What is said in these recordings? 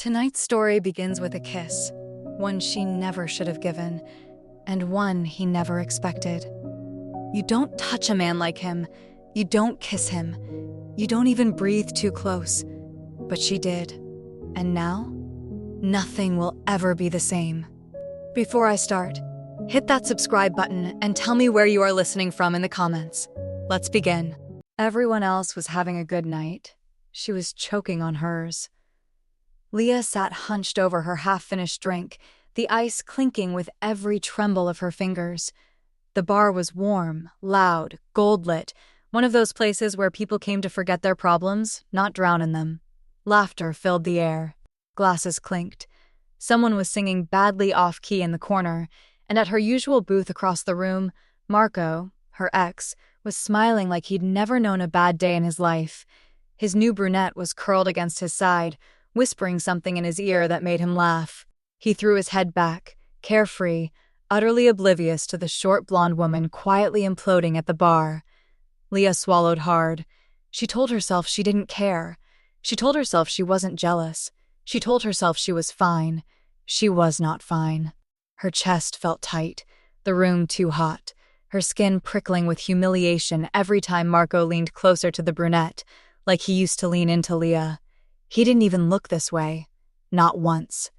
Tonight's story begins with a kiss, one she never should have given, and one he never expected. You don't touch a man like him, you don't kiss him, you don't even breathe too close. But she did, and now, nothing will ever be the same. Before I start, hit that subscribe button and tell me where you are listening from in the comments. Let's begin. Everyone else was having a good night. She was choking on hers. Leah sat hunched over her half-finished drink, the ice clinking with every tremble of her fingers. The bar was warm, loud, gold-lit, one of those places where people came to forget their problems, not drown in them. Laughter filled the air. Glasses clinked. Someone was singing badly off-key in the corner, and at her usual booth across the room, Marco, her ex, was smiling like he'd never known a bad day in his life. His new brunette was curled against his side, whispering something in his ear that made him laugh. He threw his head back, carefree, utterly oblivious to the short blonde woman quietly imploding at the bar. Leah swallowed hard. She told herself she didn't care. She told herself she wasn't jealous. She told herself she was fine. She was not fine. Her chest felt tight, the room too hot, her skin prickling with humiliation every time Marco leaned closer to the brunette, like he used to lean into Leah. He didn't even look this way. Not once.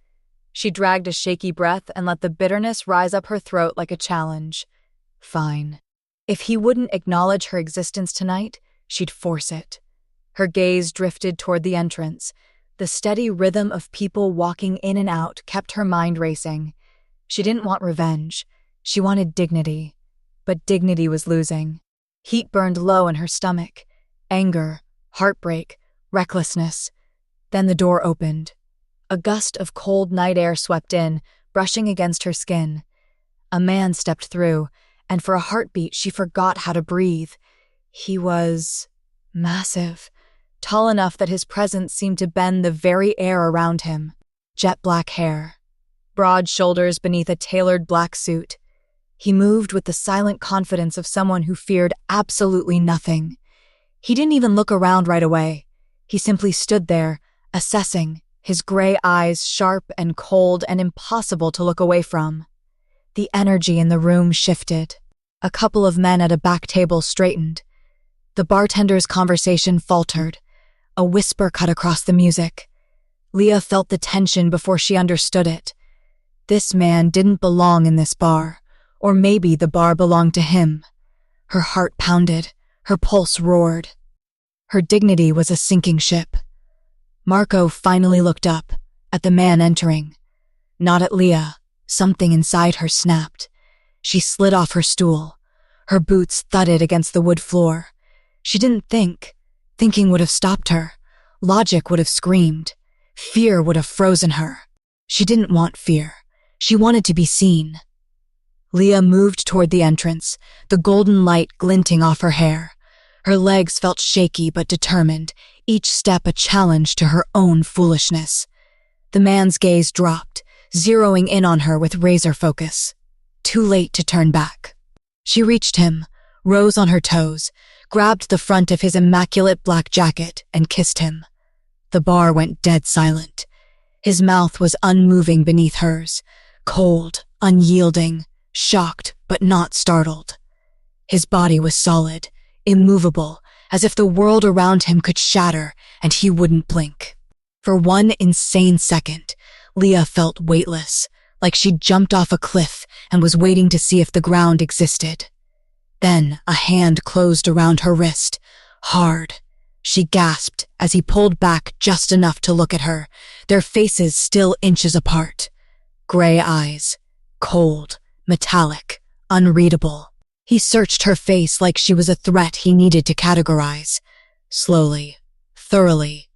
She dragged a shaky breath and let the bitterness rise up her throat like a challenge. Fine. If he wouldn't acknowledge her existence tonight, she'd force it. Her gaze drifted toward the entrance. The steady rhythm of people walking in and out kept her mind racing. She didn't want revenge. She wanted dignity. But dignity was losing. Heat burned low in her stomach. Anger, heartbreak, recklessness. Then the door opened. A gust of cold night air swept in, brushing against her skin. A man stepped through, and for a heartbeat she forgot how to breathe. He was massive, tall enough that his presence seemed to bend the very air around him. Jet black hair, broad shoulders beneath a tailored black suit. He moved with the silent confidence of someone who feared absolutely nothing. He didn't even look around right away. He simply stood there, assessing, his gray eyes sharp and cold and impossible to look away from. The energy in the room shifted. A couple of men at a back table straightened. The bartender's conversation faltered. A whisper cut across the music. Leah felt the tension before she understood it. This man didn't belong in this bar, or maybe the bar belonged to him. Her heart pounded, her pulse roared. Her dignity was a sinking ship. Marco finally looked up, at the man entering. Not at Leah. Something inside her snapped. She slid off her stool. Her boots thudded against the wood floor. She didn't think. Thinking would have stopped her. Logic would have screamed. Fear would have frozen her. She didn't want fear. She wanted to be seen. Leah moved toward the entrance, the golden light glinting off her hair. Her legs felt shaky but determined, each step a challenge to her own foolishness. The man's gaze dropped, zeroing in on her with razor focus. Too late to turn back. She reached him, rose on her toes, grabbed the front of his immaculate black jacket, and kissed him. The bar went dead silent. His mouth was unmoving beneath hers, cold, unyielding, shocked but not startled. His body was solid, immovable, as if the world around him could shatter and he wouldn't blink. For one insane second, Leah felt weightless, like she'd jumped off a cliff and was waiting to see if the ground existed. Then a hand closed around her wrist, hard. She gasped as he pulled back just enough to look at her, their faces still inches apart. Gray eyes, cold, metallic, unreadable. He searched her face like she was a threat he needed to categorize. Slowly, thoroughly.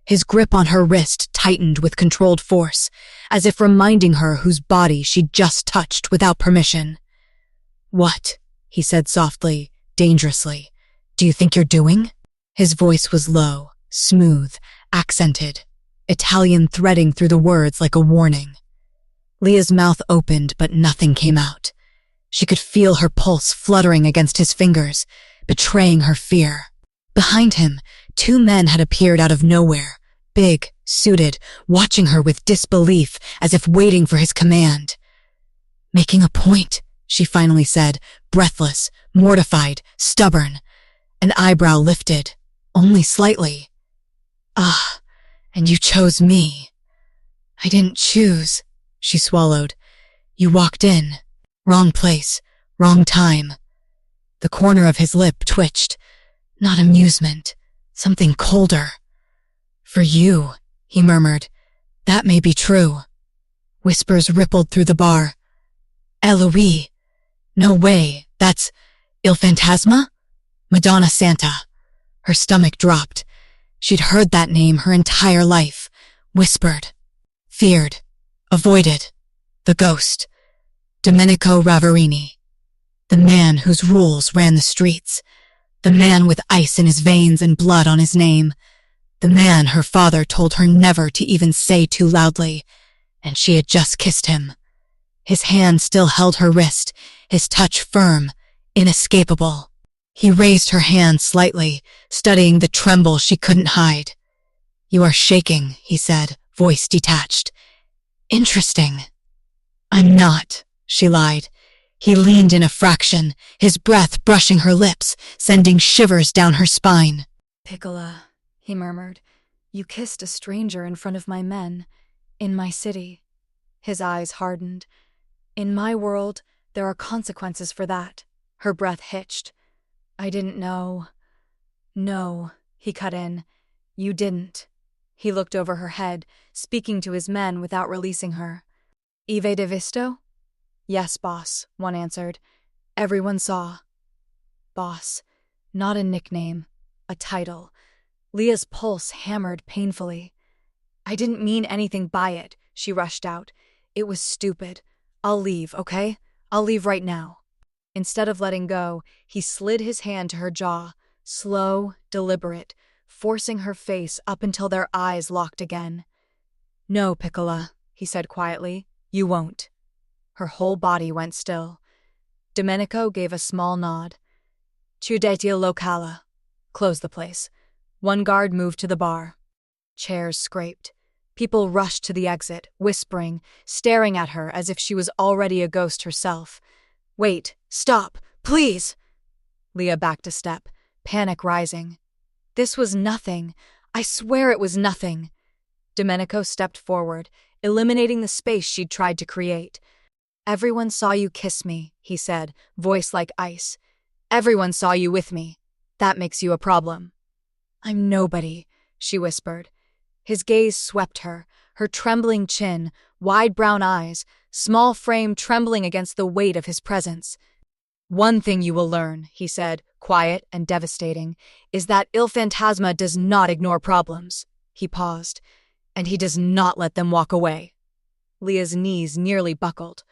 His grip on her wrist tightened with controlled force, as if reminding her whose body she'd just touched without permission. "What?" he said softly, dangerously. "Do you think you're doing?" His voice was low, smooth, accented, Italian threading through the words like a warning. Leah's mouth opened, but nothing came out. She could feel her pulse fluttering against his fingers, betraying her fear. Behind him, two men had appeared out of nowhere, big, suited, watching her with disbelief as if waiting for his command. "Making a point," she finally said, breathless, mortified, stubborn. An eyebrow lifted, only slightly. "Ah, and you chose me." "I didn't choose," she swallowed. "You walked in. Wrong place, wrong time." The corner of his lip twitched. Not amusement, something colder. "For you," he murmured. "That may be true." Whispers rippled through the bar. "Eloise. No way, that's Il Fantasma? Madonna Santa." Her stomach dropped. She'd heard that name her entire life. Whispered. Feared. Avoided. The ghost. Domenico Ravarini. The man whose rules ran the streets. The man with ice in his veins and blood on his name. The man her father told her never to even say too loudly. And she had just kissed him. His hand still held her wrist, his touch firm, inescapable. He raised her hand slightly, studying the tremble she couldn't hide. "You are shaking," he said, voice detached. "Interesting." "I'm not," she lied. He leaned in a fraction, his breath brushing her lips, sending shivers down her spine. "Piccola," he murmured, "you kissed a stranger in front of my men, in my city." His eyes hardened. "In my world, there are consequences for that." Her breath hitched. "I didn't know." "No," he cut in. "You didn't." He looked over her head, speaking to his men without releasing her. "Avete visto?" "Yes, boss," one answered. "Everyone saw." Boss. Not a nickname. A title. Leah's pulse hammered painfully. "I didn't mean anything by it," she rushed out. "It was stupid. I'll leave, okay? I'll leave right now." Instead of letting go, he slid his hand to her jaw, slow, deliberate, forcing her face up until their eyes locked again. "No, Piccola," he said quietly. "You won't." Her whole body went still. Domenico gave a small nod. "Chiudete il locale." Close the place. One guard moved to the bar. Chairs scraped. People rushed to the exit, whispering, staring at her as if she was already a ghost herself. "Wait, stop, please!" Leah backed a step, panic rising. "This was nothing. I swear it was nothing." Domenico stepped forward, eliminating the space she'd tried to create. "Everyone saw you kiss me," he said, voice like ice. "Everyone saw you with me. That makes you a problem." "I'm nobody," she whispered. His gaze swept her, her trembling chin, wide brown eyes, small frame trembling against the weight of his presence. "One thing you will learn," he said, quiet and devastating, "is that Il Fantasma does not ignore problems." He paused. "And he does not let them walk away." Leah's knees nearly buckled.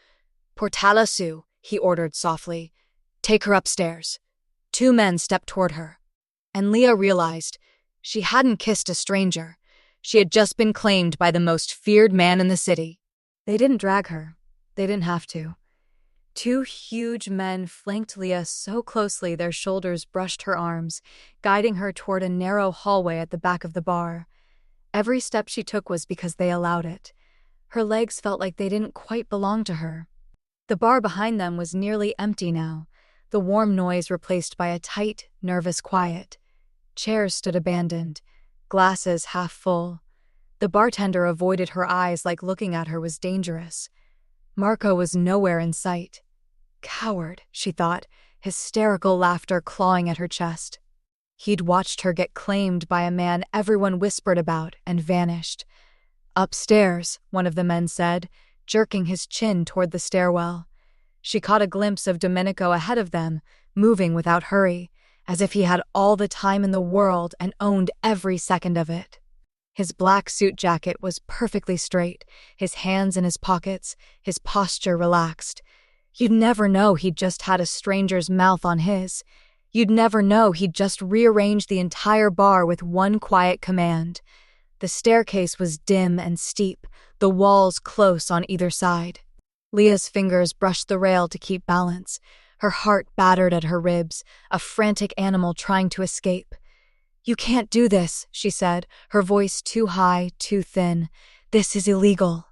"Portala su," he ordered softly. "Take her upstairs." Two men stepped toward her. And Leah realized she hadn't kissed a stranger. She had just been claimed by the most feared man in the city. They didn't drag her. They didn't have to. Two huge men flanked Leah so closely their shoulders brushed her arms, guiding her toward a narrow hallway at the back of the bar. Every step she took was because they allowed it. Her legs felt like they didn't quite belong to her. The bar behind them was nearly empty now, the warm noise replaced by a tight, nervous quiet. Chairs stood abandoned, glasses half full. The bartender avoided her eyes like looking at her was dangerous. Marco was nowhere in sight. Coward, she thought, hysterical laughter clawing at her chest. He'd watched her get claimed by a man everyone whispered about and vanished. "Upstairs," one of the men said, jerking his chin toward the stairwell. She caught a glimpse of Domenico ahead of them, moving without hurry, as if he had all the time in the world and owned every second of it. His black suit jacket was perfectly straight, his hands in his pockets, his posture relaxed. You'd never know he'd just had a stranger's mouth on his. You'd never know he'd just rearranged the entire bar with one quiet command. The staircase was dim and steep, the walls close on either side. Leah's fingers brushed the rail to keep balance, her heart battered at her ribs, a frantic animal trying to escape. "You can't do this," she said, her voice too high, too thin. "This is illegal."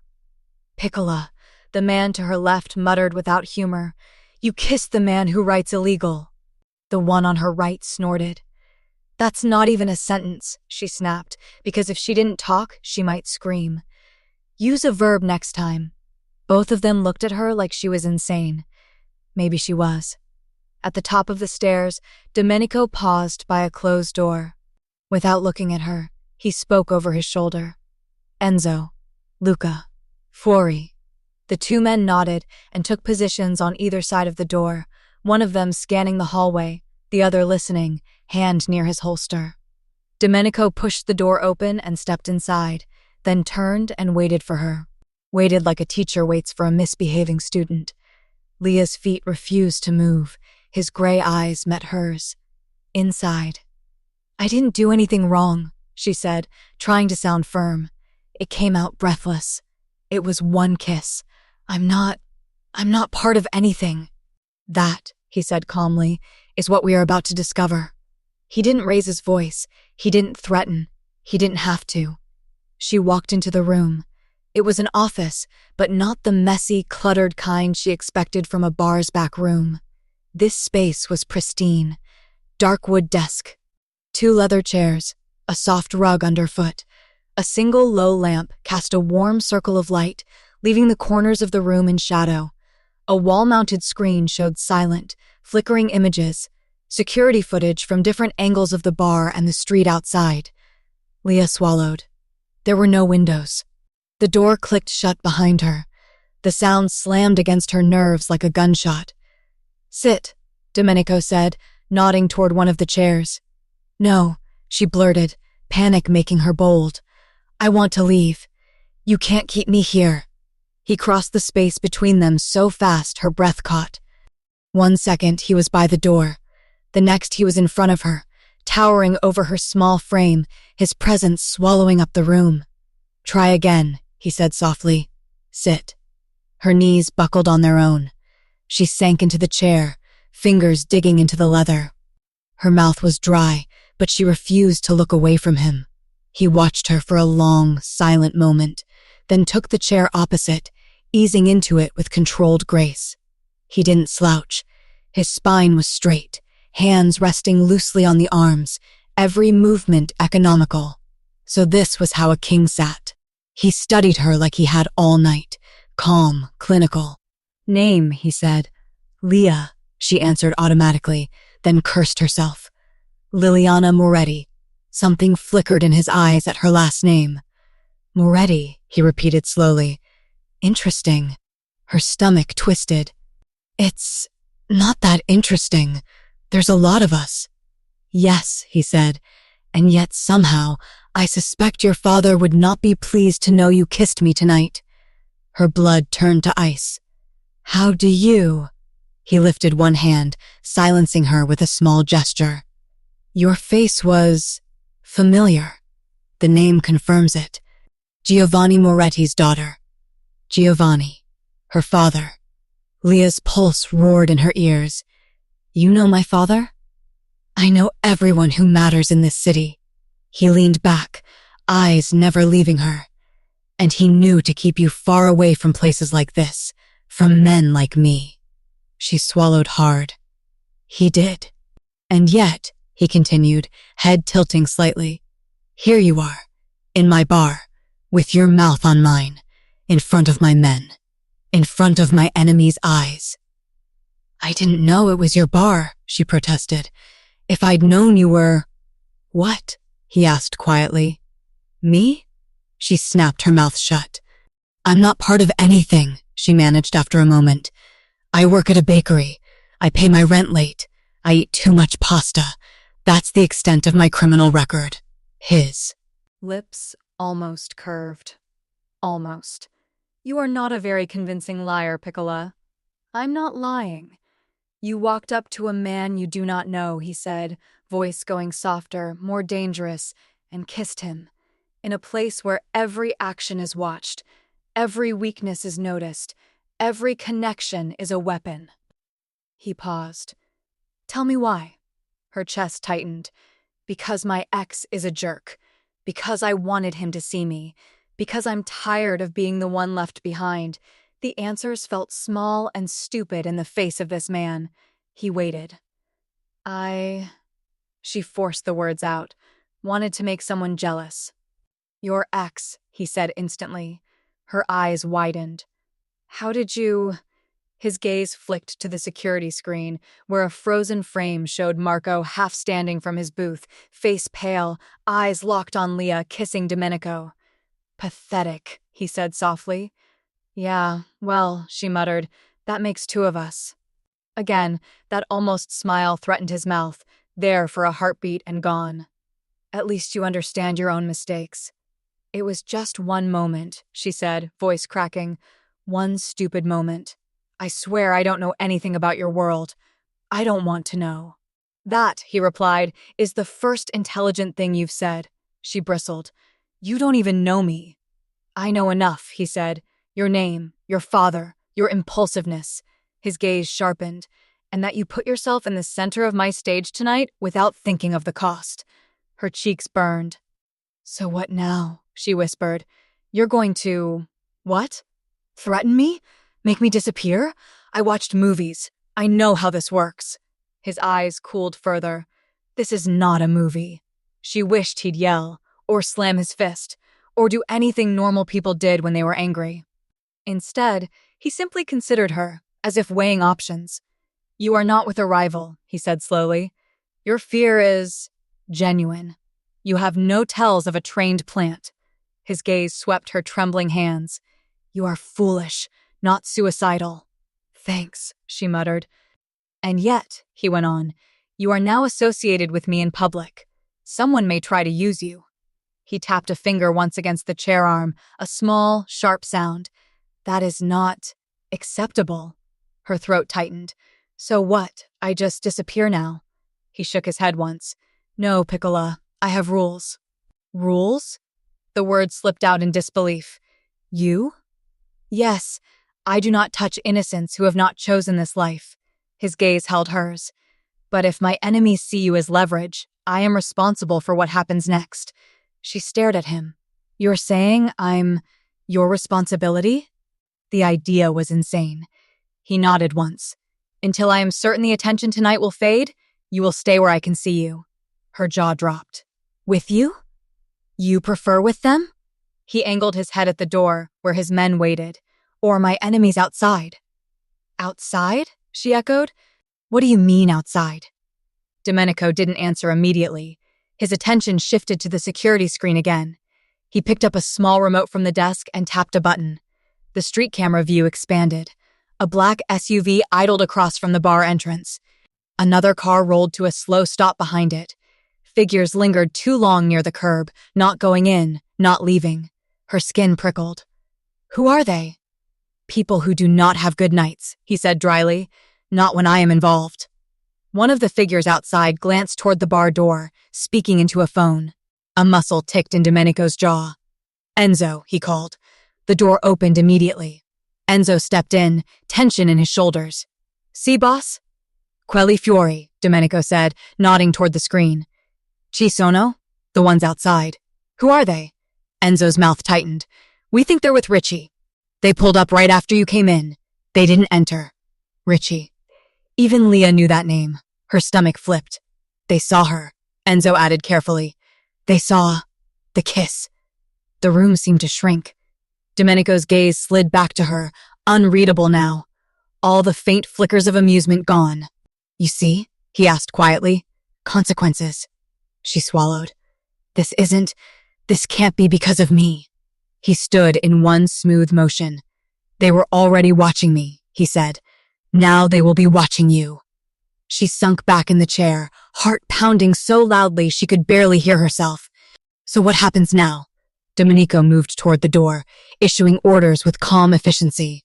Piccola, the man to her left, muttered without humor. "You kissed the man who writes illegal." The one on her right snorted. "That's not even a sentence," she snapped, because if she didn't talk, she might scream. "Use a verb next time." Both of them looked at her like she was insane. Maybe she was. At the top of the stairs, Domenico paused by a closed door. Without looking at her, he spoke over his shoulder. "Enzo, Luca, Fuori." The two men nodded and took positions on either side of the door, one of them scanning the hallway, the other listening, hand near his holster. Domenico pushed the door open and stepped inside, then turned and waited for her. Waited like a teacher waits for a misbehaving student. Leah's feet refused to move. His gray eyes met hers. Inside. "I didn't do anything wrong," she said, trying to sound firm. It came out breathless. "It was one kiss. I'm not part of anything." "That," he said calmly, "is what we are about to discover." He didn't raise his voice. He didn't threaten. He didn't have to. She walked into the room. It was an office, but not the messy, cluttered kind she expected from a bar's back room. This space was pristine. Dark wood desk, 2 leather chairs, a soft rug underfoot. A single low lamp cast a warm circle of light, leaving the corners of the room in shadow. A wall-mounted screen showed silent, flickering images, security footage from different angles of the bar and the street outside. Leah swallowed. There were no windows. The door clicked shut behind her. The sound slammed against her nerves like a gunshot. "Sit," Domenico said, nodding toward one of the chairs. "No," she blurted, panic making her bold. "I want to leave. You can't keep me here." He crossed the space between them so fast her breath caught. 1 second he was by the door. The next he was in front of her, towering over her small frame, his presence swallowing up the room. "Try again," he said softly. "Sit." Her knees buckled on their own. She sank into the chair, fingers digging into the leather. Her mouth was dry, but she refused to look away from him. He watched her for a long, silent moment, then took the chair opposite, easing into it with controlled grace. He didn't slouch. His spine was straight, hands resting loosely on the arms, every movement economical. So this was how a king sat. He studied her like he had all night, calm, clinical. "Name," he said. "Leah," she answered automatically, then cursed herself. "Liliana Moretti." Something flickered in his eyes at her last name. "Moretti," he repeated slowly. "Interesting." Her stomach twisted. "It's not that interesting. There's a lot of us." "Yes," he said, "and yet somehow I suspect your father would not be pleased to know you kissed me tonight." Her blood turned to ice. "How do you?" He lifted one hand, silencing her with a small gesture. "Your face was familiar. The name confirms it. Giovanni Moretti's daughter." Giovanni. Her father. Leah's pulse roared in her ears. "You know my father?" "I know everyone who matters in this city." He leaned back, eyes never leaving her. "And he knew to keep you far away from places like this, from men like me." She swallowed hard. "He did. And yet," he continued, head tilting slightly, "here you are, in my bar, with your mouth on mine, in front of my men, in front of my enemy's eyes." "I didn't know it was your bar," she protested. "If I'd known you were—" "What?" he asked quietly. "Me?" She snapped her mouth shut. "I'm not part of anything," she managed after a moment. "I work at a bakery. I pay my rent late. I eat too much pasta. That's the extent of my criminal record." His lips almost curved. Almost. "You are not a very convincing liar, Piccola." "I'm not lying. You walked up to a man you do not know," he said, voice going softer, more dangerous, and kissed him. "In a place where every action is watched, every weakness is noticed, every connection is a weapon." He paused. "Tell me why." Her chest tightened. Because my ex is a jerk. Because I wanted him to see me. Because I'm tired of being the one left behind. The answers felt small and stupid in the face of this man. He waited. She forced the words out, wanted to make someone jealous. Your ex, he said instantly. Her eyes widened. How did you... His gaze flicked to the security screen, where a frozen frame showed Marco half standing from his booth, face pale, eyes locked on Leah, kissing Domenico. Pathetic, he said softly. Yeah, well, she muttered, that makes two of us. Again, that almost smile threatened his mouth, there for a heartbeat and gone. At least you understand your own mistakes. It was just one moment, she said, voice cracking. One stupid moment. I swear I don't know anything about your world. I don't want to know. That, he replied, is the first intelligent thing you've said. She bristled. You don't even know me. I know enough, he said. Your name, your father, your impulsiveness. His gaze sharpened. And that you put yourself in the center of my stage tonight without thinking of the cost. Her cheeks burned. So what now? She whispered. You're going to... What? Threaten me? Make me disappear? I watched movies. I know how this works. His eyes cooled further. This is not a movie. She wished he'd yell, or slam his fist, or do anything normal people did when they were angry. Instead, he simply considered her, as if weighing options. You are not with a rival, he said slowly. Your fear is... genuine. You have no tells of a trained plant. His gaze swept her trembling hands. You are foolish, not suicidal. Thanks, she muttered. And yet, he went on, you are now associated with me in public. Someone may try to use you. He tapped a finger once against the chair arm, a small, sharp sound. That is not acceptable. Her throat tightened. So what? I just disappear now? He shook his head once. No, Piccola, I have rules. Rules? The word slipped out in disbelief. You? Yes, I do not touch innocents who have not chosen this life. His gaze held hers. But if my enemies see you as leverage, I am responsible for what happens next. She stared at him. You're saying I'm your responsibility? The idea was insane. He nodded once. Until I am certain the attention tonight will fade, you will stay where I can see you. Her jaw dropped. With you? You prefer with them? He angled his head at the door, where his men waited. Or my enemies outside. Outside? She echoed. What do you mean outside? Domenico didn't answer immediately. His attention shifted to the security screen again. He picked up a small remote from the desk and tapped a button. The street camera view expanded. A black SUV idled across from the bar entrance. Another car rolled to a slow stop behind it. Figures lingered too long near the curb, not going in, not leaving. Her skin prickled. Who are they? People who do not have good nights, he said dryly. Not when I am involved. One of the figures outside glanced toward the bar door, speaking into a phone. A muscle ticked in Domenico's jaw. Enzo, he called. The door opened immediately. Enzo stepped in, tension in his shoulders. Si, boss? Quelli fiori, Domenico said, nodding toward the screen. Ci sono? The ones outside. Who are they? Enzo's mouth tightened. We think they're with Richie. They pulled up right after you came in. They didn't enter. Richie. Even Leah knew that name. Her stomach flipped. They saw her, Enzo added carefully. They saw the kiss. The room seemed to shrink. Domenico's gaze slid back to her, unreadable now. All the faint flickers of amusement gone. You see? He asked quietly. Consequences. She swallowed. This can't be because of me. He stood in one smooth motion. They were already watching me, he said. Now they will be watching you. She sunk back in the chair, heart pounding so loudly she could barely hear herself. So what happens now? Domenico moved toward the door, issuing orders with calm efficiency.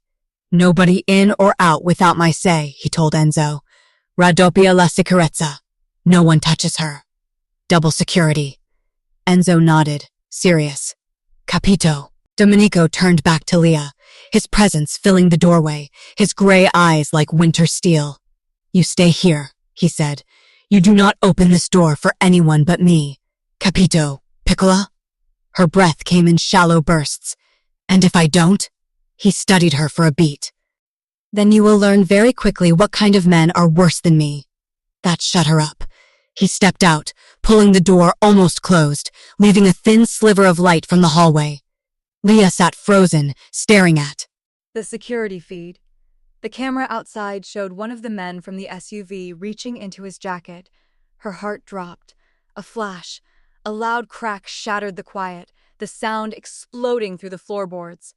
Nobody in or out without my say, he told Enzo. Raddoppia la sicurezza. No one touches her. Double security. Enzo nodded, serious. Capito. Domenico turned back to Leah, his presence filling the doorway, his gray eyes like winter steel. You stay here, he said. You do not open this door for anyone but me. Capito, Piccola? Her breath came in shallow bursts. And if I don't? He studied her for a beat. Then you will learn very quickly what kind of men are worse than me. That shut her up. He stepped out, pulling the door almost closed, leaving a thin sliver of light from the hallway. Leah sat frozen, staring at The security feed. The camera outside showed one of the men from the SUV reaching into his jacket. Her heart dropped. A flash. A loud crack shattered the quiet, the sound exploding through the floorboards.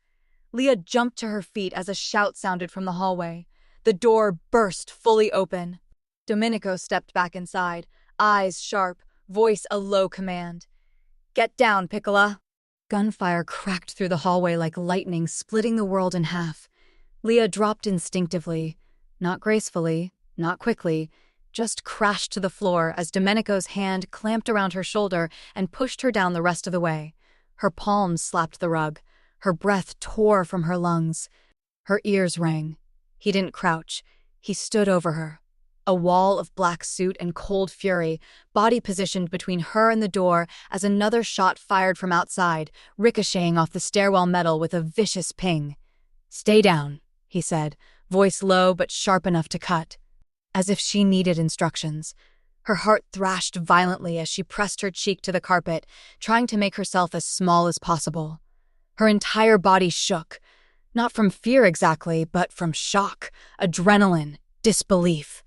Leah jumped to her feet as a shout sounded from the hallway. The door burst fully open. Domenico stepped back inside, eyes sharp, voice a low command. "Get down, Piccola." Gunfire cracked through the hallway like lightning, splitting the world in half. Leah dropped instinctively, not gracefully, not quickly, just crashed to the floor as Domenico's hand clamped around her shoulder and pushed her down the rest of the way. Her palms slapped the rug. Her breath tore from her lungs. Her ears rang. He didn't crouch. He stood over her. A wall of black suit and cold fury, body positioned between her and the door as another shot fired from outside, ricocheting off the stairwell metal with a vicious ping. "Stay down," he said, voice low but sharp enough to cut. As if she needed instructions. Her heart thrashed violently as she pressed her cheek to the carpet, trying to make herself as small as possible. Her entire body shook, not from fear exactly, but from shock, adrenaline, disbelief.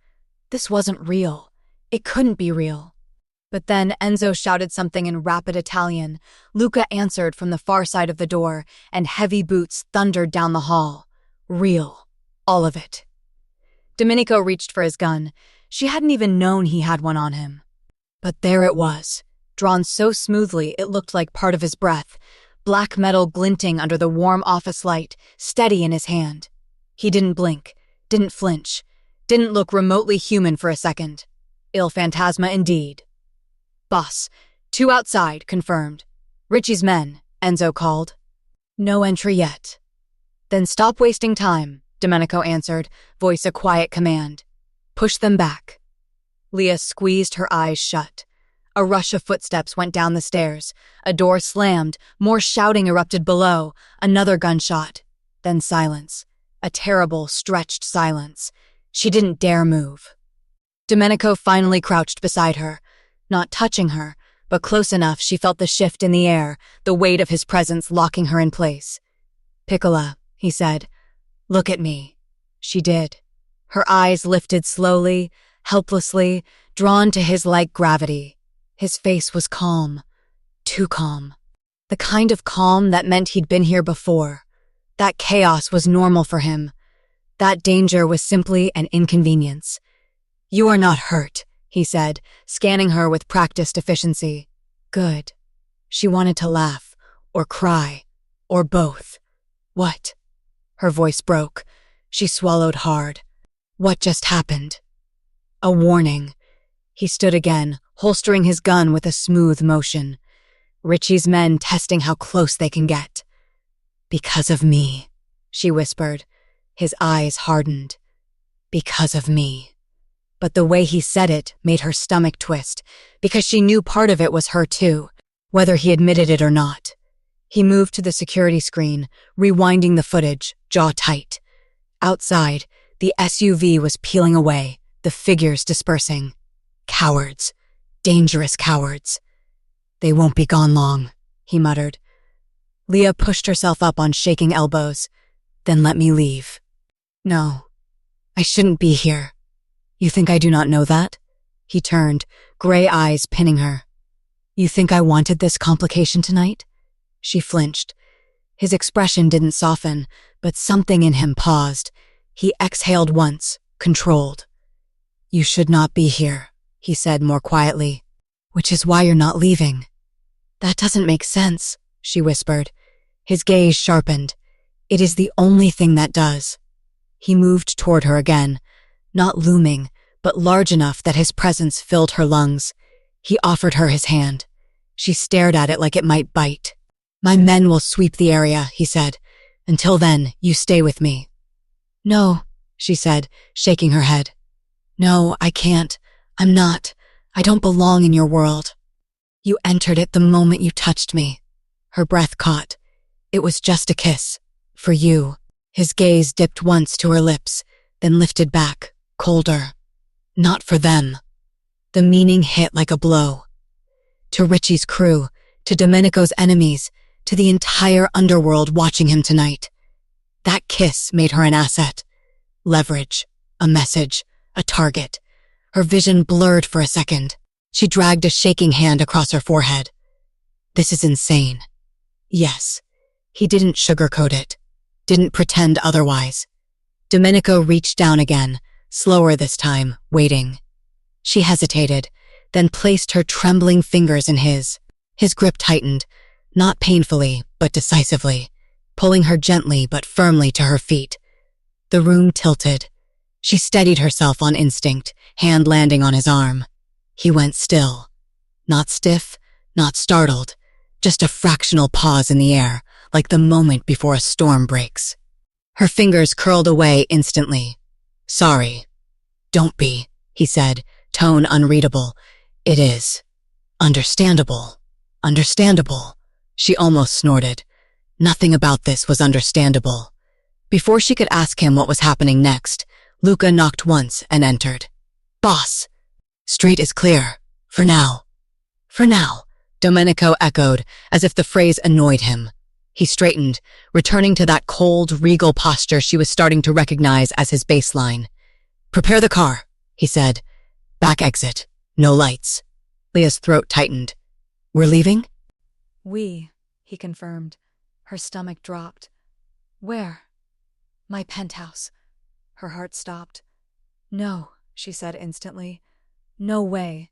This wasn't real. It couldn't be real. But then Enzo shouted something in rapid Italian. Luca answered from the far side of the door, and heavy boots thundered down the hall. Real. All of it. Domenico reached for his gun. She hadn't even known he had one on him. But there it was, drawn so smoothly it looked like part of his breath, black metal glinting under the warm office light, steady in his hand. He didn't blink, didn't flinch, didn't look remotely human for a second. Il Fantasma indeed. "Boss, 2 outside, confirmed. Richie's men," Enzo called. "No entry yet." "Then stop wasting time," Domenico answered, voice a quiet command. "Push them back." Leah squeezed her eyes shut. A rush of footsteps went down the stairs. A door slammed, more shouting erupted below, another gunshot. Then silence. A terrible, stretched silence. She didn't dare move. Domenico finally crouched beside her, not touching her, but close enough she felt the shift in the air, the weight of his presence locking her in place. "Piccola," he said, "look at me." She did. Her eyes lifted slowly, helplessly, drawn to his like gravity. His face was calm. Too calm. The kind of calm that meant he'd been here before. That chaos was normal for him. That danger was simply an inconvenience. "You are not hurt," he said, scanning her with practiced efficiency. "Good." She wanted to laugh, or cry, or both. "What?" Her voice broke. She swallowed hard. "What just happened?" A warning. He stood again, holstering his gun with a smooth motion. Richie's men testing how close they can get. "Because of me," she whispered. His eyes hardened. "Because of me." But the way he said it made her stomach twist, because she knew part of it was her too, whether he admitted it or not. He moved to the security screen, rewinding the footage, jaw tight. Outside, the SUV was peeling away, the figures dispersing. Cowards. Dangerous cowards. "They won't be gone long," he muttered. Leah pushed herself up on shaking elbows. "Then let me leave." "No, I shouldn't be here. You think I do not know that?" He turned, gray eyes pinning her. "You think I wanted this complication tonight?" She flinched. His expression didn't soften, but something in him paused. He exhaled once, controlled. "You should not be here," he said more quietly. "Which is why you're not leaving." "That doesn't make sense," she whispered. His gaze sharpened. "It is the only thing that does." He moved toward her again, not looming, but large enough that his presence filled her lungs. He offered her his hand. She stared at it like it might bite. "My men will sweep the area," he said. "Until then, you stay with me." "No," she said, shaking her head. "No, I can't. I'm not. I don't belong in your world. You entered it the moment you touched me. Her breath caught. It was just a kiss. For you. His gaze dipped once to her lips, then lifted back, colder. Not for them. The meaning hit like a blow. To Richie's crew, to Domenico's enemies, to the entire underworld watching him tonight. That kiss made her an asset. Leverage. A message. A target. Her vision blurred for a second. She dragged a shaking hand across her forehead. This is insane. Yes. He didn't sugarcoat it. Didn't pretend otherwise. Domenico reached down again, slower this time, waiting. She hesitated, then placed her trembling fingers in his. His grip tightened, not painfully, but decisively, pulling her gently but firmly to her feet. The room tilted. She steadied herself on instinct, hand landing on his arm. He went still. Not stiff, not startled, just a fractional pause in the air, like the moment before a storm breaks. Her fingers curled away instantly. Sorry. Don't be, he said, tone unreadable. It is. Understandable. Understandable. She almost snorted. Nothing about this was understandable. Before she could ask him what was happening next, Luca knocked once and entered. Boss. Street is clear. For now. For now, Domenico echoed, as if the phrase annoyed him. He straightened, returning to that cold, regal posture she was starting to recognize as his baseline. Prepare the car, he said. Back exit. No lights. Leah's throat tightened. We're leaving? We, he confirmed. Her stomach dropped. Where? My penthouse. Her heart stopped. No, she said instantly. No way.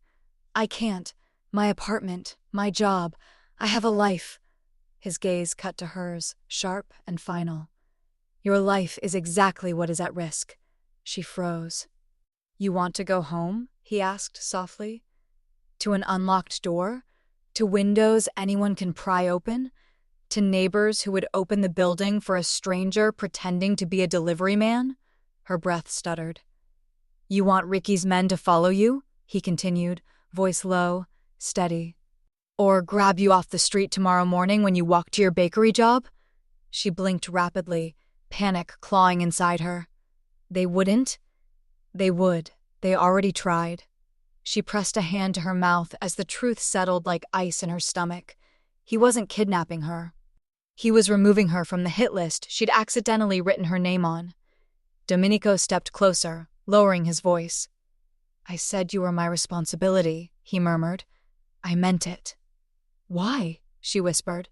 I can't. My apartment, my job. I have a life. His gaze cut to hers, sharp and final. Your life is exactly what is at risk. She froze. You want to go home? He asked softly. To an unlocked door? To windows anyone can pry open? To neighbors who would open the building for a stranger pretending to be a delivery man? Her breath stuttered. You want Ricky's men to follow you? He continued, voice low, steady. Or grab you off the street tomorrow morning when you walk to your bakery job? She blinked rapidly, panic clawing inside her. They wouldn't? They would. They already tried. She pressed a hand to her mouth as the truth settled like ice in her stomach. He wasn't kidnapping her. He was removing her from the hit list she'd accidentally written her name on. Domenico stepped closer, lowering his voice. I said you were my responsibility, he murmured. I meant it. Why? She whispered.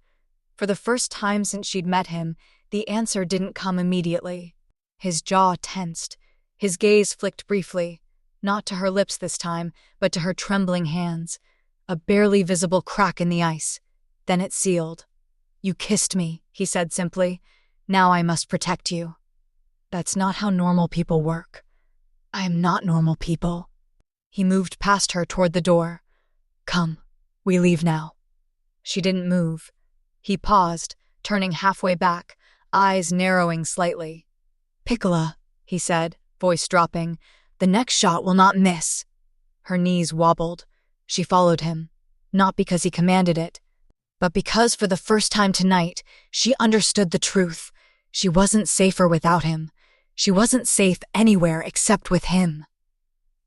For the first time since she'd met him, the answer didn't come immediately. His jaw tensed. His gaze flicked briefly, not to her lips this time, but to her trembling hands. A barely visible crack in the ice. Then it sealed. You kissed me, he said simply. Now I must protect you. That's not how normal people work. I am not normal people. He moved past her toward the door. Come, we leave now. She didn't move. He paused, turning halfway back, eyes narrowing slightly. Piccola, he said, voice dropping. The next shot will not miss. Her knees wobbled. She followed him, not because he commanded it, but because for the first time tonight, she understood the truth. She wasn't safer without him. She wasn't safe anywhere except with him.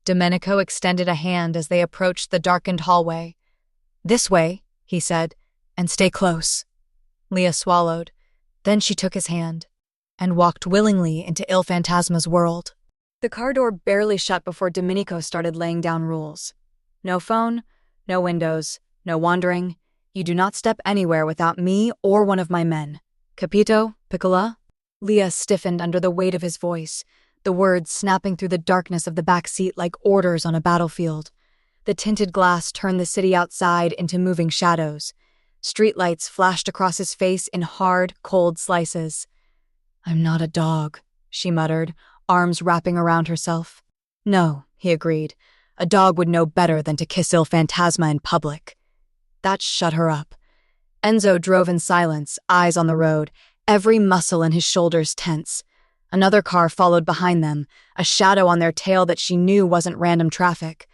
Domenico extended a hand as they approached the darkened hallway. This way, he said, and stay close. Leah swallowed. Then she took his hand and walked willingly into Il Fantasma's world. The car door barely shut before Domenico started laying down rules. No phone, no windows, no wandering. You do not step anywhere without me or one of my men. Capito, Piccola? Leah stiffened under the weight of his voice, the words snapping through the darkness of the back seat like orders on a battlefield. The tinted glass turned the city outside into moving shadows. Streetlights flashed across his face in hard, cold slices. I'm not a dog, she muttered, arms wrapping around herself. No, he agreed. A dog would know better than to kiss Il Fantasma in public. That shut her up. Enzo drove in silence, eyes on the road, every muscle in his shoulders tense. Another car followed behind them, a shadow on their tail that she knew wasn't random traffic.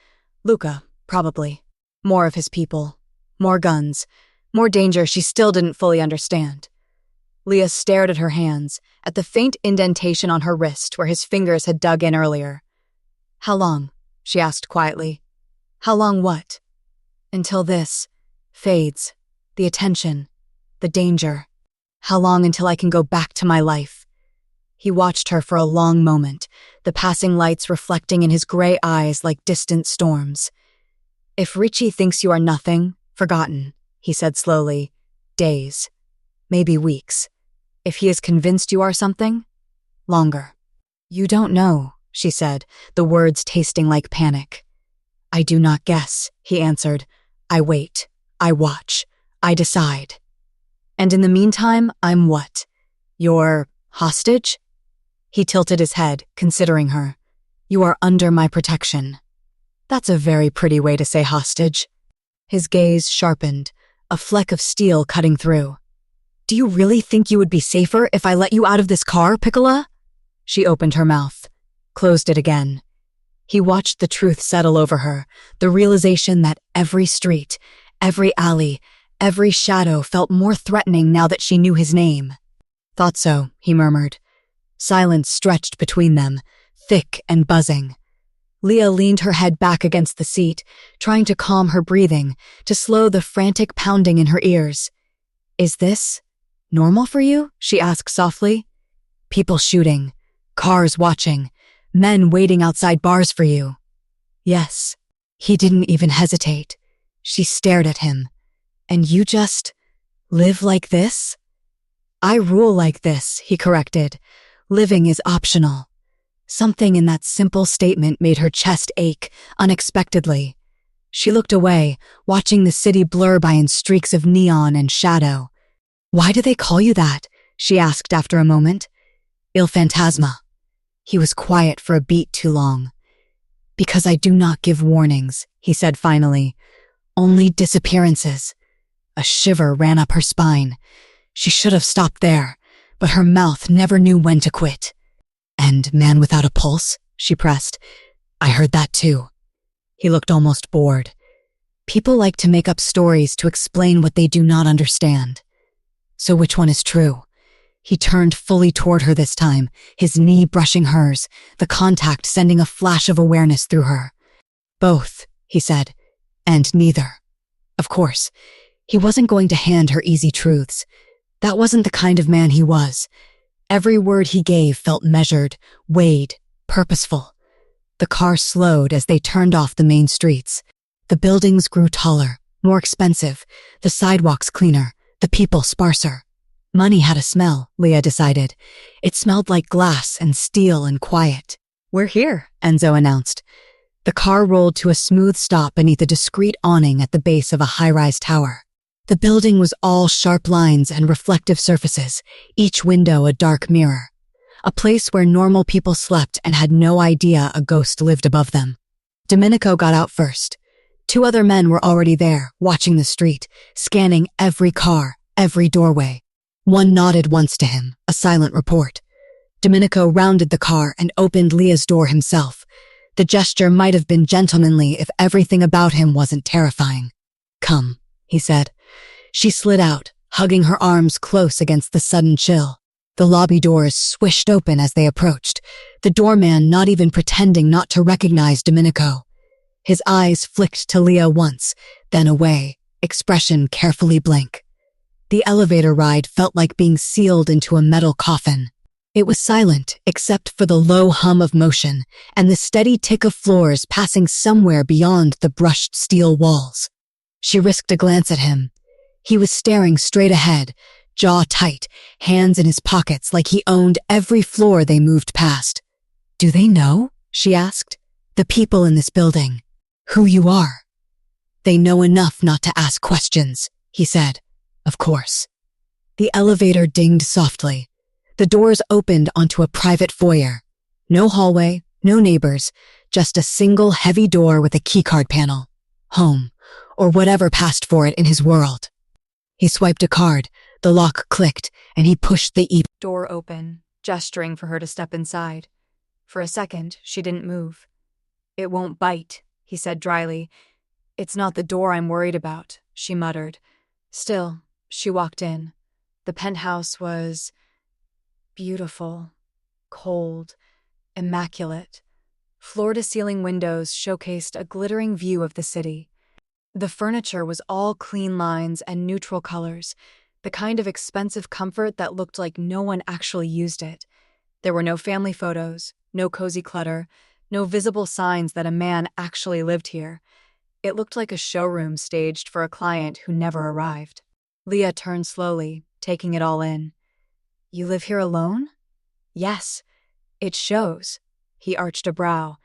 Luca, probably. More of his people. More guns. More danger she still didn't fully understand. Leah stared at her hands, at the faint indentation on her wrist where his fingers had dug in earlier. "How long?" she asked quietly. "How long what?" "Until this fades. The attention. The danger. How long until I can go back to my life?" He watched her for a long moment, the passing lights reflecting in his gray eyes like distant storms. "If Richie thinks you are nothing, forgotten," he said slowly, "days. Maybe weeks. If he is convinced you are something, longer." "You don't know," she said, the words tasting like panic. "I do not guess," he answered. "I wait. I watch. I decide. And in the meantime, I'm what? Your hostage?" He tilted his head, considering her. "You are under my protection." "That's a very pretty way to say hostage." His gaze sharpened, a fleck of steel cutting through. "Do you really think you would be safer if I let you out of this car, Piccola?" She opened her mouth, closed it again. He watched the truth settle over her, the realization that every street, every alley, every shadow felt more threatening now that she knew his name. "Thought so," he murmured. Silence stretched between them, thick and buzzing. Leah leaned her head back against the seat, trying to calm her breathing, to slow the frantic pounding in her ears. "Is this normal for you?" she asked softly. "People shooting, cars watching, men waiting outside bars for you." "Yes." He didn't even hesitate. She stared at him. "And you just live like this?" "I rule like this," he corrected. "Living is optional." Something in that simple statement made her chest ache, unexpectedly. She looked away, watching the city blur by in streaks of neon and shadow. "Why do they call you that?" she asked after a moment. "Il Fantasma." He was quiet for a beat too long. "Because I do not give warnings," he said finally. "Only disappearances." A shiver ran up her spine. She should have stopped there, but her mouth never knew when to quit. "And man without a pulse?" she pressed. "I heard that too." He looked almost bored. "People like to make up stories to explain what they do not understand." "So which one is true?" He turned fully toward her this time, his knee brushing hers, the contact sending a flash of awareness through her. "Both," he said, "and neither." Of course, he wasn't going to hand her easy truths. That wasn't the kind of man he was. Every word he gave felt measured, weighed, purposeful. The car slowed as they turned off the main streets. The buildings grew taller, more expensive, the sidewalks cleaner, the people sparser. Money had a smell, Leah decided. It smelled like glass and steel and quiet. "We're here," Enzo announced. The car rolled to a smooth stop beneath a discreet awning at the base of a high-rise tower. The building was all sharp lines and reflective surfaces, each window a dark mirror. A place where normal people slept and had no idea a ghost lived above them. Domenico got out first. 2 other men were already there, watching the street, scanning every car, every doorway. One nodded once to him, a silent report. Domenico rounded the car and opened Leah's door himself. The gesture might have been gentlemanly if everything about him wasn't terrifying. "Come," he said. She slid out, hugging her arms close against the sudden chill. The lobby doors swished open as they approached, the doorman not even pretending not to recognize Domenico. His eyes flicked to Leah once, then away, expression carefully blank. The elevator ride felt like being sealed into a metal coffin. It was silent except for the low hum of motion and the steady tick of floors passing somewhere beyond the brushed steel walls. She risked a glance at him. He was staring straight ahead, jaw tight, hands in his pockets like he owned every floor they moved past. "Do they know?" she asked. "The people in this building. Who you are?" "They know enough not to ask questions," he said. "Of course." The elevator dinged softly. The doors opened onto a private foyer. No hallway, no neighbors, just a single heavy door with a keycard panel. Home, or whatever passed for it in his world. He swiped a card, the lock clicked, and he pushed the door open, gesturing for her to step inside. For a second, she didn't move. "It won't bite," he said dryly. It's not the door I'm worried about, she muttered. Still, she walked in. The penthouse was beautiful, cold, immaculate. Floor-to-ceiling windows showcased a glittering view of the city. The furniture was all clean lines and neutral colors, the kind of expensive comfort that looked like no one actually used it. There were no family photos, no cozy clutter, no visible signs that a man actually lived here. It looked like a showroom staged for a client who never arrived. Leah turned slowly, taking it all in. You live here alone? Yes. It shows. He arched a brow.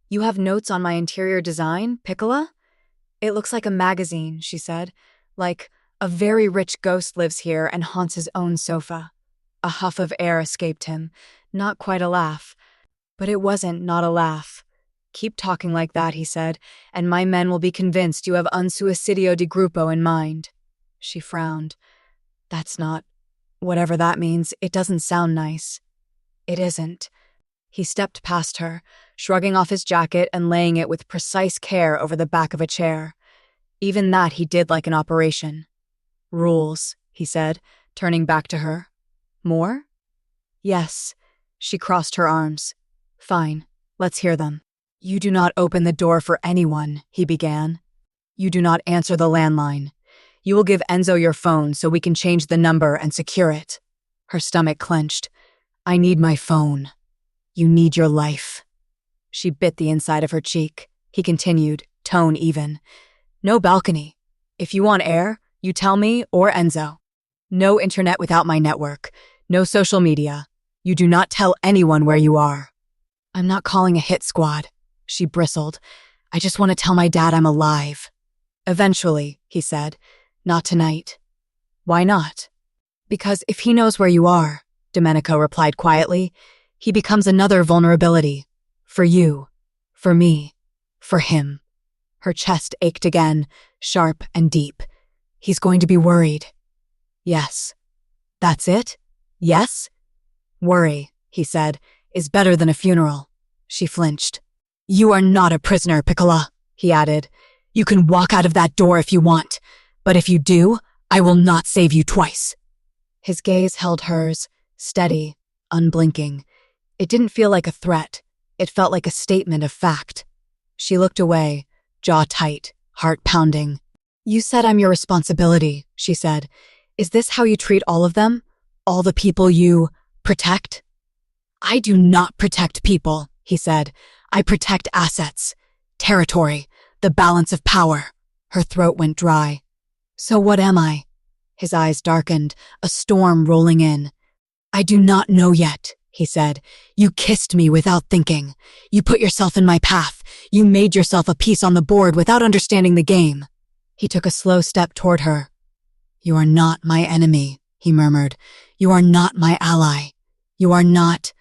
You have notes on my interior design, Piccola? It looks like a magazine, she said. Like, a very rich ghost lives here and haunts his own sofa. A huff of air escaped him. Not quite a laugh. But it wasn't not a laugh. Keep talking like that, he said, and my men will be convinced you have un suicidio di gruppo in mind. She frowned. That's not... Whatever that means, it doesn't sound nice. It isn't. He stepped past her, shrugging off his jacket and laying it with precise care over the back of a chair. Even that he did like an operation. Rules, he said, turning back to her. More? Yes. She crossed her arms. Fine, let's hear them. You do not open the door for anyone, he began. You do not answer the landline. You will give Enzo your phone so we can change the number and secure it. Her stomach clenched. I need my phone. You need your life. She bit the inside of her cheek. He continued, tone even. No balcony. If you want air, you tell me or Enzo. No internet without my network. No social media. You do not tell anyone where you are. I'm not calling a hit squad. She bristled. I just want to tell my dad I'm alive. Eventually, he said. Not tonight. Why not? Because if he knows where you are, Domenico replied quietly, he becomes another vulnerability. For you. For me. For him. Her chest ached again, sharp and deep. He's going to be worried. Yes. That's it? Yes? Worry, he said, is better than a funeral. She flinched. You are not a prisoner, Piccola, he added. You can walk out of that door if you want, but if you do, I will not save you twice. His gaze held hers, steady, unblinking. It didn't feel like a threat. It felt like a statement of fact. She looked away, jaw tight, heart pounding. You said I'm your responsibility, she said. Is this how you treat all of them? All the people you protect? I do not protect people, he said. I protect assets, territory, the balance of power. Her throat went dry. So what am I? His eyes darkened, a storm rolling in. I do not know yet, he said. You kissed me without thinking. You put yourself in my path. You made yourself a piece on the board without understanding the game. He took a slow step toward her. You are not my enemy, he murmured. You are not my ally. You are not...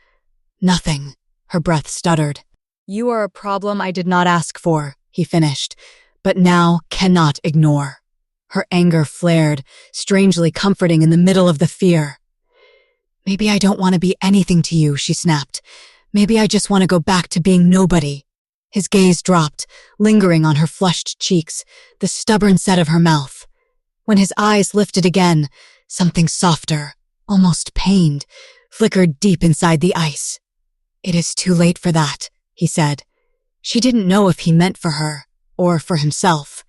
nothing. Her breath stuttered. You are a problem I did not ask for, he finished, but now cannot ignore. Her anger flared, strangely comforting in the middle of the fear. Maybe I don't want to be anything to you, she snapped. Maybe I just want to go back to being nobody. His gaze dropped, lingering on her flushed cheeks, the stubborn set of her mouth. When his eyes lifted again, something softer, almost pained, flickered deep inside the ice. It is too late for that, he said. She didn't know if he meant for her, or for himself.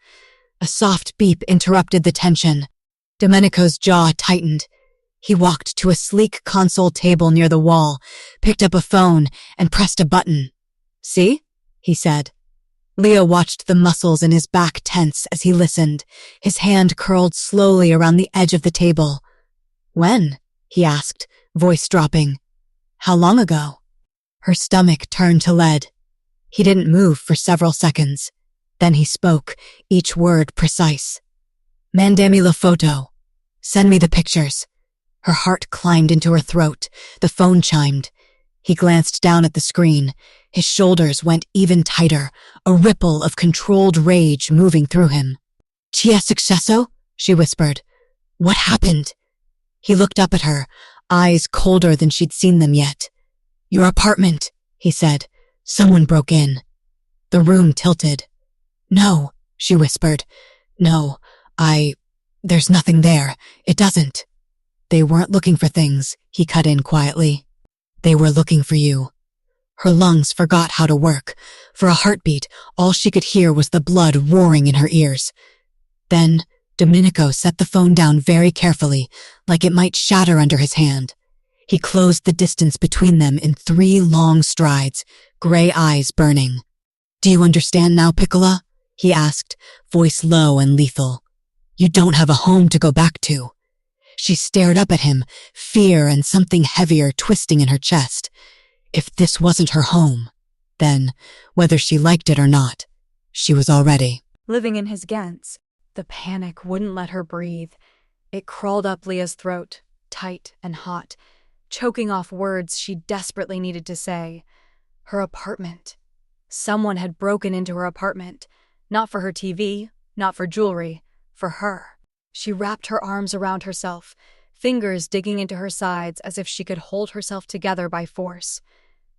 A soft beep interrupted the tension. Domenico's jaw tightened. He walked to a sleek console table near the wall, picked up a phone, and pressed a button. See? He said. Leo watched the muscles in his back tense as he listened, his hand curled slowly around the edge of the table. When? He asked, voice dropping. How long ago? Her stomach turned to lead. He didn't move for several seconds. Then he spoke, each word precise. Mandami la foto. Send me the pictures. Her heart climbed into her throat. The phone chimed. He glanced down at the screen. His shoulders went even tighter, a ripple of controlled rage moving through him. Chi è successo? She whispered. What happened? He looked up at her, eyes colder than she'd seen them yet. Your apartment, he said. Someone broke in. The room tilted. No, she whispered. No, there's nothing there. It doesn't. They weren't looking for things, he cut in quietly. They were looking for you. Her lungs forgot how to work. For a heartbeat, all she could hear was the blood roaring in her ears. Then, Domenico set the phone down very carefully, like it might shatter under his hand. He closed the distance between them in 3 long strides, gray eyes burning. Do you understand now, Piccola? He asked, voice low and lethal. You don't have a home to go back to. She stared up at him, fear and something heavier twisting in her chest. If this wasn't her home, then, whether she liked it or not, she was already living in his Ghents. The panic wouldn't let her breathe. It crawled up Leah's throat, tight and hot, choking off words she desperately needed to say. Her apartment. Someone had broken into her apartment. Not for her TV, not for jewelry, for her. She wrapped her arms around herself, fingers digging into her sides as if she could hold herself together by force.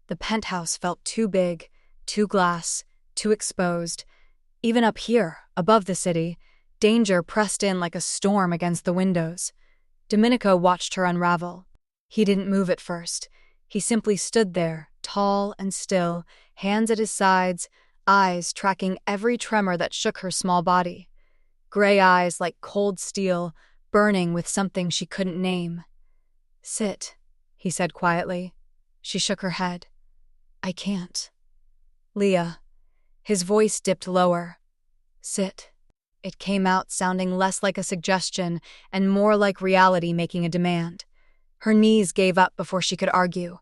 The penthouse felt too big, too glass, too exposed. Even up here, above the city, danger pressed in like a storm against the windows. Domenico watched her unravel. He didn't move at first. He simply stood there, tall and still, hands at his sides, eyes tracking every tremor that shook her small body. Gray eyes like cold steel, burning with something she couldn't name. Sit, he said quietly. She shook her head. I can't. Leah. His voice dipped lower. Sit. It came out sounding less like a suggestion and more like reality making a demand. Her knees gave up before she could argue.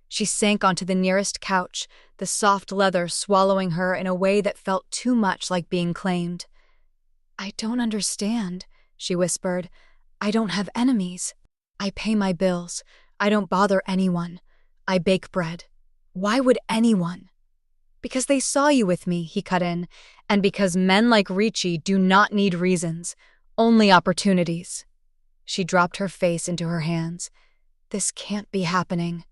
She sank onto the nearest couch, the soft leather swallowing her in a way that felt too much like being claimed. I don't understand, she whispered. I don't have enemies. I pay my bills. I don't bother anyone. I bake bread. Why would anyone? Because they saw you with me, he cut in, and because men like Ricci do not need reasons, only opportunities. She dropped her face into her hands. This can't be happening.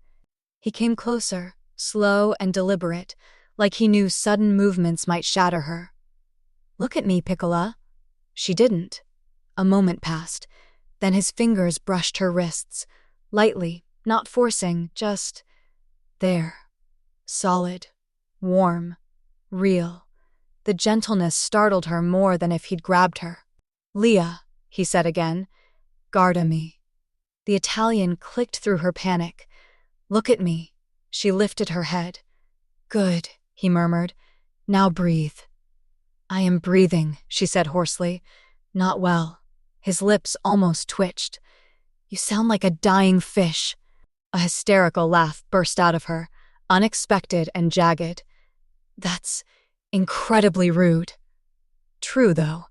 He came closer, slow and deliberate, like he knew sudden movements might shatter her. Look at me, Piccola. She didn't. A moment passed. Then his fingers brushed her wrists, lightly, not forcing, just there. Solid, warm, real. The gentleness startled her more than if he'd grabbed her. Leah, he said again, guarda me. The Italian clicked through her panic. Look at me. She lifted her head. Good, he murmured. Now breathe. I am breathing, she said hoarsely. Not well. His lips almost twitched. You sound like a dying fish. A hysterical laugh burst out of her, unexpected and jagged. That's incredibly rude. True, though.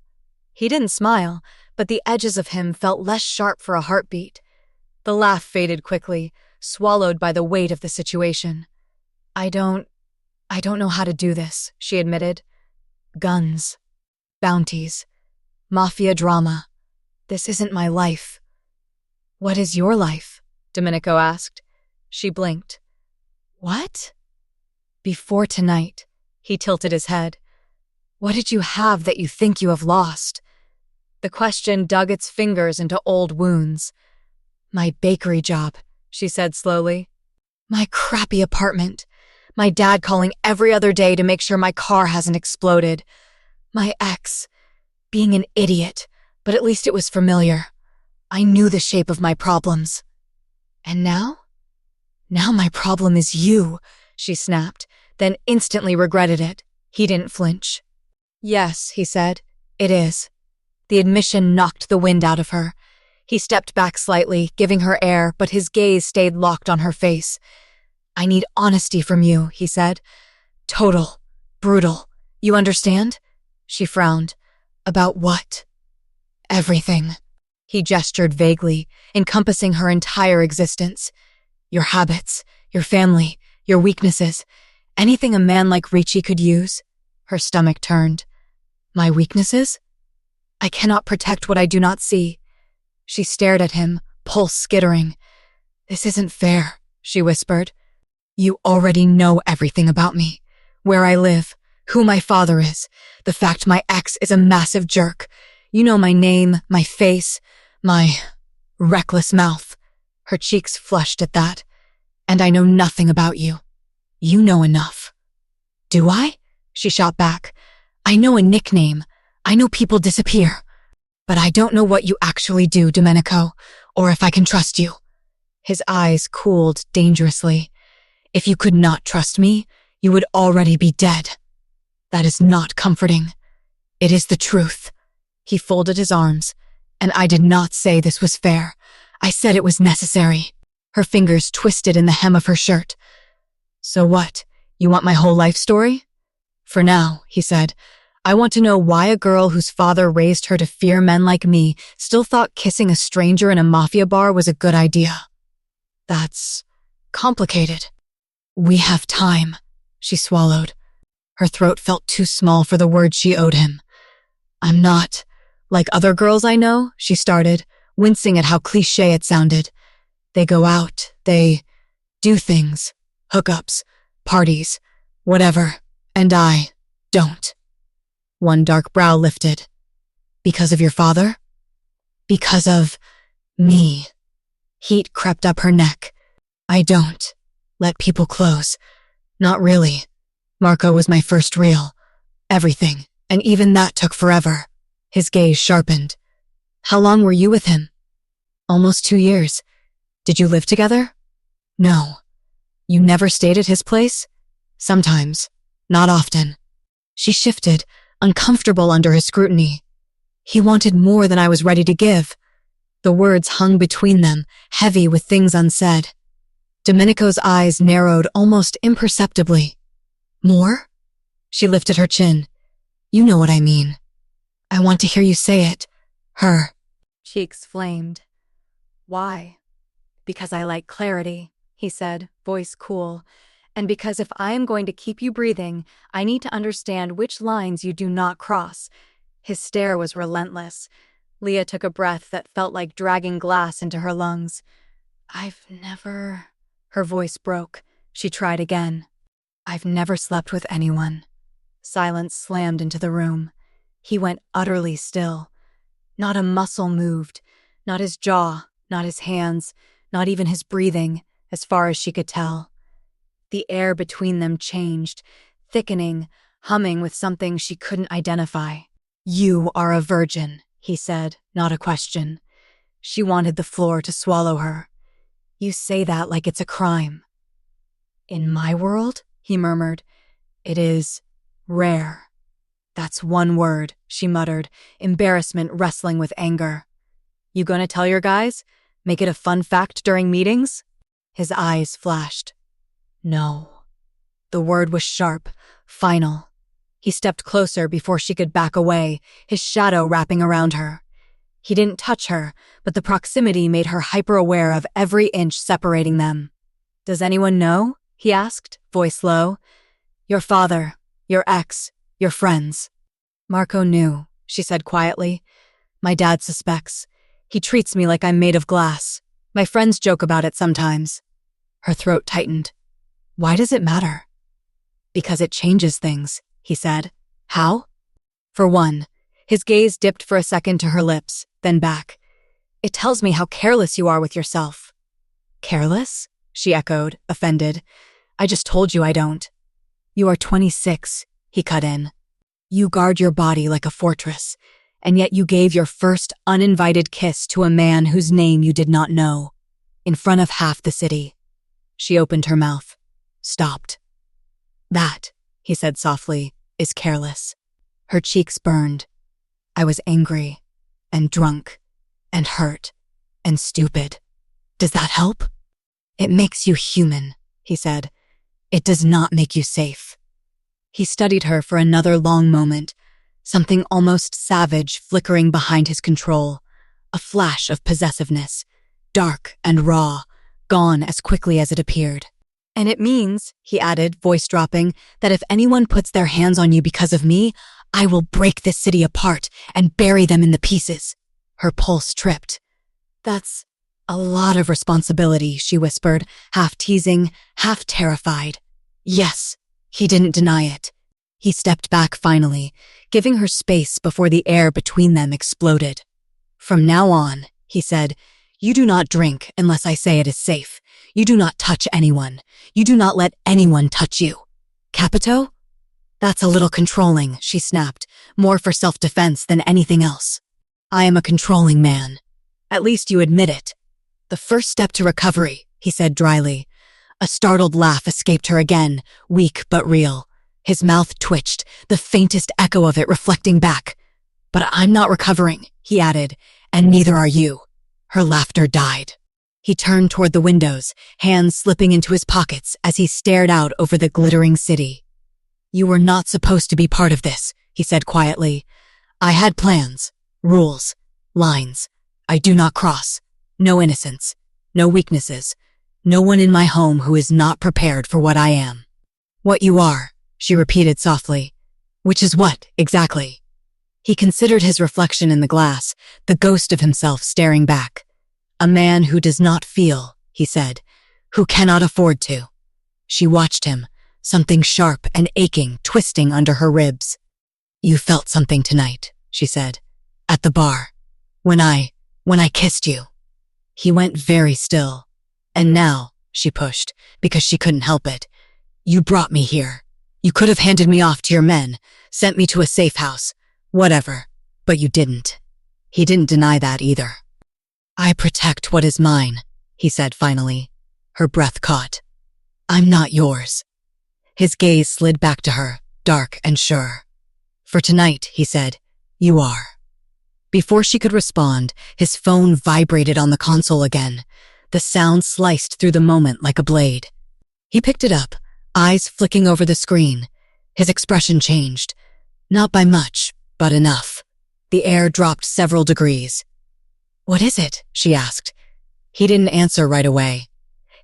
He didn't smile, but the edges of him felt less sharp for a heartbeat. The laugh faded quickly, swallowed by the weight of the situation. I don't know how to do this, she admitted. Guns. Bounties. Mafia drama. This isn't my life. What is your life? Domenico asked. She blinked. What? Before tonight, he tilted his head. What did you have that you think you have lost? The question dug its fingers into old wounds. My bakery job, she said slowly. My crappy apartment. My dad calling every other day to make sure my car hasn't exploded. My ex. Being an idiot, but at least it was familiar. I knew the shape of my problems. And now? Now my problem is you, she snapped, then instantly regretted it. He didn't flinch. Yes, he said, it is. The admission knocked the wind out of her. He stepped back slightly, giving her air, but his gaze stayed locked on her face. I need honesty from you, he said. Total. Brutal. You understand? She frowned. About what? Everything. He gestured vaguely, encompassing her entire existence. Your habits, your family, your weaknesses. Anything a man like Ricci could use. Her stomach turned. My weaknesses? I cannot protect what I do not see. She stared at him, pulse skittering. This isn't fair, she whispered. You already know everything about me. Where I live, who my father is, the fact my ex is a massive jerk. You know my name, my face, my reckless mouth. Her cheeks flushed at that. And I know nothing about you. You know enough. Do I? She shot back. I know a nickname. I know people disappear. But I don't know what you actually do, Domenico, or if I can trust you. His eyes cooled dangerously. If you could not trust me, you would already be dead. That is not comforting. It is the truth. He folded his arms, and I did not say this was fair. I said it was necessary. Her fingers twisted in the hem of her shirt. So what? You want my whole life story? For now, he said. I want to know why a girl whose father raised her to fear men like me still thought kissing a stranger in a Mafia bar was a good idea. That's complicated. We have time, she swallowed. Her throat felt too small for the words she owed him. I'm not like other girls I know, she started, wincing at how cliché it sounded. They go out, they do things, hookups, parties, whatever, and I don't. One dark brow lifted. Because of your father? Because of me. Heat crept up her neck. I don't let people close. Not really. Marco was my first real everything, and even that took forever. His gaze sharpened. How long were you with him? Almost 2 years. Did you live together? No. You never stayed at his place? Sometimes. Not often. She shifted, uncomfortable under his scrutiny. He wanted more than I was ready to give. The words hung between them, heavy with things unsaid. Domenico's eyes narrowed almost imperceptibly. More? She lifted her chin. You know what I mean. I want to hear you say it. Her. Cheeks flamed. Why? Because I like clarity, he said, voice cool. And because if I am going to keep you breathing, I need to understand which lines you do not cross. His stare was relentless. Leah took a breath that felt like dragging glass into her lungs. I've never... Her voice broke. She tried again. I've never slept with anyone. Silence slammed into the room. He went utterly still. Not a muscle moved. Not his jaw, not his hands, not even his breathing, as far as she could tell. The air between them changed, thickening, humming with something she couldn't identify. You are a virgin, he said, not a question. She wanted the floor to swallow her. You say that like it's a crime. In my world, he murmured, it is rare. That's one word, she muttered, embarrassment wrestling with anger. You gonna tell your guys? Make it a fun fact during meetings? His eyes flashed. No. The word was sharp, final. He stepped closer before she could back away, his shadow wrapping around her. He didn't touch her, but the proximity made her hyper-aware of every inch separating them. Does anyone know? He asked, voice low. Your father, your ex, your friends. Marco knew, she said quietly. My dad suspects. He treats me like I'm made of glass. My friends joke about it sometimes. Her throat tightened. Why does it matter? Because it changes things, he said. How? For one, his gaze dipped for a second to her lips, then back. It tells me how careless you are with yourself. Careless? She echoed, offended. I just told you I don't. You are 26, he cut in. You guard your body like a fortress, and yet you gave your first uninvited kiss to a man whose name you did not know, in front of half the city. She opened her mouth, stopped. That, he said softly, is careless. Her cheeks burned. I was angry, and drunk, and hurt, and stupid. Does that help? It makes you human, he said. It does not make you safe. He studied her for another long moment, something almost savage flickering behind his control, a flash of possessiveness, dark and raw, gone as quickly as it appeared. And it means, he added, voice dropping, that if anyone puts their hands on you because of me, I will break this city apart and bury them in the pieces. Her pulse tripped. That's a lot of responsibility, she whispered, half teasing, half terrified. Yes, he didn't deny it. He stepped back finally, giving her space before the air between them exploded. "From now on," he said, "you do not drink unless I say it is safe. You do not touch anyone. You do not let anyone touch you. Capito?" "That's a little controlling," she snapped, more for self-defense than anything else. "I am a controlling man. At least you admit it." "The first step to recovery," he said dryly. A startled laugh escaped her again, weak but real. His mouth twitched, the faintest echo of it reflecting back. "But I'm not recovering," he added, "and neither are you." Her laughter died. He turned toward the windows, hands slipping into his pockets as he stared out over the glittering city. "You were not supposed to be part of this," he said quietly. "I had plans, rules, lines. I do not cross. No innocence, no weaknesses, no one in my home who is not prepared for what I am." "What you are," she repeated softly. "Which is what, exactly?" He considered his reflection in the glass, the ghost of himself staring back. "A man who does not feel," he said, "who cannot afford to." She watched him, something sharp and aching twisting under her ribs. "You felt something tonight," she said. "At the bar. When I kissed you." He went very still. "And now," she pushed, because she couldn't help it, "you brought me here. You could have handed me off to your men, sent me to a safe house, whatever, but you didn't." He didn't deny that either. "I protect what is mine," he said finally. Her breath caught. "I'm not yours." His gaze slid back to her, dark and sure. "For tonight," he said, "you are." Before she could respond, his phone vibrated on the console again. The sound sliced through the moment like a blade. He picked it up, eyes flicking over the screen. His expression changed. Not by much, but enough. The air dropped several degrees. "What is it?" she asked. He didn't answer right away.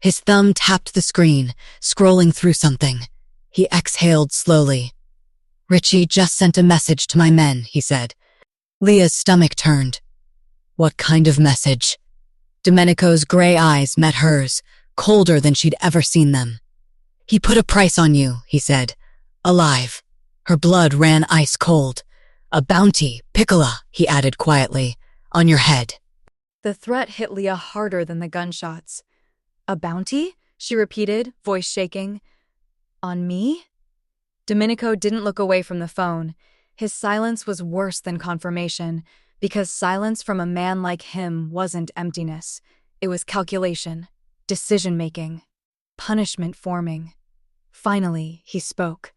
His thumb tapped the screen, scrolling through something. He exhaled slowly. "Richie just sent a message to my men," he said. Leah's stomach turned. "What kind of message?" Domenico's gray eyes met hers, colder than she'd ever seen them. "He put a price on you," he said. "Alive." Her blood ran ice cold. "A bounty, Piccola," he added quietly, "on your head." The threat hit Leah harder than the gunshots. "A bounty?" she repeated, voice shaking. "On me?" Domenico didn't look away from the phone. His silence was worse than confirmation, because silence from a man like him wasn't emptiness. It was calculation, decision-making, punishment forming. Finally, he spoke.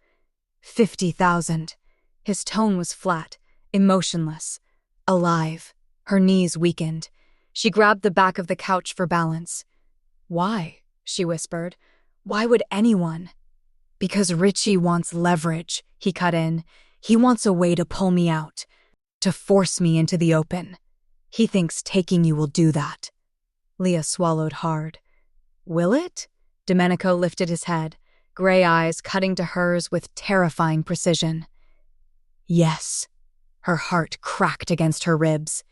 50,000. His tone was flat, emotionless, alive. Her knees weakened. She grabbed the back of the couch for balance. "Why?" she whispered. "Why would anyone?" "Because Richie wants leverage," he cut in. "He wants a way to pull me out, to force me into the open. He thinks taking you will do that." Leah swallowed hard. "Will it?" Domenico lifted his head, gray eyes cutting to hers with terrifying precision. "Yes." Her heart cracked against her ribs.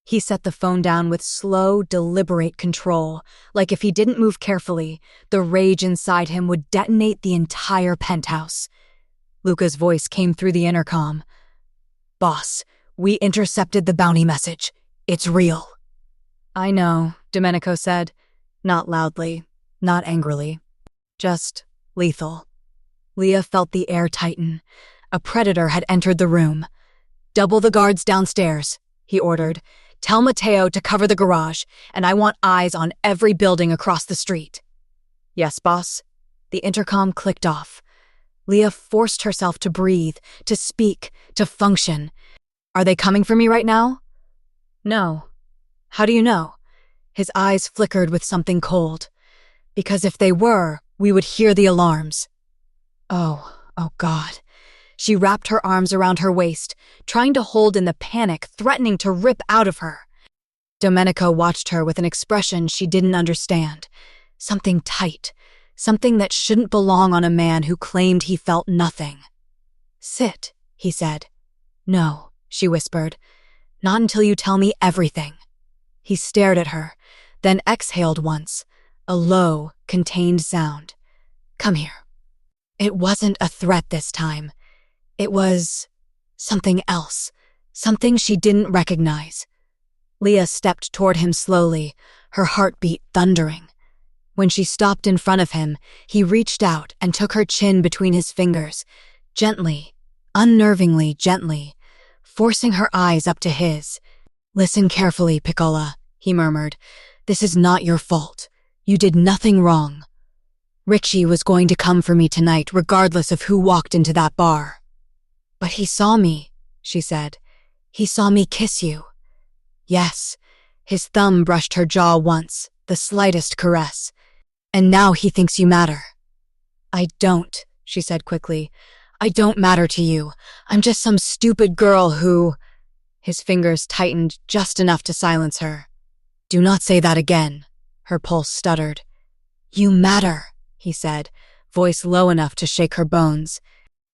He set the phone down with slow, deliberate control, like if he didn't move carefully, the rage inside him would detonate the entire penthouse. Luca's voice came through the intercom. "Boss, we intercepted the bounty message. It's real." "I know," Domenico said. Not loudly, not angrily. Just lethal. Leah felt the air tighten. A predator had entered the room. "Double the guards downstairs," he ordered. "Tell Matteo to cover the garage, and I want eyes on every building across the street." "Yes, boss." The intercom clicked off. Leah forced herself to breathe, to speak, to function. "Are they coming for me right now?" "No." "How do you know?" His eyes flickered with something cold. "Because if they were, we would hear the alarms." Oh God. She wrapped her arms around her waist, trying to hold in the panic threatening to rip out of her. Domenico watched her with an expression she didn't understand. Something tight, something that shouldn't belong on a man who claimed he felt nothing. "Sit," he said. "No," she whispered. "Not until you tell me everything." He stared at her, then exhaled once, a low, contained sound. "Come here." It wasn't a threat this time. It was something else, something she didn't recognize. Leah stepped toward him slowly, her heartbeat thundering. When she stopped in front of him, he reached out and took her chin between his fingers, gently, unnervingly gently, forcing her eyes up to his. "Listen carefully, Piccola," he murmured. "This is not your fault. You did nothing wrong. Richie was going to come for me tonight, regardless of who walked into that bar." "But he saw me," she said. "He saw me kiss you." "Yes." His thumb brushed her jaw once, the slightest caress. "And now he thinks you matter." "I don't," she said quickly. "I don't matter to you. I'm just some stupid girl who—" His fingers tightened just enough to silence her. "Do not say that again," her pulse stuttered. "You matter," he said, voice low enough to shake her bones.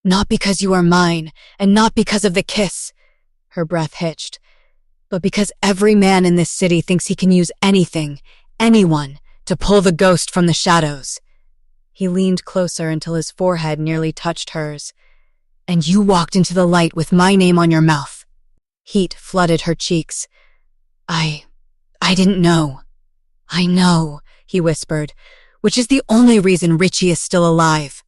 "Not because you are mine, and not because of the kiss," her breath hitched, "but because every man in this city thinks he can use anything, anyone, to pull the ghost from the shadows." He leaned closer until his forehead nearly touched hers. "And you walked into the light with my name on your mouth." Heat flooded her cheeks. I didn't know." "I know," he whispered, "which is the only reason Richie is still alive."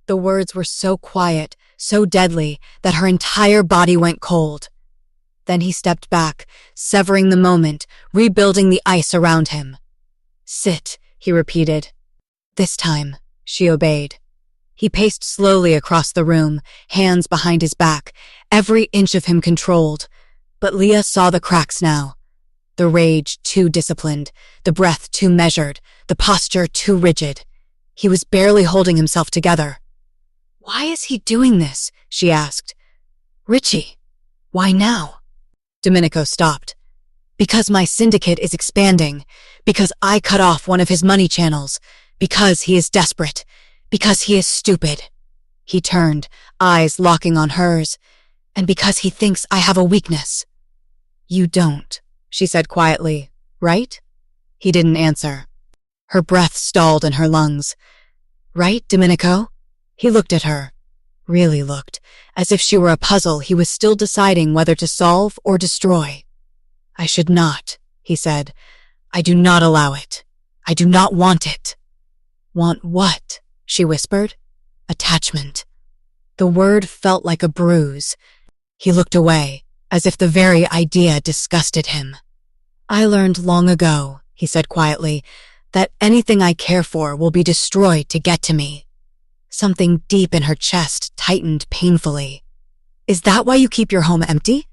The words were so quiet, so deadly, that her entire body went cold. Then he stepped back, severing the moment, rebuilding the ice around him. "Sit," he repeated. This time, she obeyed. He paced slowly across the room, hands behind his back, every inch of him controlled. But Leah saw the cracks now. The rage too disciplined, the breath too measured, the posture too rigid. He was barely holding himself together. "Why is he doing this?" she asked. "Richie, why now?" Domenico stopped. "Because my syndicate is expanding, because I cut off one of his money channels, because he is desperate, because he is stupid." He turned, eyes locking on hers. "And because he thinks I have a weakness." "You don't," she said quietly, "right?" He didn't answer. Her breath stalled in her lungs. "Right, Domenico?" He looked at her. Really looked, as if she were a puzzle he was still deciding whether to solve or destroy. "I should not," he said. "I do not allow it. I do not want it." "Want what?" she whispered. "Attachment." The word felt like a bruise. He looked away, as if the very idea disgusted him. "I learned long ago," he said quietly, "that anything I care for will be destroyed to get to me." Something deep in her chest tightened painfully. "Is that why you keep your home empty?"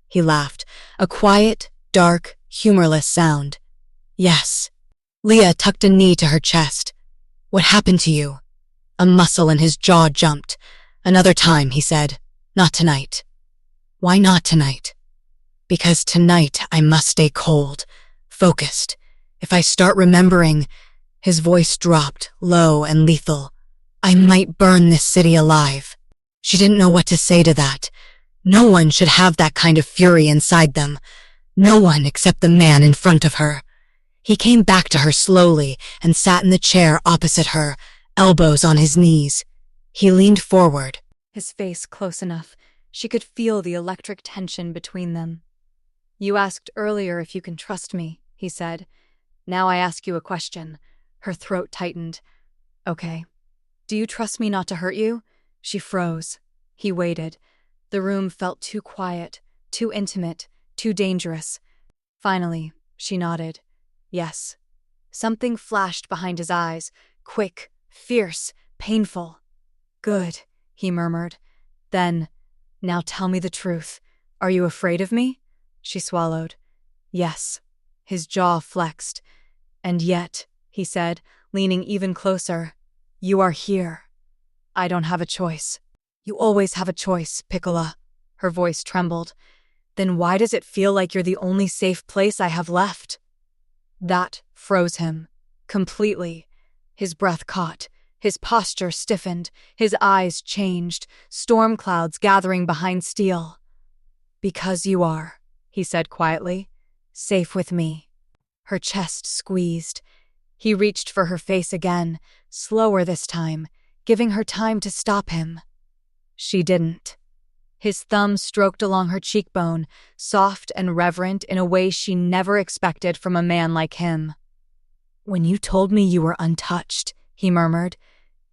He laughed, a quiet, dark, humorless sound. "Yes." Leah tucked a knee to her chest. "What happened to you?" A muscle in his jaw jumped. "Another time," he said. "Not tonight." "Why not tonight?" "Because tonight I must stay cold, focused. If I start remembering—" His voice dropped, low and lethal. "I might burn this city alive." She didn't know what to say to that. No one should have that kind of fury inside them. No one except the man in front of her. He came back to her slowly and sat in the chair opposite her, elbows on his knees. He leaned forward, his face close enough. She could feel the electric tension between them. "You asked earlier if you can trust me," he said. "Now I ask you a question." Her throat tightened. "Okay. Do you trust me not to hurt you?" She froze. He waited. The room felt too quiet, too intimate, too dangerous. Finally, she nodded. Yes. Something flashed behind his eyes, quick, fierce, painful. "Good," he murmured. Then, "Now tell me the truth. Are you afraid of me?" She swallowed. "Yes." His jaw flexed. "And yet," he said, leaning even closer, "you are here. I don't have a choice." "You always have a choice, Piccola." Her voice trembled. "Then why does it feel like you're the only safe place I have left?" That froze him. Completely. His breath caught. His posture stiffened. His eyes changed. Storm clouds gathering behind steel. "Because you are," he said quietly. "Safe with me." Her chest squeezed. He reached for her face again, slower this time, giving her time to stop him. She didn't. His thumb stroked along her cheekbone, soft and reverent in a way she never expected from a man like him. "When you told me you were untouched," he murmured,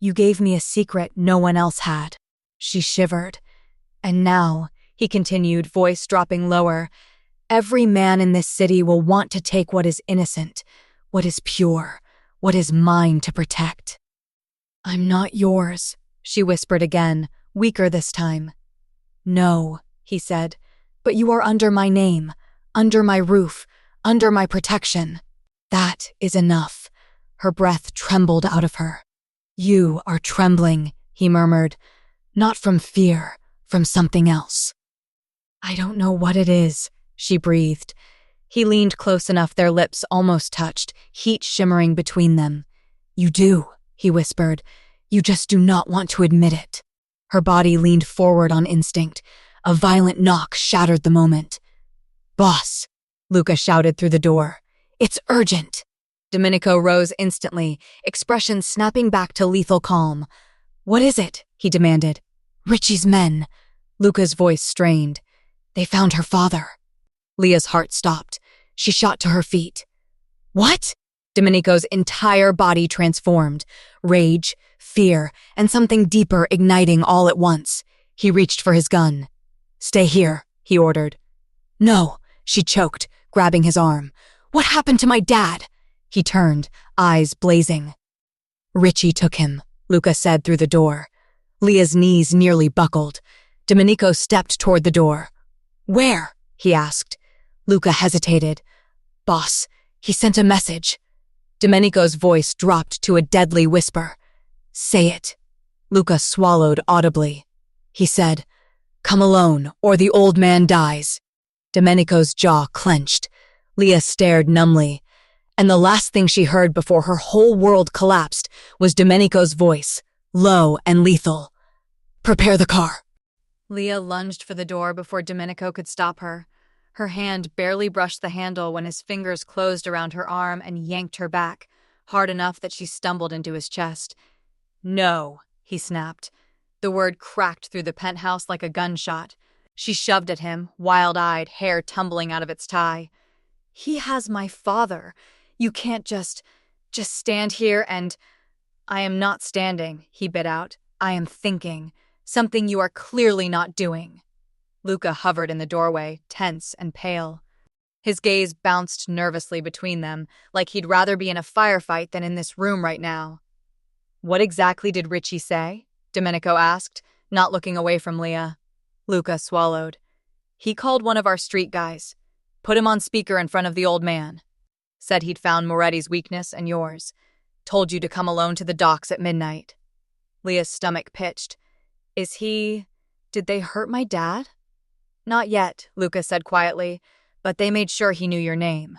"you gave me a secret no one else had." She shivered. "And now," he continued, voice dropping lower, "every man in this city will want to take what is innocent, what is pure, what is mine to protect." "I'm not yours," she whispered again, weaker this time. "No," he said, "but you are under my name, under my roof, under my protection. That is enough." Her breath trembled out of her. "You are trembling," he murmured, "not from fear, from something else." "I don't know what it is," she breathed. He leaned close enough their lips almost touched, heat shimmering between them. "You do," he whispered. "You just do not want to admit it." Her body leaned forward on instinct. A violent knock shattered the moment. "Boss," Luca shouted through the door. "It's urgent." Domenico rose instantly, expression snapping back to lethal calm. "What is it?" he demanded. "Richie's men." Luca's voice strained. "They found her father." Leah's heart stopped. She shot to her feet. "What?" Domenico's entire body transformed. Rage, fear, and something deeper igniting all at once. He reached for his gun. "Stay here," he ordered. "No," she choked, grabbing his arm. "What happened to my dad?" He turned, eyes blazing. "Richie took him," Luca said through the door. Leah's knees nearly buckled. Domenico stepped toward the door. "Where?" he asked. Luca hesitated. "Boss, he sent a message." Domenico's voice dropped to a deadly whisper. "Say it." Luca swallowed audibly. He said, "Come alone, or the old man dies." Domenico's jaw clenched. Leah stared numbly. And the last thing she heard before her whole world collapsed was Domenico's voice, low and lethal. "Prepare the car." Leah lunged for the door before Domenico could stop her. Her hand barely brushed the handle when his fingers closed around her arm and yanked her back, hard enough that she stumbled into his chest. "No," he snapped. The word cracked through the penthouse like a gunshot. She shoved at him, wild-eyed, hair tumbling out of its tie. "He has my father. You can't just stand here and—" "I am not standing," he bit out. "I am thinking. Something you are clearly not doing." Luca hovered in the doorway, tense and pale. His gaze bounced nervously between them, like he'd rather be in a firefight than in this room right now. "What exactly did Richie say?" Domenico asked, not looking away from Leah. Luca swallowed. "He called one of our street guys. Put him on speaker in front of the old man. Said he'd found Moretti's weakness and yours. Told you to come alone to the docks at midnight." Leah's stomach pitched. Did they hurt my dad?" "Not yet," Luca said quietly, "but they made sure he knew your name."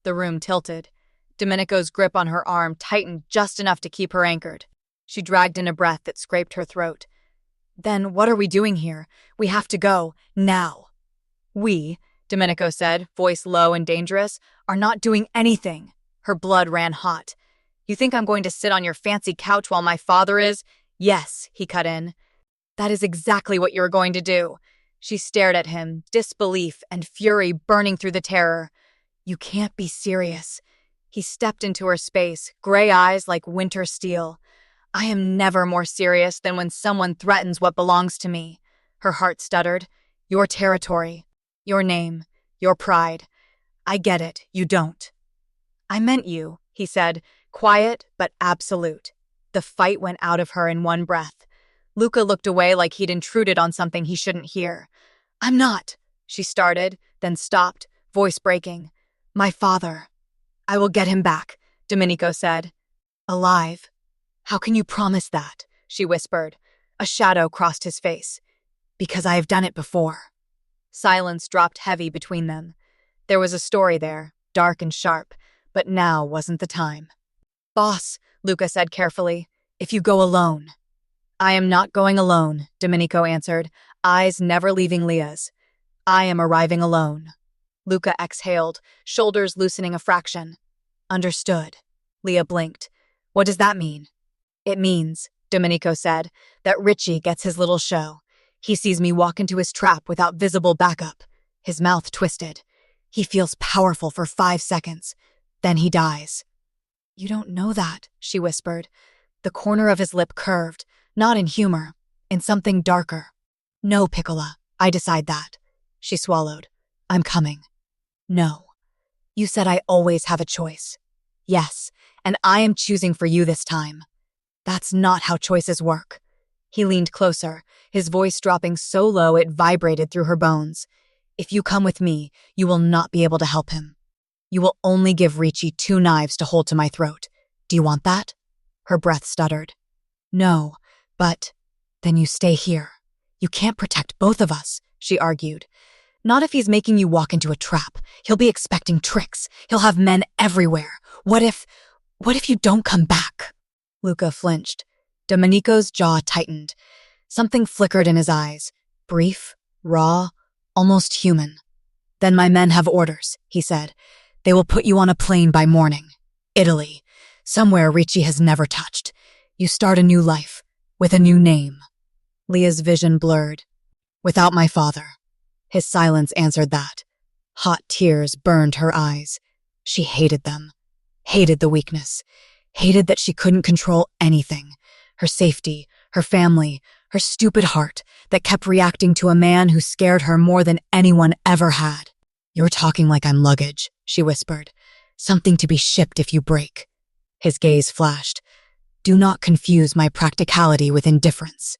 The room tilted. Domenico's grip on her arm tightened just enough to keep her anchored. She dragged in a breath that scraped her throat. "Then what are we doing here? We have to go, now." "We," Domenico said, voice low and dangerous, "are not doing anything." Her blood ran hot. "You think I'm going to sit on your fancy couch while my father is—" "Yes," he cut in. "That is exactly what you're going to do." She stared at him, disbelief and fury burning through the terror. "You can't be serious." He stepped into her space, gray eyes like winter steel. "I am never more serious than when someone threatens what belongs to me." Her heart stuttered. "Your territory, your name, your pride. I get it, you don't." "I meant you," he said, quiet but absolute. The fight went out of her in one breath. Luca looked away like he'd intruded on something he shouldn't hear. "I'm not," she started, then stopped, voice breaking. "My father. I will get him back," Domenico said. "Alive? How can you promise that?" she whispered. A shadow crossed his face. "Because I have done it before." Silence dropped heavy between them. There was a story there, dark and sharp, but now wasn't the time. "Boss," Luca said carefully, "if you go alone." "I am not going alone," Domenico answered, eyes never leaving Leah's. "I am arriving alone." Luca exhaled, shoulders loosening a fraction. "Understood." Leah blinked. "What does that mean?" "It means," Domenico said, "that Richie gets his little show. He sees me walk into his trap without visible backup. His mouth twisted. He feels powerful for 5 seconds. Then he dies. "You don't know that," she whispered. The corner of his lip curved, not in humor, in something darker. "No, Piccola, I decide that." She swallowed. "I'm coming." "No. You said I always have a choice." "Yes, and I am choosing for you this time." "That's not how choices work." He leaned closer, his voice dropping so low it vibrated through her bones. "If you come with me, you will not be able to help him. You will only give Ricci 2 knives to hold to my throat. Do you want that?" Her breath stuttered. "No, but then you stay here. You can't protect both of us," she argued. "Not if he's making you walk into a trap. He'll be expecting tricks. He'll have men everywhere. What if you don't come back?" Luca flinched. Domenico's jaw tightened. Something flickered in his eyes. Brief, raw, almost human. "Then my men have orders," he said. "They will put you on a plane by morning. Italy. Somewhere Ricci has never touched. You start a new life, with a new name." Leah's vision blurred. "Without my father." His silence answered that. Hot tears burned her eyes. She hated them. Hated the weakness. Hated that she couldn't control anything. Her safety, her family, her stupid heart that kept reacting to a man who scared her more than anyone ever had. "You're talking like I'm luggage," she whispered. "Something to be shipped if you break." His gaze flashed. "Do not confuse my practicality with indifference.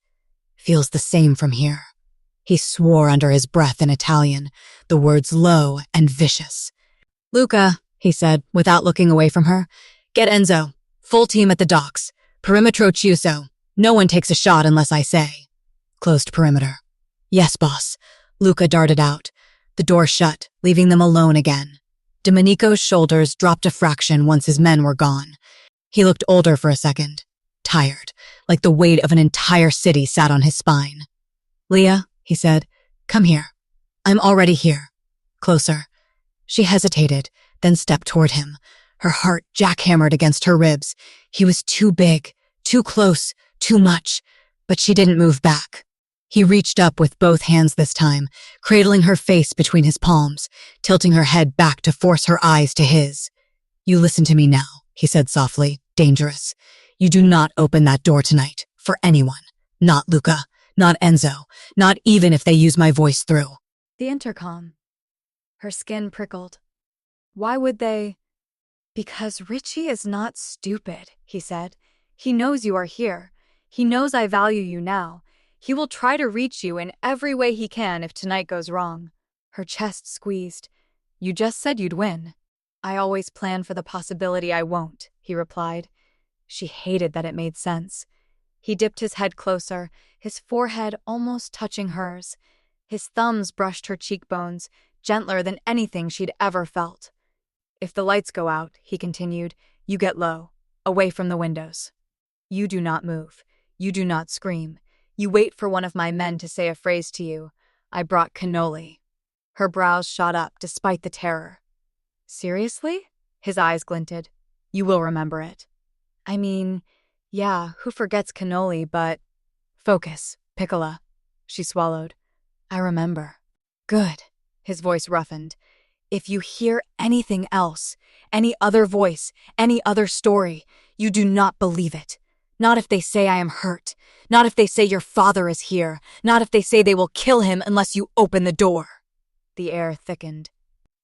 Feels the same from here." He swore under his breath in Italian, the words low and vicious. "Luca," he said, without looking away from her, "get Enzo. Full team at the docks. Perimetro chiuso. No one takes a shot unless I say." Closed perimeter. "Yes, boss." Luca darted out. The door shut, leaving them alone again. Domenico's shoulders dropped a fraction once his men were gone. He looked older for a second. Tired, like the weight of an entire city sat on his spine. "Leah," he said, "come here." "I'm already here." "Closer." She hesitated, then stepped toward him. Her heart jackhammered against her ribs. He was too big, too close, too much, but she didn't move back. He reached up with both hands this time, cradling her face between his palms, tilting her head back to force her eyes to his. "You listen to me now," he said softly, dangerous. "You do not open that door tonight, for anyone. Not Luca, not Enzo, not even if they use my voice through." The intercom. Her skin prickled. Why would they? "Because Ricci is not stupid," he said. "He knows you are here. He knows I value you now. He will try to reach you in every way he can if tonight goes wrong." Her chest squeezed. "You just said you'd win." "I always plan for the possibility I won't," he replied. She hated that it made sense. He dipped his head closer, his forehead almost touching hers. His thumbs brushed her cheekbones, gentler than anything she'd ever felt. "If the lights go out," he continued, "you get low, away from the windows. You do not move. You do not scream. You wait for one of my men to say a phrase to you. I brought cannoli." Her brows shot up despite the terror. "Seriously?" His eyes glinted. "You will remember it." "I mean, yeah, who forgets cannoli, but—" "Focus, Piccola." She swallowed. "I remember." "Good." His voice roughened. "If you hear anything else, any other voice, any other story, you do not believe it. Not if they say I am hurt. Not if they say your father is here. Not if they say they will kill him unless you open the door." The air thickened.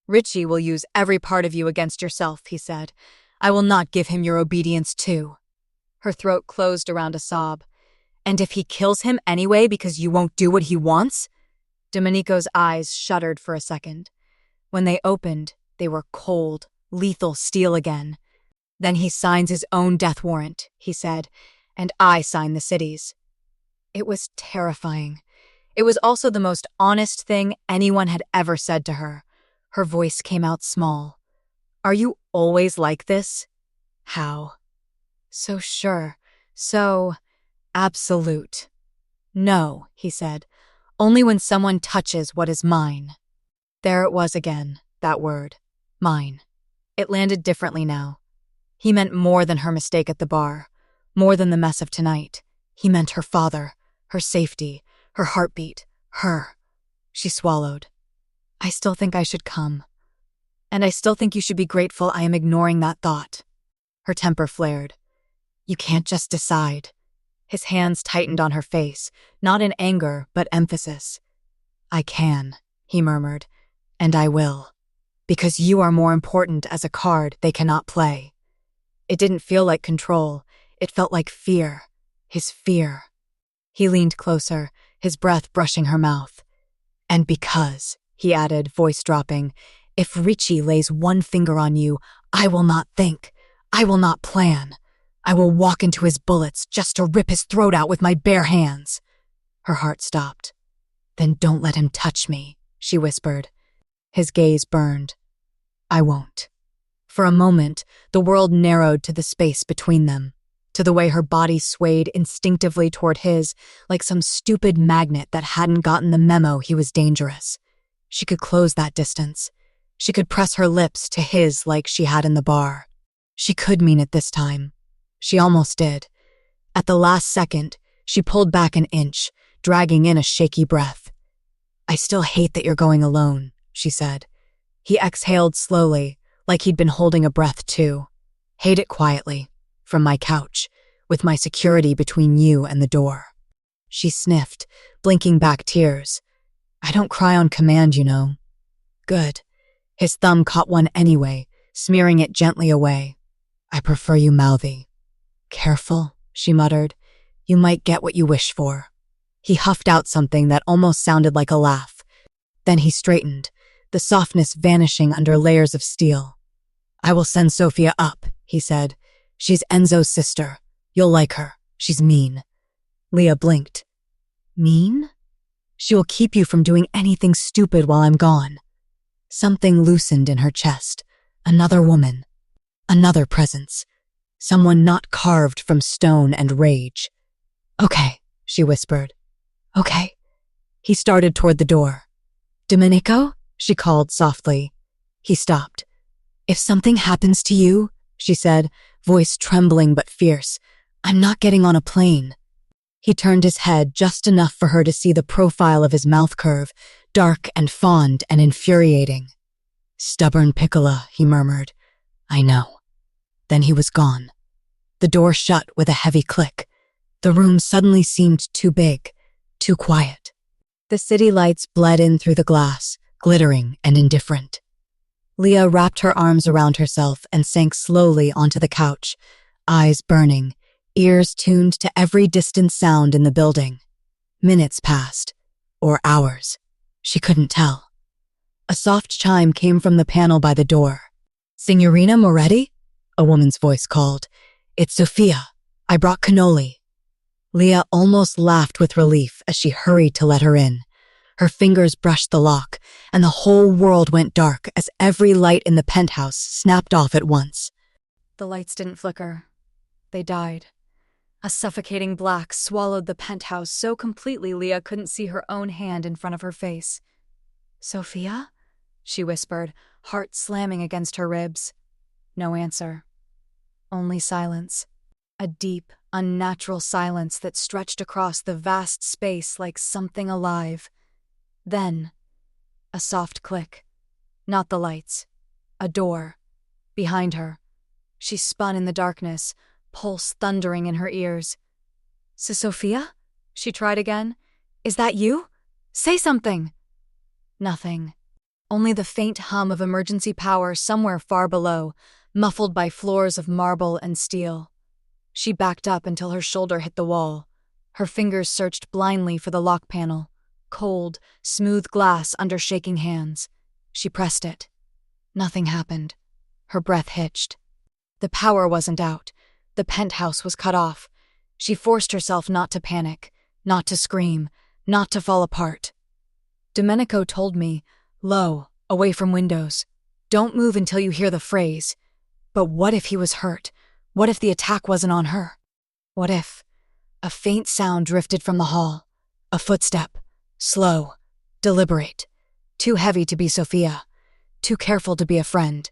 "Ricci will use every part of you against yourself," he said. "I will not give him your obedience too." Her throat closed around a sob. "And if he kills him anyway because you won't do what he wants?" Domenico's eyes shuddered for a second. When they opened, they were cold, lethal steel again. "Then he signs his own death warrant," he said, "and I sign the city's." It was terrifying. It was also the most honest thing anyone had ever said to her. Her voice came out small. "Are you always like this?" "How?" "So sure. So absolute." "No," he said. "Only when someone touches what is mine." There it was again, that word. Mine. It landed differently now. He meant more than her mistake at the bar. More than the mess of tonight. He meant her father, her safety, her heartbeat. Her. She swallowed. I still think I should come. And I still think you should be grateful I am ignoring that thought. Her temper flared. You can't just decide. His hands tightened on her face, not in anger, but emphasis. I can, he murmured, and I will. Because you are more important as a card they cannot play. It didn't feel like control. It felt like fear. His fear. He leaned closer, his breath brushing her mouth. And because, he added, voice dropping, if Richie lays one finger on you, I will not think. I will not plan. I will walk into his bullets just to rip his throat out with my bare hands. Her heart stopped. Then don't let him touch me, she whispered. His gaze burned. I won't. For a moment, the world narrowed to the space between them, to the way her body swayed instinctively toward his, like some stupid magnet that hadn't gotten the memo he was dangerous. She could close that distance. She could press her lips to his like she had in the bar. She could mean it this time. She almost did. At the last second, she pulled back an inch, dragging in a shaky breath. I still hate that you're going alone, she said. He exhaled slowly, like he'd been holding a breath too. Hate it quietly, from my couch, with my security between you and the door. She sniffed, blinking back tears. I don't cry on command, you know. Good. His thumb caught one anyway, smearing it gently away. I prefer you mouthy. Careful, she muttered. You might get what you wish for. He huffed out something that almost sounded like a laugh. Then he straightened, the softness vanishing under layers of steel. I will send Sophia up, he said. She's Enzo's sister. You'll like her. She's mean. Leah blinked. Mean? She will keep you from doing anything stupid while I'm gone. Something loosened in her chest. Another woman. Another presence. Someone not carved from stone and rage. Okay, she whispered. Okay. He started toward the door. Domenico? She called softly. He stopped. If something happens to you, she said, voice trembling but fierce, I'm not getting on a plane. He turned his head just enough for her to see the profile of his mouth curve, dark and fond and infuriating. Stubborn Piccola, he murmured. I know. Then he was gone. The door shut with a heavy click. The room suddenly seemed too big, too quiet. The city lights bled in through the glass, glittering and indifferent. Leah wrapped her arms around herself and sank slowly onto the couch, eyes burning, ears tuned to every distant sound in the building. Minutes passed, or hours. She couldn't tell. A soft chime came from the panel by the door. Signorina Moretti? A woman's voice called. It's Sophia. I brought cannoli. Leah almost laughed with relief as she hurried to let her in. Her fingers brushed the lock, and the whole world went dark as every light in the penthouse snapped off at once. The lights didn't flicker. They died. A suffocating black swallowed the penthouse so completely Leah couldn't see her own hand in front of her face. Sophia? She whispered, heart slamming against her ribs. No answer. Only silence. A deep, unnatural silence that stretched across the vast space like something alive. Then, a soft click. Not the lights. A door. Behind her. She spun in the darkness, pulse thundering in her ears. Sophia? She tried again. Is that you? Say something. Nothing. Only the faint hum of emergency power somewhere far below, muffled by floors of marble and steel. She backed up until her shoulder hit the wall. Her fingers searched blindly for the lock panel. Cold, smooth glass under shaking hands. She pressed it. Nothing happened. Her breath hitched. The power wasn't out. The penthouse was cut off. She forced herself not to panic, not to scream, not to fall apart. Domenico told me, low, away from windows, don't move until you hear the phrase. But what if he was hurt? What if the attack wasn't on her? What if? A faint sound drifted from the hall. A footstep. Slow. Deliberate. Too heavy to be Sophia. Too careful to be a friend.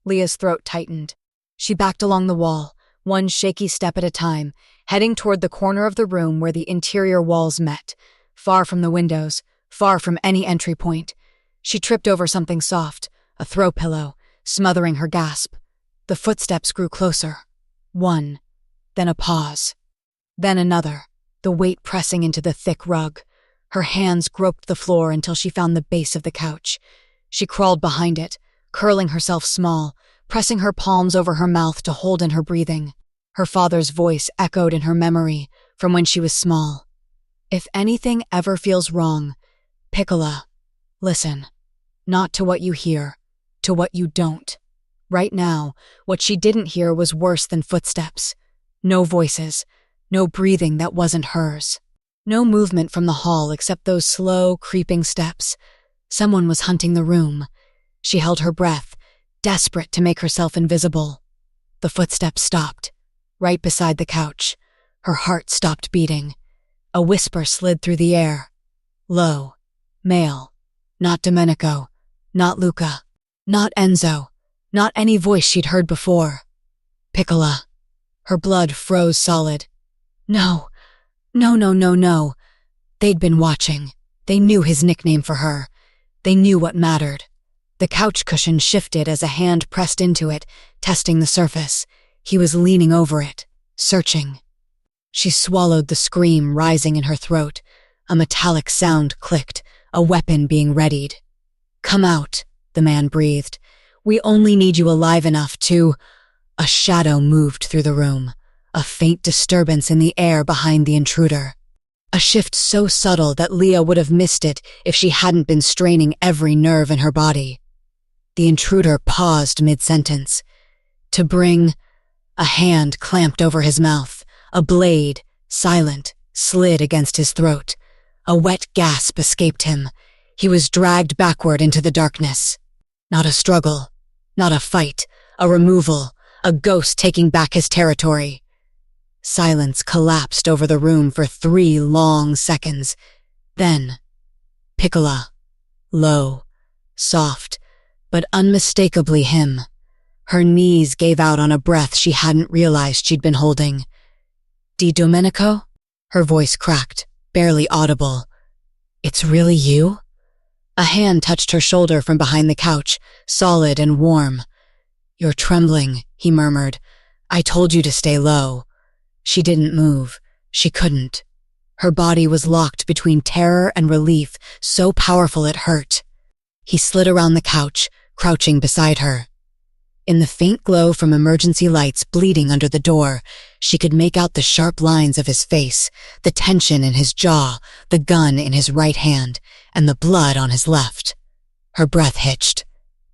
Leah's throat tightened. She backed along the wall, one shaky step at a time, heading toward the corner of the room where the interior walls met. far from the windows, far from any entry point. She tripped over something soft, a throw pillow, smothering her gasp. The footsteps grew closer. One, then a pause. Then another, the weight pressing into the thick rug. Her hands groped the floor until she found the base of the couch. She crawled behind it, curling herself small, pressing her palms over her mouth to hold in her breathing. Her father's voice echoed in her memory from when she was small. If anything ever feels wrong, Piccola, listen. Not to what you hear, to what you don't. Right now, what she didn't hear was worse than footsteps. No voices, no breathing that wasn't hers. No movement from the hall except those slow, creeping steps. Someone was hunting the room. She held her breath, desperate to make herself invisible. The footsteps stopped, right beside the couch. Her heart stopped beating. A whisper slid through the air. Low, male. Not Domenico, not Luca, not Enzo, not any voice she'd heard before. Piccola. Her blood froze solid. No. No. They'd been watching. They knew his nickname for her. They knew what mattered. The couch cushion shifted as a hand pressed into it, testing the surface. He was leaning over it, searching. She swallowed the scream rising in her throat. A metallic sound clicked, a weapon being readied. Come out, the man breathed. We only need you alive enough to... A shadow moved through the room, a faint disturbance in the air behind the intruder. A shift so subtle that Leah would have missed it if she hadn't been straining every nerve in her body. The intruder paused mid-sentence. To bring... A hand clamped over his mouth. A blade, silent, slid against his throat. A wet gasp escaped him. He was dragged backward into the darkness. Not a struggle, not a fight, a removal, a ghost taking back his territory. Silence collapsed over the room for 3 long seconds. Then, Piccola, low, soft, but unmistakably him. Her knees gave out on a breath she hadn't realized she'd been holding. Di Domenico? Her voice cracked, barely audible. It's really you? A hand touched her shoulder from behind the couch, solid and warm. You're trembling, he murmured. I told you to stay low. She didn't move. She couldn't. Her body was locked between terror and relief, so powerful it hurt. He slid around the couch, crouching beside her. In the faint glow from emergency lights bleeding under the door, she could make out the sharp lines of his face, the tension in his jaw, the gun in his right hand, and the blood on his left. Her breath hitched.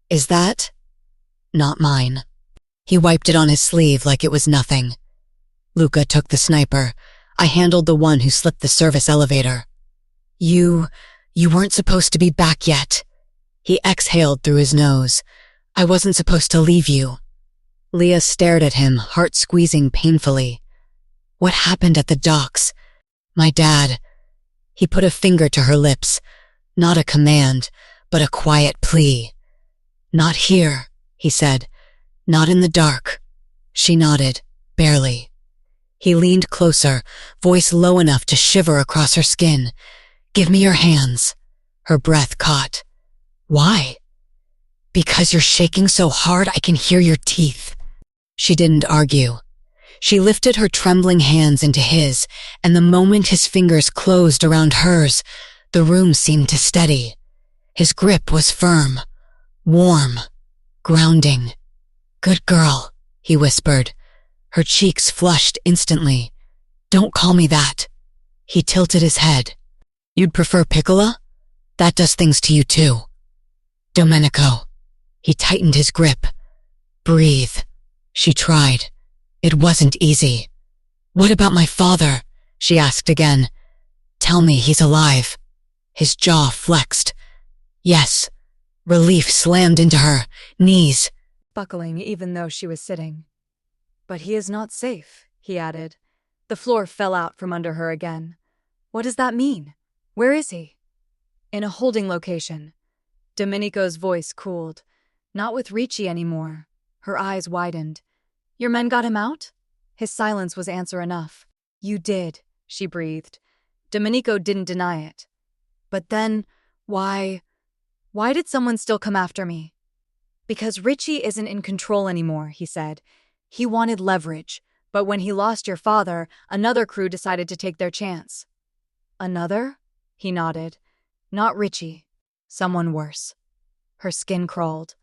Is that? Not mine. He wiped it on his sleeve like it was nothing. Luca took the sniper. I handled the one who slipped the service elevator. You weren't supposed to be back yet. He exhaled through his nose. I wasn't supposed to leave you. Leah stared at him, heart squeezing painfully. What happened at the docks? My dad. He put a finger to her lips. Not a command, but a quiet plea. Not here, he said. Not in the dark. She nodded, barely. He leaned closer, voice low enough to shiver across her skin. Give me your hands. Her breath caught. Why? Because you're shaking so hard I can hear your teeth. She didn't argue. She lifted her trembling hands into his, and the moment his fingers closed around hers, the room seemed to steady. His grip was firm, warm, grounding. Good girl, he whispered. Her cheeks flushed instantly. Don't call me that. He tilted his head. You'd prefer Piccola? That does things to you too. Domenico. He tightened his grip. Breathe. She tried. It wasn't easy. What about my father? She asked again. Tell me he's alive. His jaw flexed. Yes. Relief slammed into her, knees. Buckling even though she was sitting. But he is not safe, he added. The floor fell out from under her again. What does that mean? Where is he? In a holding location. Domenico's voice cooled. Not with Ricci anymore. Her eyes widened. Your men got him out? His silence was answer enough. You did, she breathed. Domenico didn't deny it. But then, why did someone still come after me? Because Richie isn't in control anymore, he said. He wanted leverage, but when he lost your father, another crew decided to take their chance. Another? He nodded. Not Richie. Someone worse. Her skin crawled.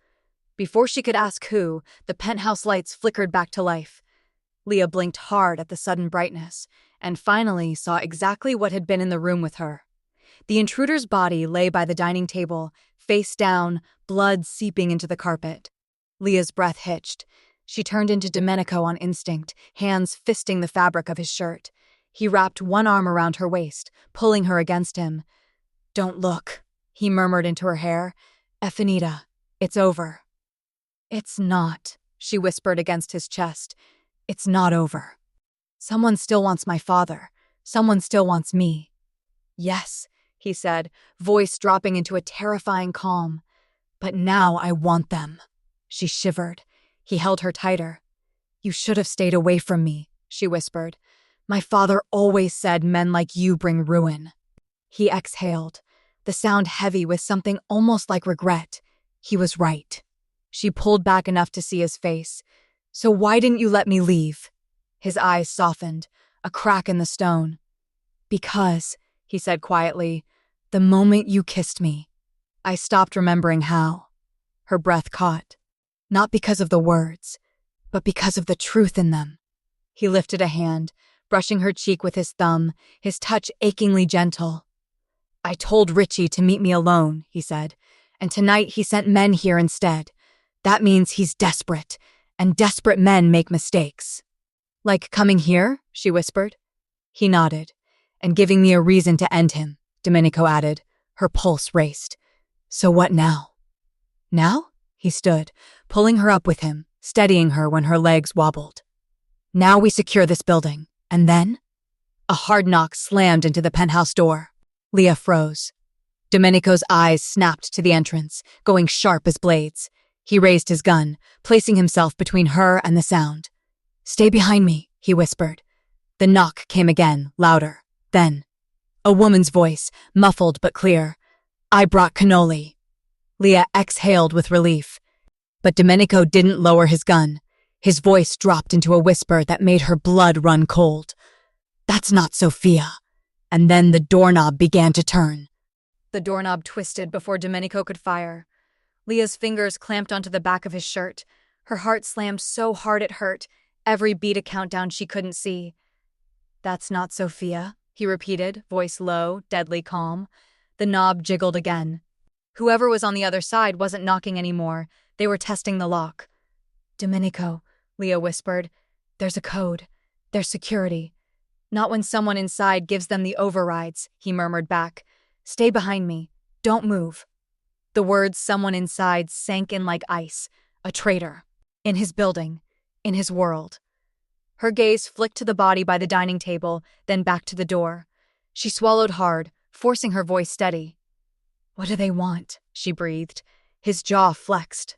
Before she could ask who, the penthouse lights flickered back to life. Leah blinked hard at the sudden brightness, and finally saw exactly what had been in the room with her. The intruder's body lay by the dining table, face down, blood seeping into the carpet. Leah's breath hitched. She turned into Domenico on instinct, hands fisting the fabric of his shirt. He wrapped one arm around her waist, pulling her against him. "Don't look," he murmured into her hair. "Efanita, it's over." "It's not," she whispered against his chest. "It's not over. Someone still wants my father. Someone still wants me." "Yes," he said, voice dropping into a terrifying calm. "But now I want them." She shivered. He held her tighter. "You should have stayed away from me," she whispered. "My father always said men like you bring ruin." He exhaled, the sound heavy with something almost like regret. He was right. She pulled back enough to see his face. "So why didn't you let me leave?" His eyes softened, a crack in the stone. "Because," he said quietly, "the moment you kissed me, I stopped remembering how." Her breath caught. Not because of the words, but because of the truth in them. He lifted a hand, brushing her cheek with his thumb, his touch achingly gentle. "I told Richie to meet me alone," he said, "and tonight he sent men here instead. That means he's desperate, and desperate men make mistakes." "Like coming here?" she whispered. He nodded. "And giving me a reason to end him," Domenico added. Her pulse raced. "So what now?" "Now?" He stood, pulling her up with him, steadying her when her legs wobbled. "Now we secure this building, and then?" A hard knock slammed into the penthouse door. Leah froze. Domenico's eyes snapped to the entrance, going sharp as blades. He raised his gun, placing himself between her and the sound. "Stay behind me," he whispered. The knock came again, louder. Then, a woman's voice, muffled but clear. "I brought cannoli." Leah exhaled with relief. But Domenico didn't lower his gun. His voice dropped into a whisper that made her blood run cold. "That's not Sophia." And then the doorknob began to turn. The doorknob twisted before Domenico could fire. Leah's fingers clamped onto the back of his shirt. Her heart slammed so hard it hurt, every beat a countdown she couldn't see. "That's not Sophia," he repeated, voice low, deadly calm. The knob jiggled again. Whoever was on the other side wasn't knocking anymore. They were testing the lock. "Domenico," Leah whispered. "There's a code. There's security. Not when someone inside gives them the overrides," he murmured back. "Stay behind me. Don't move." The words "someone inside" sank in like ice. A traitor. In his building. In his world. Her gaze flicked to the body by the dining table, then back to the door. She swallowed hard, forcing her voice steady. "What do they want?" she breathed. His jaw flexed.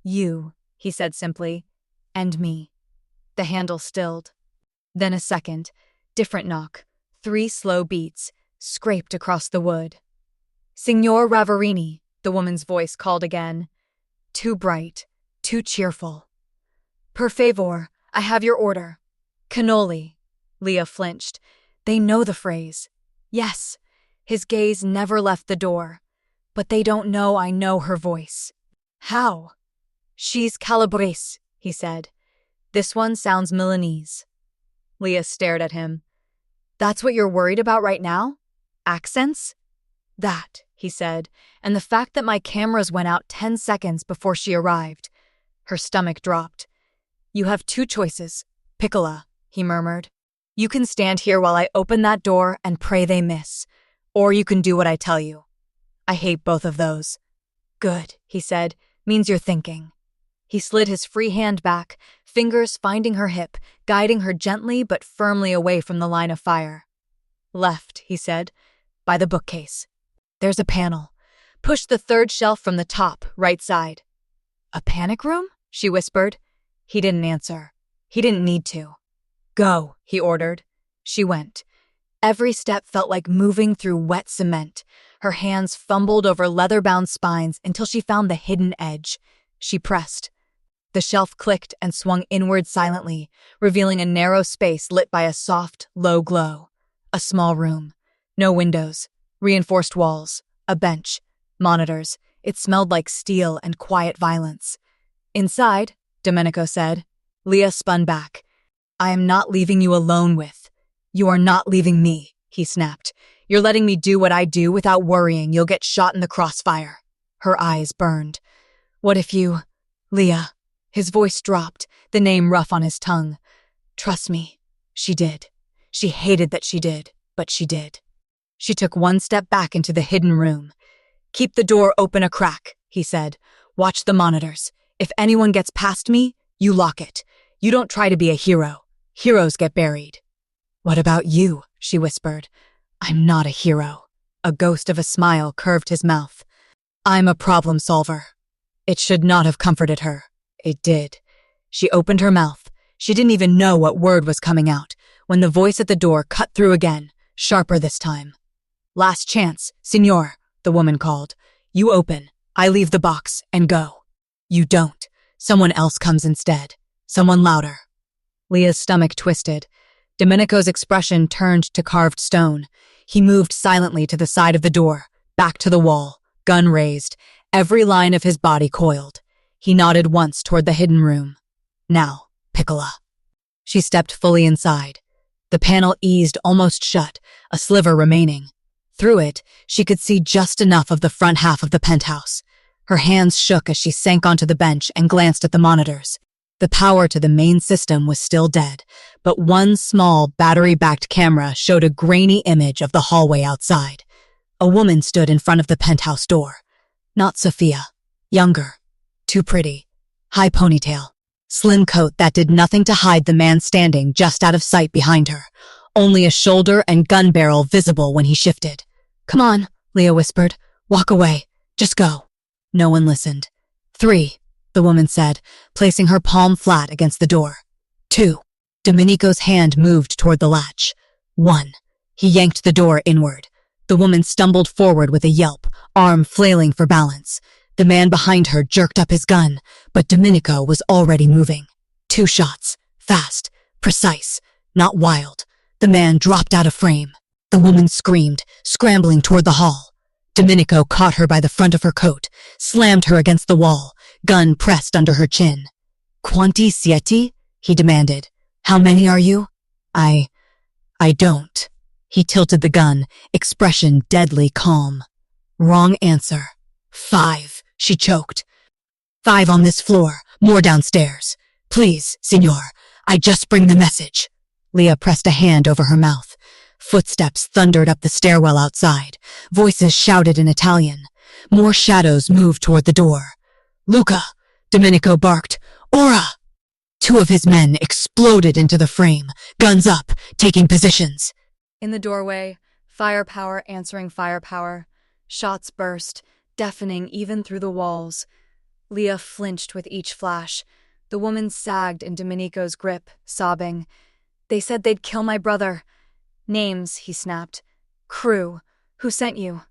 "You," he said simply. "And me." The handle stilled. Then a second, different knock. 3 slow beats, scraped across the wood. "Signor Ravarini," the woman's voice called again. Too bright, too cheerful. "Per favor, I have your order." "Cannoli." Leah flinched. They know the phrase. Yes. His gaze never left the door. But they don't know I know her voice. "How?" "She's Calabrese," he said. "This one sounds Milanese." Leah stared at him. "That's what you're worried about right now? Accents?" "That," he said, "and the fact that my cameras went out 10 seconds before she arrived." Her stomach dropped. "You have 2 choices. Piccola," he murmured. "You can stand here while I open that door and pray they miss. Or you can do what I tell you. I hate both of those." "Good," he said. "Means you're thinking." He slid his free hand back, fingers finding her hip, guiding her gently but firmly away from the line of fire. "Left," he said, "by the bookcase. There's a panel. Push the 3rd shelf from the top, right side." "A panic room?" she whispered. He didn't answer. He didn't need to. "Go," he ordered. She went. Every step felt like moving through wet cement. Her hands fumbled over leather-bound spines until she found the hidden edge. She pressed. The shelf clicked and swung inward silently, revealing a narrow space lit by a soft, low glow. A small room. No windows. Reinforced walls. A bench. Monitors. It smelled like steel and quiet violence. Inside, Domenico said. Leah spun back. I am not leaving you alone with. You are not leaving me, he snapped. You're letting me do what I do without worrying you'll get shot in the crossfire. Her eyes burned. What if you... Leah. His voice dropped, the name rough on his tongue. Trust me. She did. She hated that she did, but she did. She took one step back into the hidden room. Keep the door open a crack, he said. Watch the monitors. If anyone gets past me, you lock it. You don't try to be a hero. Heroes get buried. What about you? She whispered. I'm not a hero. A ghost of a smile curved his mouth. I'm a problem solver. It should not have comforted her. It did. She opened her mouth. She didn't even know what word was coming out when the voice at the door cut through again, sharper this time. Last chance, Signor, the woman called. You open. I leave the box and go. You don't. Someone else comes instead. Someone louder. Leah's stomach twisted. Domenico's expression turned to carved stone. He moved silently to the side of the door, back to the wall, gun raised, every line of his body coiled. He nodded once toward the hidden room. Now, Piccola. She stepped fully inside. The panel eased almost shut, a sliver remaining. Through it, she could see just enough of the front half of the penthouse. Her hands shook as she sank onto the bench and glanced at the monitors. The power to the main system was still dead, but one small battery-backed camera showed a grainy image of the hallway outside. A woman stood in front of the penthouse door. Not Sophia. Younger. Too pretty. High ponytail. Slim coat that did nothing to hide the man standing just out of sight behind her. Only a shoulder and gun barrel visible when he shifted. Come on, Leah whispered. Walk away. Just go. No one listened. 3, the woman said, placing her palm flat against the door. 2. Domenico's hand moved toward the latch. 1. He yanked the door inward. The woman stumbled forward with a yelp, arm flailing for balance. The man behind her jerked up his gun, but Domenico was already moving. 2 shots. Fast. Precise. Not wild. The man dropped out of frame. The woman screamed, scrambling toward the hall. Domenico caught her by the front of her coat, slammed her against the wall, gun pressed under her chin. Quanti siete? He demanded. How many are you? I don't. He tilted the gun, expression deadly calm. Wrong answer. 5, she choked. 5 on this floor, more downstairs. Please, Signor, I just bring the message. Leah pressed a hand over her mouth. Footsteps thundered up the stairwell outside. Voices shouted in Italian. More shadows moved toward the door. Luca, Domenico barked. Ora! 2 of his men exploded into the frame, guns up, taking positions. In the doorway, firepower answering firepower. Shots burst, deafening even through the walls. Leah flinched with each flash. The woman sagged in Domenico's grip, sobbing. They said they'd kill my brother. Names, he snapped. Crew. Who sent you?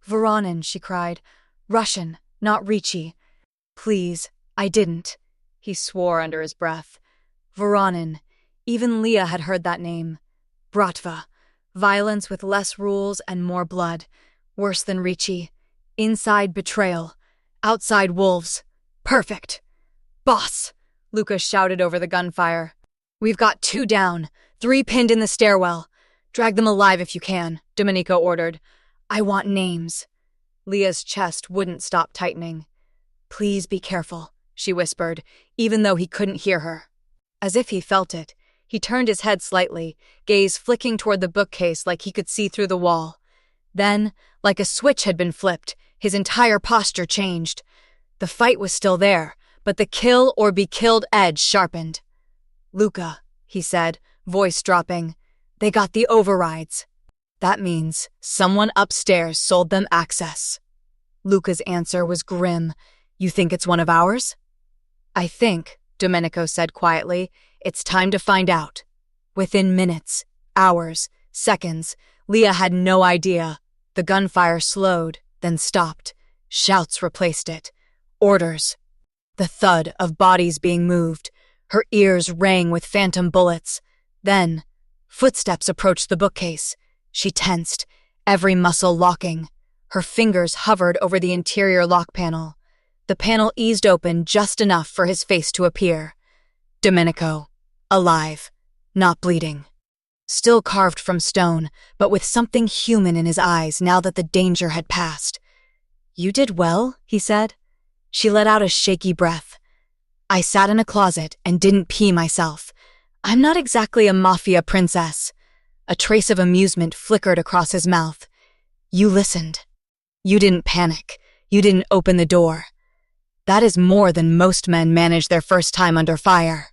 Voronin, she cried. Russian, not Ricci. Please, I didn't. He swore under his breath. Voronin. Even Leah had heard that name. Bratva. Violence with less rules and more blood. Worse than Ricci. Inside betrayal. Outside wolves. Perfect. Boss, Luca shouted over the gunfire. We've got 2 down, 3 pinned in the stairwell. Drag them alive if you can, Domenico ordered. I want names. Leah's chest wouldn't stop tightening. Please be careful, she whispered, even though he couldn't hear her. As if he felt it, he turned his head slightly, gaze flicking toward the bookcase like he could see through the wall. Then, like a switch had been flipped, his entire posture changed. The fight was still there, but the kill or be killed edge sharpened. Luca, he said, voice dropping. They got the overrides. That means someone upstairs sold them access. Luca's answer was grim. You think it's one of ours? I think, Domenico said quietly, it's time to find out. Within minutes, hours, Seconds. Leah had no idea. The gunfire slowed, then stopped. Shouts replaced it. Orders. The thud of bodies being moved. Her ears rang with phantom bullets. Then, footsteps approached the bookcase. She tensed, every muscle locking. Her fingers hovered over the interior lock panel. The panel eased open just enough for his face to appear. Domenico, alive, not bleeding. Still carved from stone, but with something human in his eyes now that the danger had passed. "You did well," he said. She let out a shaky breath. "I sat in a closet and didn't pee myself. I'm not exactly a Mafia princess." A trace of amusement flickered across his mouth. "You listened. You didn't panic. You didn't open the door. That is more than most men manage their first time under fire."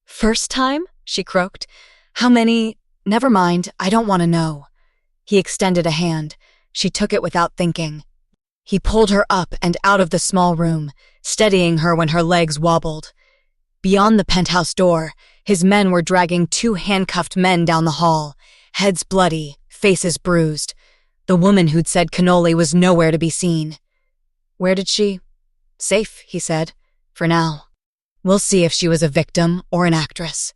"First time?" she croaked. "How many? Never mind, I don't want to know." He extended a hand. She took it without thinking. He pulled her up and out of the small room, steadying her when her legs wobbled. Beyond the penthouse door, his men were dragging two handcuffed men down the hall, heads bloody, faces bruised. The woman who'd said cannoli was nowhere to be seen. "Where did she?" "Safe," he said, "for now. We'll see if she was a victim or an actress."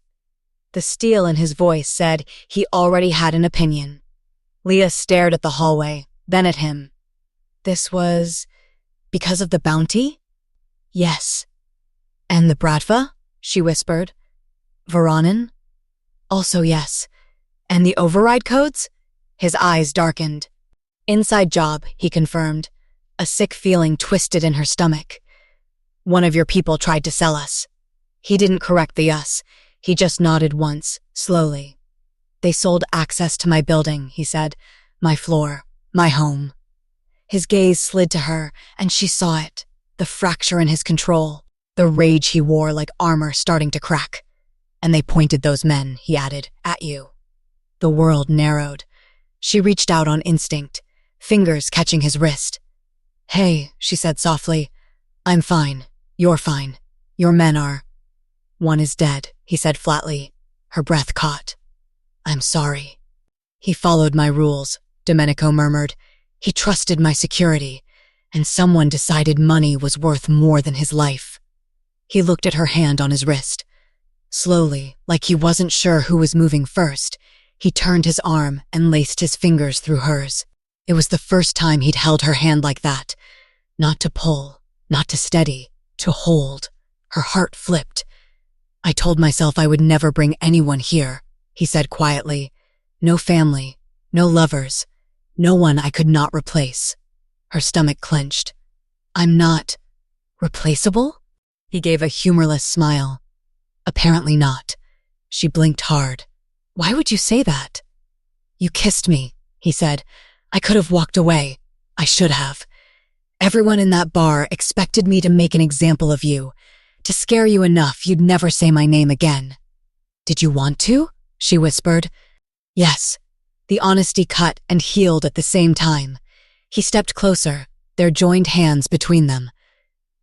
The steel in his voice said he already had an opinion. Leah stared at the hallway, then at him. "This was because of the bounty?" "Yes." "And the Bratva?" she whispered. "Varanen?" "Also yes." "And the override codes?" His eyes darkened. "Inside job," he confirmed. A sick feeling twisted in her stomach. "One of your people tried to sell us." He didn't correct the us. He just nodded once, slowly. "They sold access to my building," he said. "My floor, my home." His gaze slid to her, and she saw it. The fracture in his control. The rage he wore like armor starting to crack. "And they pointed those men," he added, "at you." The world narrowed. She reached out on instinct, fingers catching his wrist. "Hey," she said softly. "I'm fine. You're fine. Your men are." "One is dead," he said flatly. Her breath caught. "I'm sorry." "He followed my rules," Domenico murmured. "He trusted my security, and someone decided money was worth more than his life." He looked at her hand on his wrist. Slowly, like he wasn't sure who was moving first, he turned his arm and laced his fingers through hers. It was the first time he'd held her hand like that. Not to pull, not to steady, to hold. Her heart flipped. "I told myself I would never bring anyone here," he said quietly. "No family, no lovers, no one I could not replace." Her stomach clenched. "I'm not replaceable?" He gave a humorless smile. "Apparently not." She blinked hard. "Why would you say that?" "You kissed me," he said. "I could have walked away. I should have. Everyone in that bar expected me to make an example of you, to scare you enough you'd never say my name again." "Did you want to?" she whispered. "Yes." The honesty cut and healed at the same time. He stepped closer, their joined hands between them.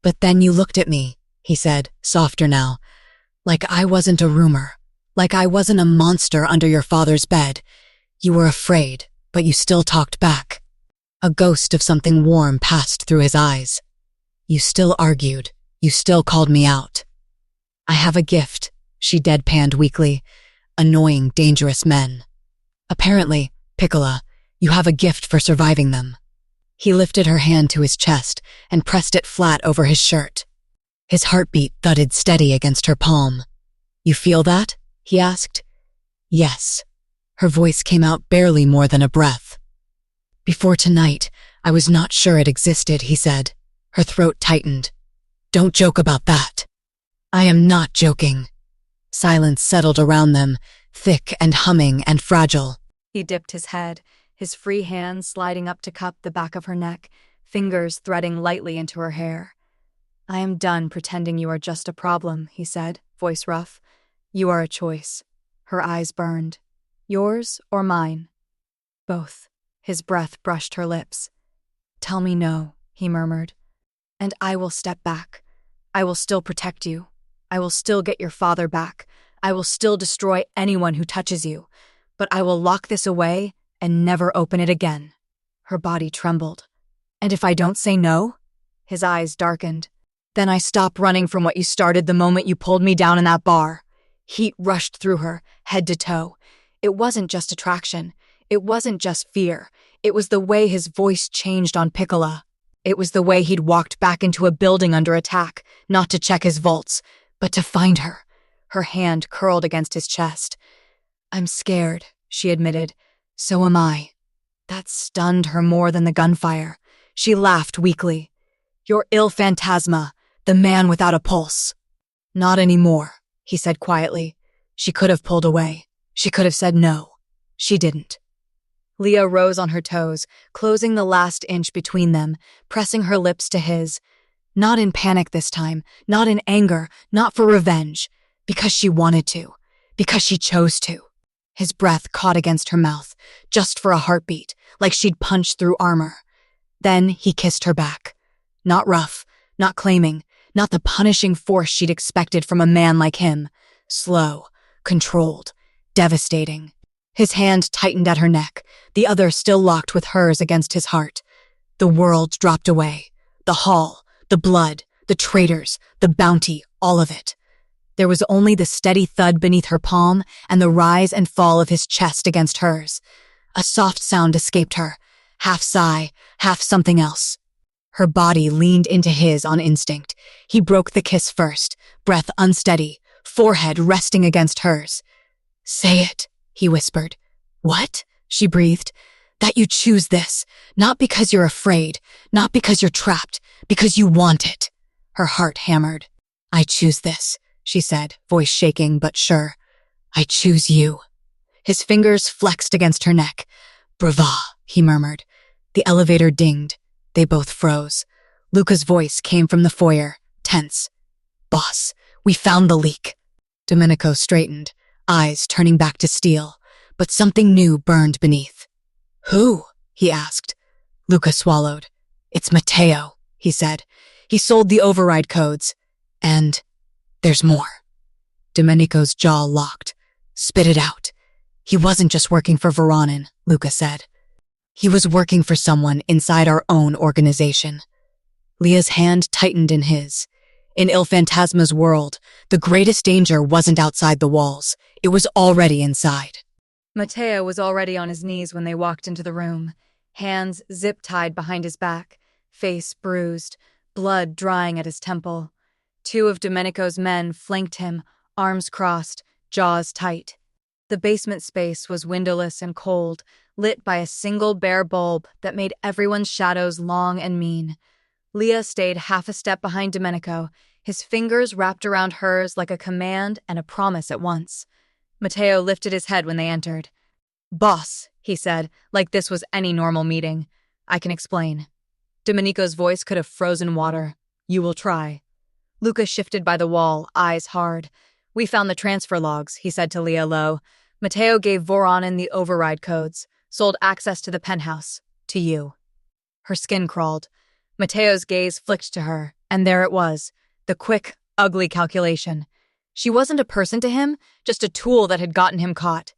"But then you looked at me," he said, softer now, "like I wasn't a rumor, like I wasn't a monster under your father's bed. You were afraid, but you still talked back." A ghost of something warm passed through his eyes. "You still argued. You still called me out." "I have a gift," she deadpanned weakly. "Annoying, dangerous men. Apparently, Piccola, you have a gift for surviving them." He lifted her hand to his chest and pressed it flat over his shirt. His heartbeat thudded steady against her palm. "You feel that?" he asked. "Yes." Her voice came out barely more than a breath. "Before tonight, I was not sure it existed," he said. Her throat tightened. "Don't joke about that." "I am not joking." Silence settled around them, thick and humming and fragile. He dipped his head, his free hand sliding up to cup the back of her neck, fingers threading lightly into her hair. "I am done pretending you are just a problem," he said, voice rough. "You are a choice." Her eyes burned. "Yours or mine?" "Both." His breath brushed her lips. "Tell me no," he murmured, "and I will step back. I will still protect you. I will still get your father back. I will still destroy anyone who touches you. but I will lock this away and never open it again." Her body trembled. "And if I don't say no?" His eyes darkened. "Then I stop running from what you started the moment you pulled me down in that bar." Heat rushed through her, head to toe. It wasn't just attraction. It wasn't just fear. It was the way his voice changed on Piccola. It was the way he'd walked back into a building under attack, not to check his vaults, but to find her. Her hand curled against his chest. "I'm scared," she admitted. "So am I." That stunned her more than the gunfire. She laughed weakly. "You're Il Fantasma, the man without a pulse." "Not anymore," he said quietly. She could have pulled away. She could have said no. She didn't. Leah rose on her toes, closing the last inch between them, pressing her lips to his. Not in panic this time, not in anger, not for revenge. Because she wanted to. Because she chose to. His breath caught against her mouth, just for a heartbeat, like she'd punched through armor. Then he kissed her back. Not rough, not claiming, not the punishing force she'd expected from a man like him. Slow, controlled, devastating. His hand tightened at her neck, the other still locked with hers against his heart. The world dropped away. The hall, the blood, the traitors, the bounty, all of it. There was only the steady thud beneath her palm and the rise and fall of his chest against hers. A soft sound escaped her, half sigh, half something else. Her body leaned into his on instinct. He broke the kiss first, breath unsteady, forehead resting against hers. "Say it," he whispered. "What?" she breathed. "That you choose this, not because you're afraid, not because you're trapped, because you want it." Her heart hammered. "I choose this," she said, voice shaking but sure. "I choose you." His fingers flexed against her neck. "Brava," he murmured. The elevator dinged. They both froze. Luca's voice came from the foyer, tense. "Boss, we found the leak." Domenico straightened, eyes turning back to steel, but something new burned beneath. "Who?" he asked. Luca swallowed. "It's Matteo," he said. "He sold the override codes. And there's more." Domenico's jaw locked. "Spit it out." "He wasn't just working for Voronin," Luca said. "He was working for someone inside our own organization." Leah's hand tightened in his. In Il Fantasma's world, the greatest danger wasn't outside the walls. It was already inside. Matteo was already on his knees when they walked into the room, hands zip-tied behind his back, face bruised, blood drying at his temple. Two of Domenico's men flanked him, arms crossed, jaws tight. The basement space was windowless and cold, lit by a single bare bulb that made everyone's shadows long and mean. Leah stayed half a step behind Domenico, his fingers wrapped around hers like a command and a promise at once. Matteo lifted his head when they entered. "Boss," he said, like this was any normal meeting. "I can explain." Domenico's voice could have frozen water. "You will try." Luca shifted by the wall, eyes hard. "We found the transfer logs," he said to Leah low. "Matteo gave Voronin the override codes, sold access to the penthouse. To you." Her skin crawled. Matteo's gaze flicked to her, and there it was, the quick, ugly calculation. She wasn't a person to him, just a tool that had gotten him caught.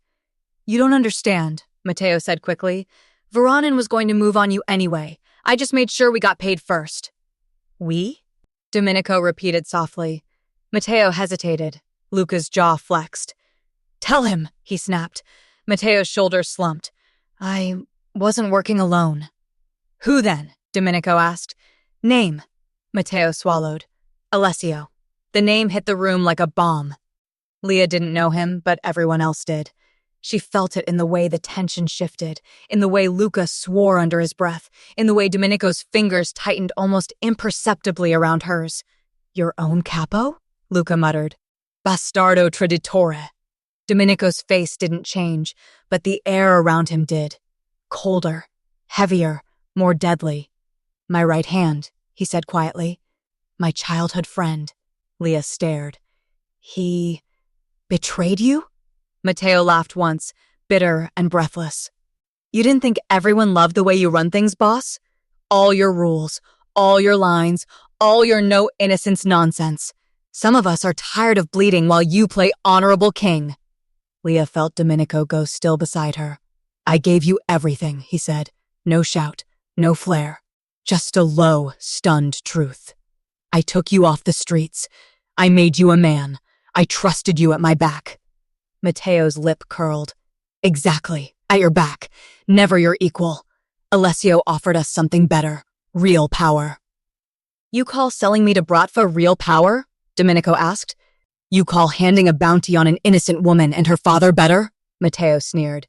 "You don't understand," Matteo said quickly. "Voronin was going to move on you anyway. I just made sure we got paid first." "We?" Domenico repeated softly. Matteo hesitated. Luca's jaw flexed. "Tell him," he snapped. Matteo's shoulders slumped. "I wasn't working alone." "Who then?" Domenico asked. "Name." Matteo swallowed. "Alessio." The name hit the room like a bomb. Leah didn't know him, but everyone else did. She felt it in the way the tension shifted, in the way Luca swore under his breath, in the way Domenico's fingers tightened almost imperceptibly around hers. "Your own capo?" Luca muttered. "Bastardo traditore." Domenico's face didn't change, but the air around him did. Colder, heavier, more deadly. "My right hand," he said quietly. "My childhood friend." Leah stared. "He betrayed you?" Matteo laughed once, bitter and breathless. "You didn't think everyone loved the way you run things, boss? All your rules, all your lines, all your no innocence nonsense. Some of us are tired of bleeding while you play honorable king." Leah felt Domenico go still beside her. I gave you everything, he said. No shout, no flare. Just a low, stunned truth. I took you off the streets. I made you a man. I trusted you at my back. Matteo's lip curled. Exactly, at your back. Never your equal. Alessio offered us something better. Real power. You call selling me to Bratva real power? Domenico asked. You call handing a bounty on an innocent woman and her father better? Matteo sneered.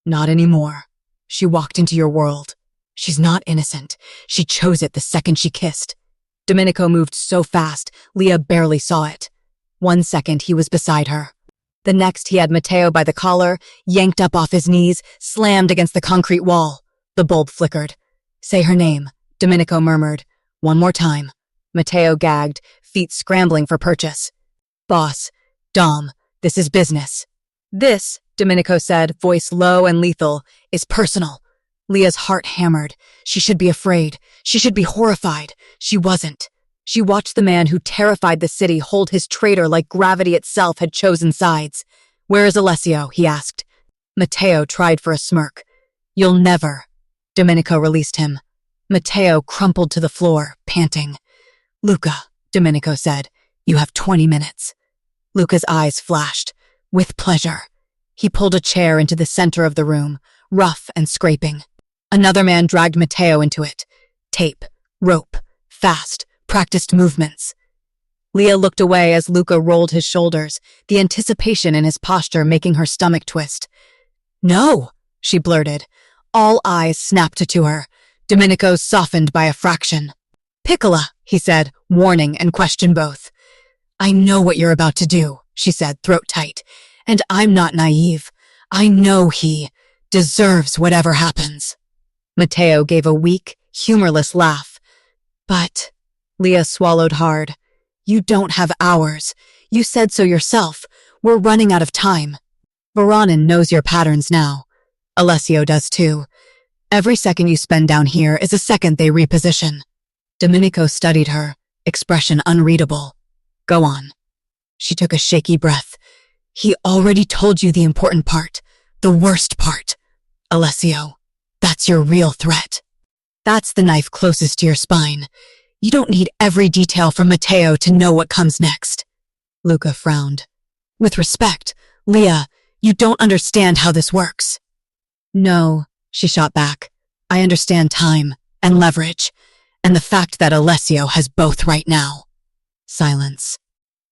Not anymore. She walked into your world. She's not innocent. She chose it the second she kissed. Domenico moved so fast, Leah barely saw it. 1 second, he was beside her. The next, he had Matteo by the collar, yanked up off his knees, slammed against the concrete wall. The bulb flickered. Say her name, Domenico murmured. One more time. Matteo gagged, feet scrambling for purchase. Boss, Dom, this is business. This, Domenico said, voice low and lethal, is personal. Leah's heart hammered. She should be afraid. She should be horrified. She wasn't. She watched the man who terrified the city hold his traitor like gravity itself had chosen sides. Where is Alessio? He asked. Matteo tried for a smirk. You'll never. Domenico released him. Matteo crumpled to the floor, panting. Luca, Domenico said, you have 20 minutes. Luca's eyes flashed. With pleasure. He pulled a chair into the center of the room, rough and scraping. Another man dragged Matteo into it. Tape, rope, fast, practiced movements. Leah looked away as Luca rolled his shoulders, the anticipation in his posture making her stomach twist. No, she blurted. All eyes snapped to her. Domenico softened by a fraction. Piccola, he said, warning and question both. I know what you're about to do, she said, throat tight. And I'm not naive. I know he deserves whatever happens. Matteo gave a weak, humorless laugh. But, Leah swallowed hard. You don't have hours. You said so yourself. We're running out of time. Voronin knows your patterns now. Alessio does too. Every second you spend down here is a second they reposition. Domenico studied her, expression unreadable. Go on. She took a shaky breath. He already told you the important part, the worst part. Alessio, that's your real threat. That's the knife closest to your spine. You don't need every detail from Matteo to know what comes next. Luca frowned. With respect, Leah, you don't understand how this works. No, she shot back. I understand time and leverage, and the fact that Alessio has both right now. Silence.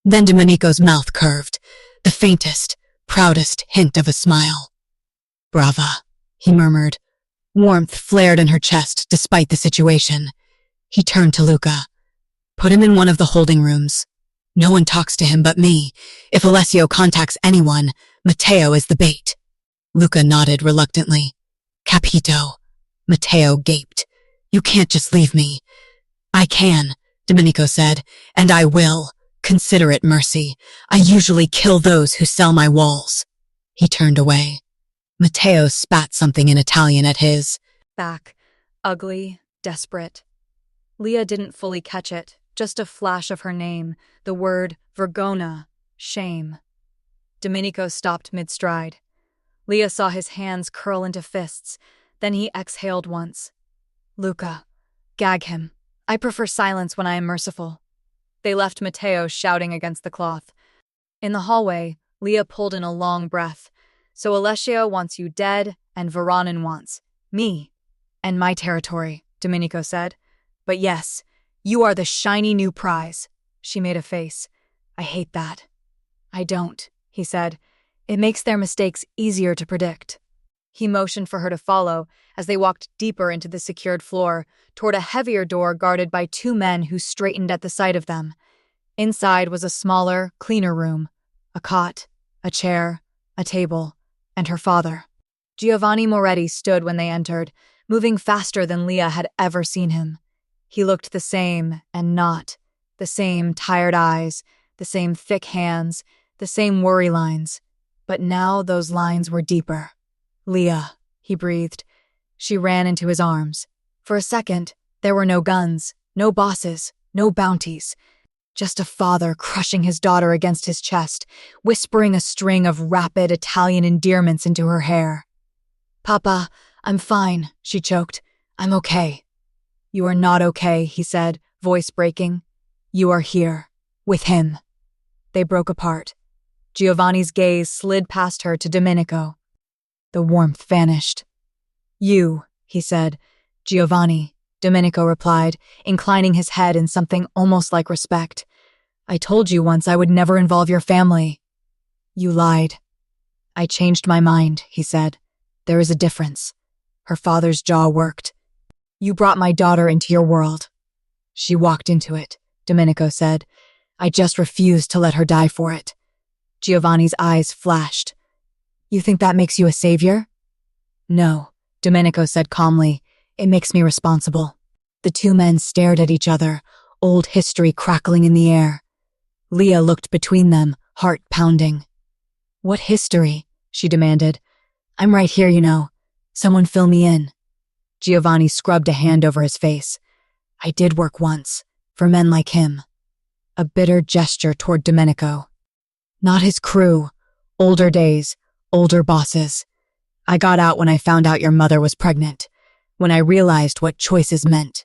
Then Domenico's mouth curved, the faintest, proudest hint of a smile. Brava, he murmured. Warmth flared in her chest despite the situation. He turned to Luca. Put him in one of the holding rooms. No one talks to him but me. If Alessio contacts anyone, Matteo is the bait. Luca nodded reluctantly. Capito. Matteo gaped. You can't just leave me. I can, Domenico said, and I will. Consider it mercy. I usually kill those who sell my walls. He turned away. Matteo spat something in Italian at his back, ugly, desperate. Leah didn't fully catch it, just a flash of her name, the word vergogna, shame. Domenico stopped mid-stride. Leah saw his hands curl into fists, then he exhaled once. Luca, gag him. I prefer silence when I am merciful. They left Matteo shouting against the cloth. In the hallway, Leah pulled in a long breath. So Alessio wants you dead, and Voronin wants me. And my territory, Domenico said. But yes, you are the shiny new prize. She made a face. I hate that. I don't, he said. It makes their mistakes easier to predict. He motioned for her to follow as they walked deeper into the secured floor, toward a heavier door guarded by 2 men who straightened at the sight of them. Inside was a smaller, cleaner room. A cot, a chair, a table, and her father. Giovanni Moretti stood when they entered, moving faster than Leah had ever seen him. He looked the same and not, the same tired eyes, the same thick hands, the same worry lines. But now those lines were deeper. Leah, he breathed. She ran into his arms. For a second, there were no guns, no bosses, no bounties. Just a father crushing his daughter against his chest, whispering a string of rapid Italian endearments into her hair. "Papa, I'm fine," she choked. "I'm okay." "You are not okay," he said, voice breaking. "You are here. With him." They broke apart. Giovanni's gaze slid past her to Domenico. The warmth vanished. "You," he said. "Giovanni," Domenico replied, inclining his head in something almost like respect. "I told you once I would never involve your family." "You lied." "I changed my mind," he said. "There is a difference." Her father's jaw worked. "You brought my daughter into your world." "She walked into it," Domenico said. "I just refused to let her die for it." Giovanni's eyes flashed. "You think that makes you a savior?" "No," Domenico said calmly. "It makes me responsible." The two men stared at each other, old history crackling in the air. Leah looked between them, heart pounding. "What history?" she demanded. "I'm right here, you know. Someone fill me in." Giovanni scrubbed a hand over his face. "I did work once, for men like him." A bitter gesture toward Domenico. "Not his crew. Older days, older bosses. I got out when I found out your mother was pregnant, when I realized what choices meant."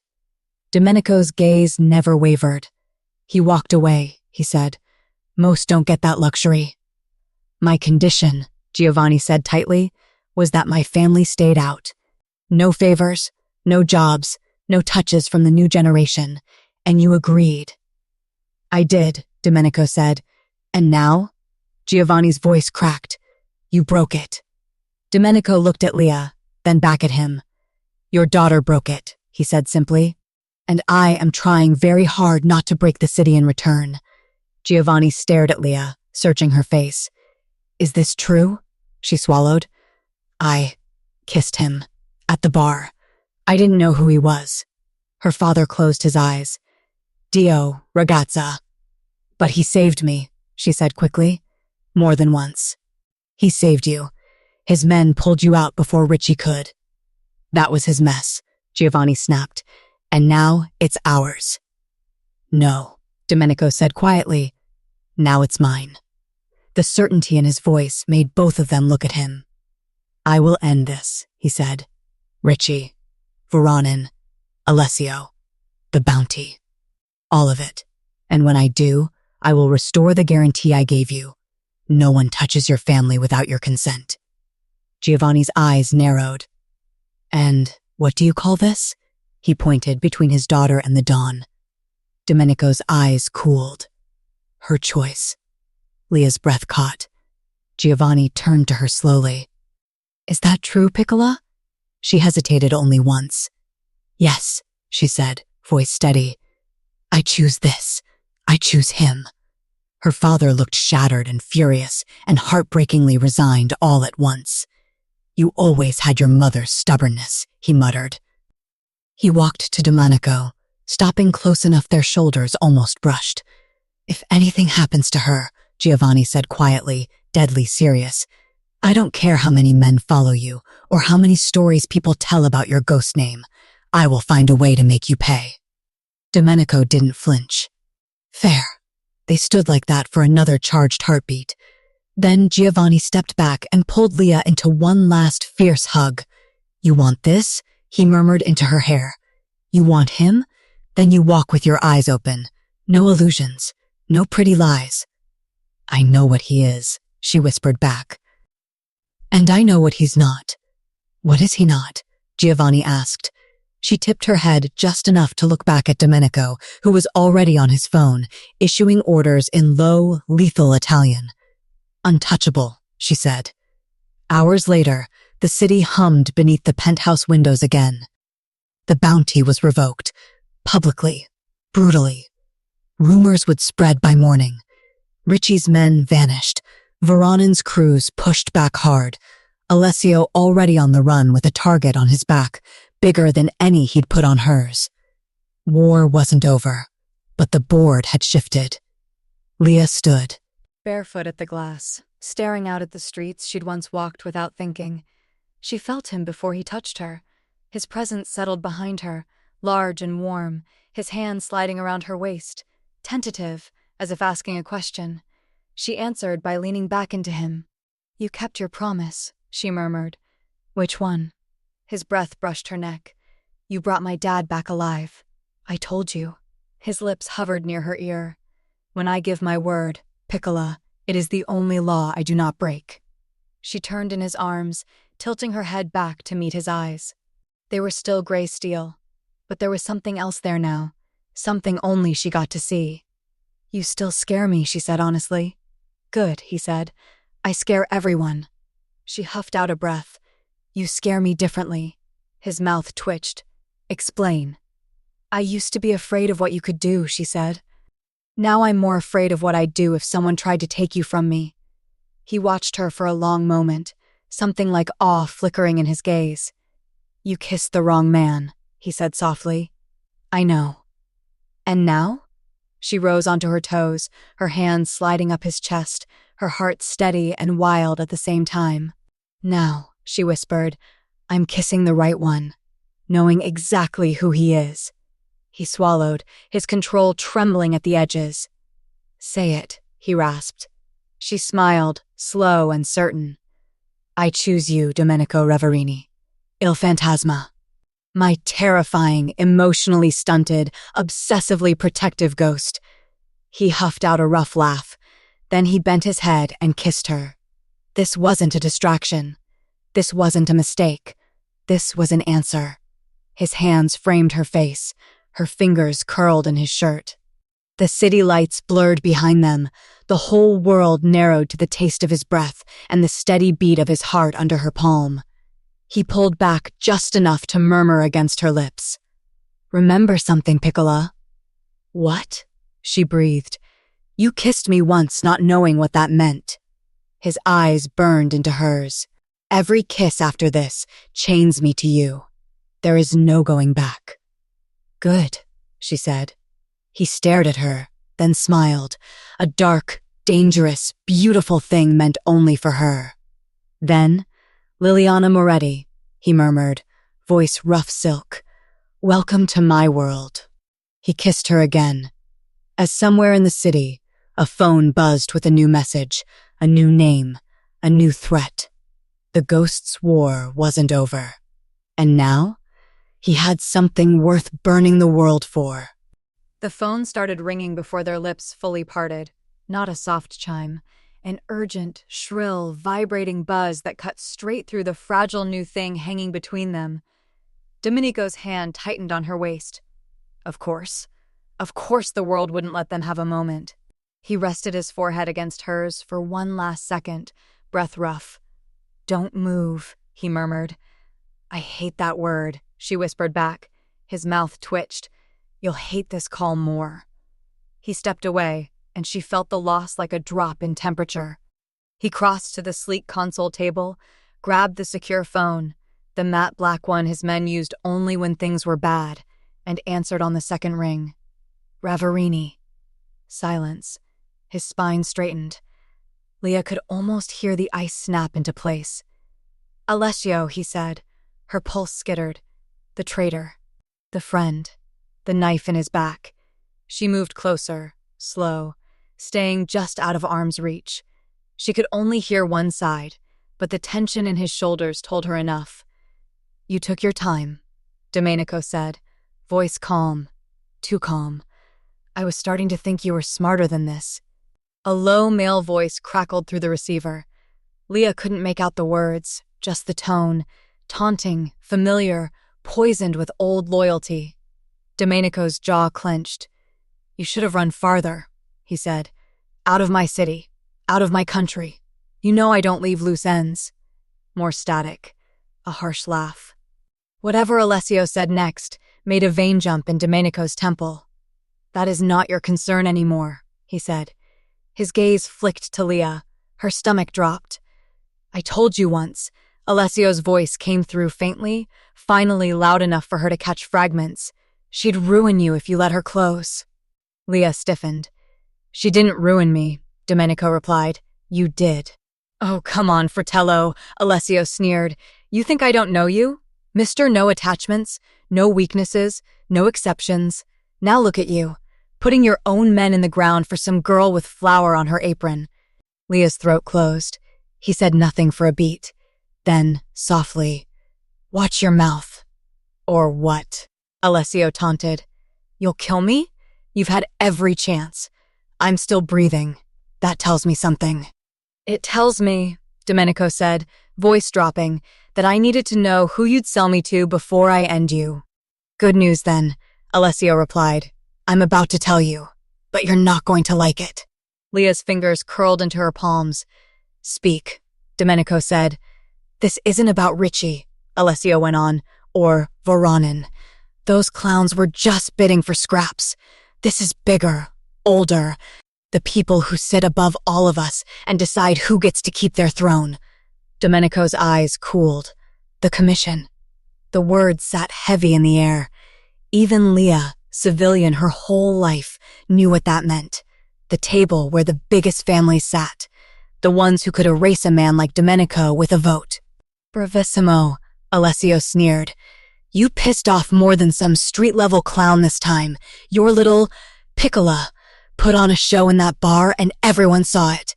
Domenico's gaze never wavered. "He walked away," he said. "Most don't get that luxury." "My condition," Giovanni said tightly, "was that my family stayed out. No favors, no jobs, no touches from the new generation, and you agreed." "I did," Domenico said. "And now?" Giovanni's voice cracked. "You broke it." Domenico looked at Leah, then back at him. "Your daughter broke it," he said simply. "And I am trying very hard not to break the city in return." Giovanni stared at Leah, searching her face. "Is this true?" She swallowed. "I kissed him. At the bar. I didn't know who he was." Her father closed his eyes. "Dio, ragazza." "But he saved me," she said quickly. "More than once." "He saved you. His men pulled you out before Richie could." "That was his mess," Giovanni snapped. "And now it's ours." "No," Domenico said quietly. "Now it's mine." The certainty in his voice made both of them look at him. "I will end this," he said. "Richie, Voronin, Alessio, the bounty. All of it. And when I do, I will restore the guarantee I gave you. No one touches your family without your consent." Giovanni's eyes narrowed. "And what do you call this?" He pointed between his daughter and the dawn. Domenico's eyes cooled. "Her choice." Leah's breath caught. Giovanni turned to her slowly. "Is that true, Piccola?" She hesitated only once. "Yes," she said, voice steady. "I choose this. I choose him." Her father looked shattered and furious and heartbreakingly resigned all at once. "You always had your mother's stubbornness," he muttered. He walked to Domenico, stopping close enough their shoulders almost brushed. "If anything happens to her," Giovanni said quietly, deadly serious, "I don't care how many men follow you or how many stories people tell about your ghost name. I will find a way to make you pay." Domenico didn't flinch. "Fair." They stood like that for another charged heartbeat. Then Giovanni stepped back and pulled Leah into one last fierce hug. "You want this?" he murmured into her hair. "You want him? Then you walk with your eyes open. No illusions. No pretty lies." "I know what he is," she whispered back. "And I know what he's not." "What is he not?" Giovanni asked. She tipped her head just enough to look back at Domenico, who was already on his phone, issuing orders in low, lethal Italian. "Untouchable," she said. Hours later, the city hummed beneath the penthouse windows again. The bounty was revoked, publicly, brutally. Rumors would spread by morning. Richie's men vanished. Voronin's crews pushed back hard. Alessio already on the run with a target on his back, bigger than any he'd put on hers. War wasn't over, but the board had shifted. Leah stood, barefoot at the glass, staring out at the streets she'd once walked without thinking. She felt him before he touched her. His presence settled behind her, large and warm, his hand sliding around her waist. tentative, as if asking a question. She answered by leaning back into him. "You kept your promise," she murmured. "Which one?" His breath brushed her neck. "You brought my dad back alive. I told you." His lips hovered near her ear. "When I give my word, Piccola, it is the only law I do not break." She turned in his arms, tilting her head back to meet his eyes. They were still gray steel, but there was something else there now, something only she got to see. "You still scare me," she said honestly. "Good," he said. "I scare everyone." She huffed out a breath. "You scare me differently." His mouth twitched. "Explain." "I used to be afraid of what you could do," she said. "Now I'm more afraid of what I'd do if someone tried to take you from me." He watched her for a long moment, something like awe flickering in his gaze. "You kissed the wrong man," he said softly. "I know." "And now?" She rose onto her toes, her hands sliding up his chest, her heart steady and wild at the same time. "Now," she whispered, "I'm kissing the right one, knowing exactly who he is." He swallowed, his control trembling at the edges. "Say it," he rasped. She smiled, slow and certain. "I choose you, Domenico Reverini. Il Fantasma." My terrifying, emotionally stunted, obsessively protective ghost. He huffed out a rough laugh. Then he bent his head and kissed her. This wasn't a distraction. This wasn't a mistake. This was an answer. His hands framed her face, her fingers curled in his shirt. The city lights blurred behind them, the whole world narrowed to the taste of his breath and the steady beat of his heart under her palm. He pulled back just enough to murmur against her lips. "Remember something, Piccola." "What?" she breathed. "You kissed me once, not knowing what that meant." His eyes burned into hers. "Every kiss after this chains me to you. There is no going back." "Good," she said. He stared at her, then smiled, a dark, dangerous, beautiful thing meant only for her. Then, "Liliana Moretti," he murmured, voice rough silk. "Welcome to my world." He kissed her again. As somewhere in the city, a phone buzzed with a new message, a new name, a new threat. The ghost's war wasn't over. And now, he had something worth burning the world for. The phone started ringing before their lips fully parted. Not a soft chime. An urgent, shrill, vibrating buzz that cut straight through the fragile new thing hanging between them. Domenico's hand tightened on her waist. Of course the world wouldn't let them have a moment. He rested his forehead against hers for one last second, breath rough. "Don't move," he murmured. "I hate that word," she whispered back. His mouth twitched. "You'll hate this call more." He stepped away, and she felt the loss like a drop in temperature. He crossed to the sleek console table, grabbed the secure phone, the matte black one his men used only when things were bad, and answered on the second ring. "Reverini." Silence. His spine straightened. Leah could almost hear the ice snap into place. "Alessio," he said. Her pulse skittered. The traitor. The friend. The knife in his back. She moved closer, slow, staying just out of arm's reach. She could only hear one side, but the tension in his shoulders told her enough. "You took your time," Domenico said, voice calm, too calm. "I was starting to think you were smarter than this." A low male voice crackled through the receiver. Leah couldn't make out the words, just the tone, taunting, familiar, poisoned with old loyalty. Domenico's jaw clenched. "You should have run farther," he said. "Out of my city. Out of my country. You know I don't leave loose ends." More static. A harsh laugh. Whatever Alessio said next made a vein jump in Domenico's temple. "That is not your concern anymore," he said. His gaze flicked to Leah. Her stomach dropped. "I told you once." Alessio's voice came through faintly, finally loud enough for her to catch fragments. "She'd ruin you if you let her close." Leah stiffened. "She didn't ruin me," Domenico replied. "You did." "Oh, come on, Fratello," Alessio sneered. "You think I don't know you? Mr. No attachments, no weaknesses, no exceptions. Now look at you. putting your own men in the ground for some girl with flour on her apron. Leah's throat closed. He said nothing for a beat. Then, softly, "Watch your mouth." "Or what?" Alessio taunted. "You'll kill me? You've had every chance. I'm still breathing. That tells me something." "It tells me," Domenico said, voice dropping, "that I needed to know who you'd sell me to before I end you." "Good news then," Alessio replied. "I'm about to tell you, but you're not going to like it." Leah's fingers curled into her palms. "Speak," Domenico said. "This isn't about Richie," Alessio went on, "or Voronin. Those clowns were just bidding for scraps. This is bigger, older, the people who sit above all of us and decide who gets to keep their throne." Domenico's eyes cooled. The commission. The words sat heavy in the air. Even Leah, civilian her whole life, knew what that meant. The table where the biggest families sat. The ones who could erase a man like Domenico with a vote. "Bravissimo," Alessio sneered. "You pissed off more than some street-level clown this time. Your little Piccola put on a show in that bar and everyone saw it.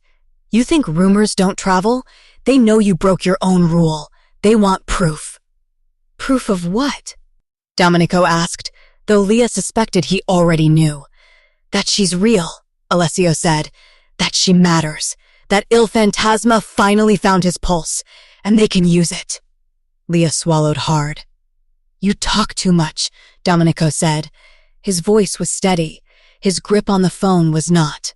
You think rumors don't travel? They know you broke your own rule. They want proof." "Proof of what?" Domenico asked, though Leah suspected he already knew. "That she's real," Alessio said. "That she matters. That Il Fantasma finally found his pulse, and they can use it." Leah swallowed hard. "You talk too much," Domenico said. His voice was steady. His grip on the phone was not.